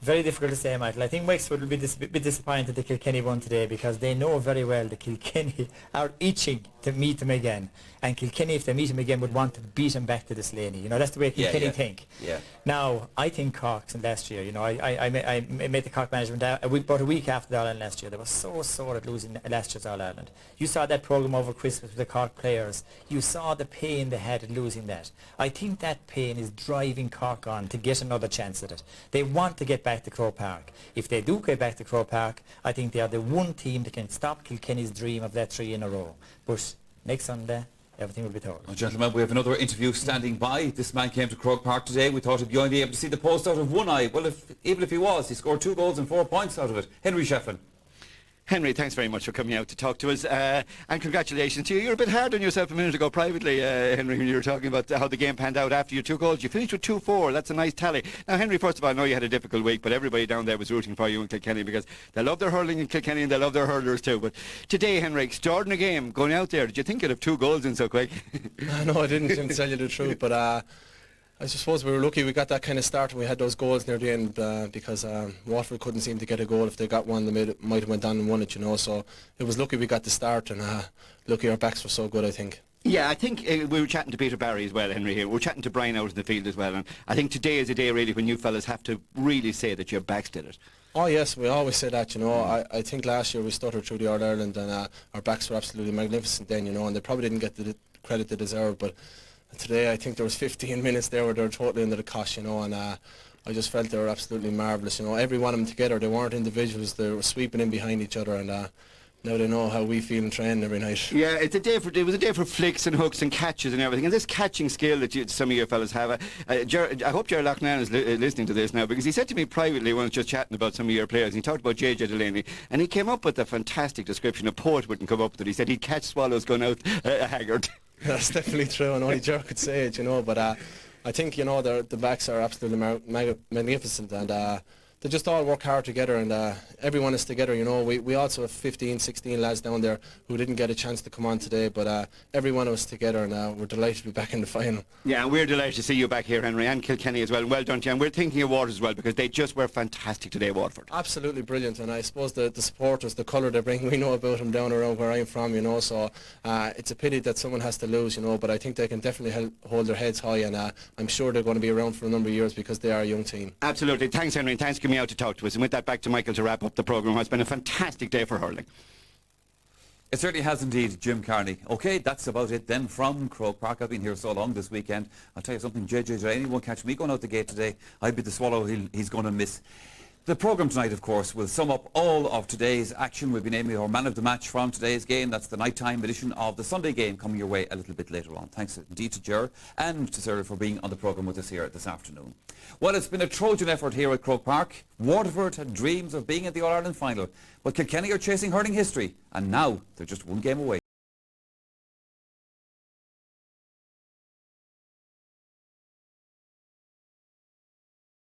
Very difficult to say, Michael. I think Wexford will be bit disappointed that Kilkenny won today, because they know very well that Kilkenny are itching to meet them again. And Kilkenny, if they meet him again, would want to beat him back to the Slaney. You know, that's the way Kilkenny think. Yeah. Now, I think Cork's in last year, you know, I made the Cork management about a week after the All-Ireland last year. They were so sore at losing last year's All-Ireland. You saw that programme over Christmas with the Cork players. You saw the pain they had at losing that. I think that pain is driving Cork on to get another chance at it. They want to get back to Croke Park. If they do get back to Croke Park, I think they are the one team that can stop Kilkenny's dream of that 3 in a row. But next Sunday, everything will be told. Well, gentlemen, we have another interview standing by. This man came to Croke Park today. We thought he'd be only able to see the post out of one eye. Well, even if he was, he scored 2 goals and 4 points out of it. Henry Shefflin. Henry, thanks very much for coming out to talk to us, and congratulations to you. You're a bit hard on yourself a minute ago privately, Henry, when you were talking about how the game panned out after your 2 goals. You finished with 2-4. That's a nice tally. Now, Henry, first of all, I know you had a difficult week, but everybody down there was rooting for you in Kilkenny because they love their hurling in Kilkenny and they love their hurlers too. But today, Henry, extraordinary game going out there. Did you think you'd have 2 goals in so quick? No, I didn't, to tell you the truth, but I suppose we were lucky we got that kind of start and we had those goals near the end because Waterford couldn't seem to get a goal. If they got one, they might have went on and won it, you know. So it was lucky we got the start and lucky our backs were so good, I think. Yeah, I think we were chatting to Peter Barry as well, Henry, here. We were chatting to Brian out in the field as well. And I think today is a day really when you fellas have to really say that your backs did it. Oh yes, we always say that, you know. I think last year we stuttered through the All-Ireland and our backs were absolutely magnificent then, you know, and they probably didn't get the credit they deserved, but today I think there was 15 minutes there where they were totally under the cosh, you know, and I just felt they were absolutely marvellous, you know. Every one of them together, they weren't individuals, they were sweeping in behind each other, and now they know how we feel in training every night. Yeah, it was a day for flicks and hooks and catches and everything, and this catching skill that some of you fellas have. I hope Gerard Loughnane is listening to this now, because he said to me privately when I was just chatting about some of your players, and he talked about JJ Delaney, and he came up with a fantastic description. A poet wouldn't come up with it. He said he'd catch swallows going out haggard. That's definitely true, and only Gerard could say it, you know, but I think, you know, the backs are absolutely magnificent, and they just all work hard together, and everyone is together, you know. We also have 15, 16 lads down there who didn't get a chance to come on today, but everyone was together, and we're delighted to be back in the final. Yeah, and we're delighted to see you back here, Henry, and Kilkenny as well. Well done to you, and we're thinking of Waterford as well, because they just were fantastic today, Waterford. Absolutely brilliant, and I suppose the supporters, the colour they bring, we know about them down around where I'm from, you know, so it's a pity that someone has to lose, you know, but I think they can definitely hold their heads high, and I'm sure they're going to be around for a number of years because they are a young team. Absolutely. Thanks, Henry, and thanks for coming out to talk to us. And with that, back to Michael to wrap up the programme. It's been a fantastic day for hurling. It certainly has indeed, Jim Carney. OK, that's about it then from Croke Park. I've been here so long this weekend. I'll tell you something, JJ Delaney won't catch me going out the gate today. I'd be the swallow he's going to miss. The programme tonight, of course, will sum up all of today's action. We'll be naming our man of the match from today's game. That's the nighttime edition of the Sunday game coming your way a little bit later on. Thanks indeed to Ger and to Sarah for being on the programme with us here this afternoon. Well, it's been a Trojan effort here at Croke Park. Waterford had dreams of being at the All-Ireland final, but Kilkenny are chasing hurling history, and now they're just one game away.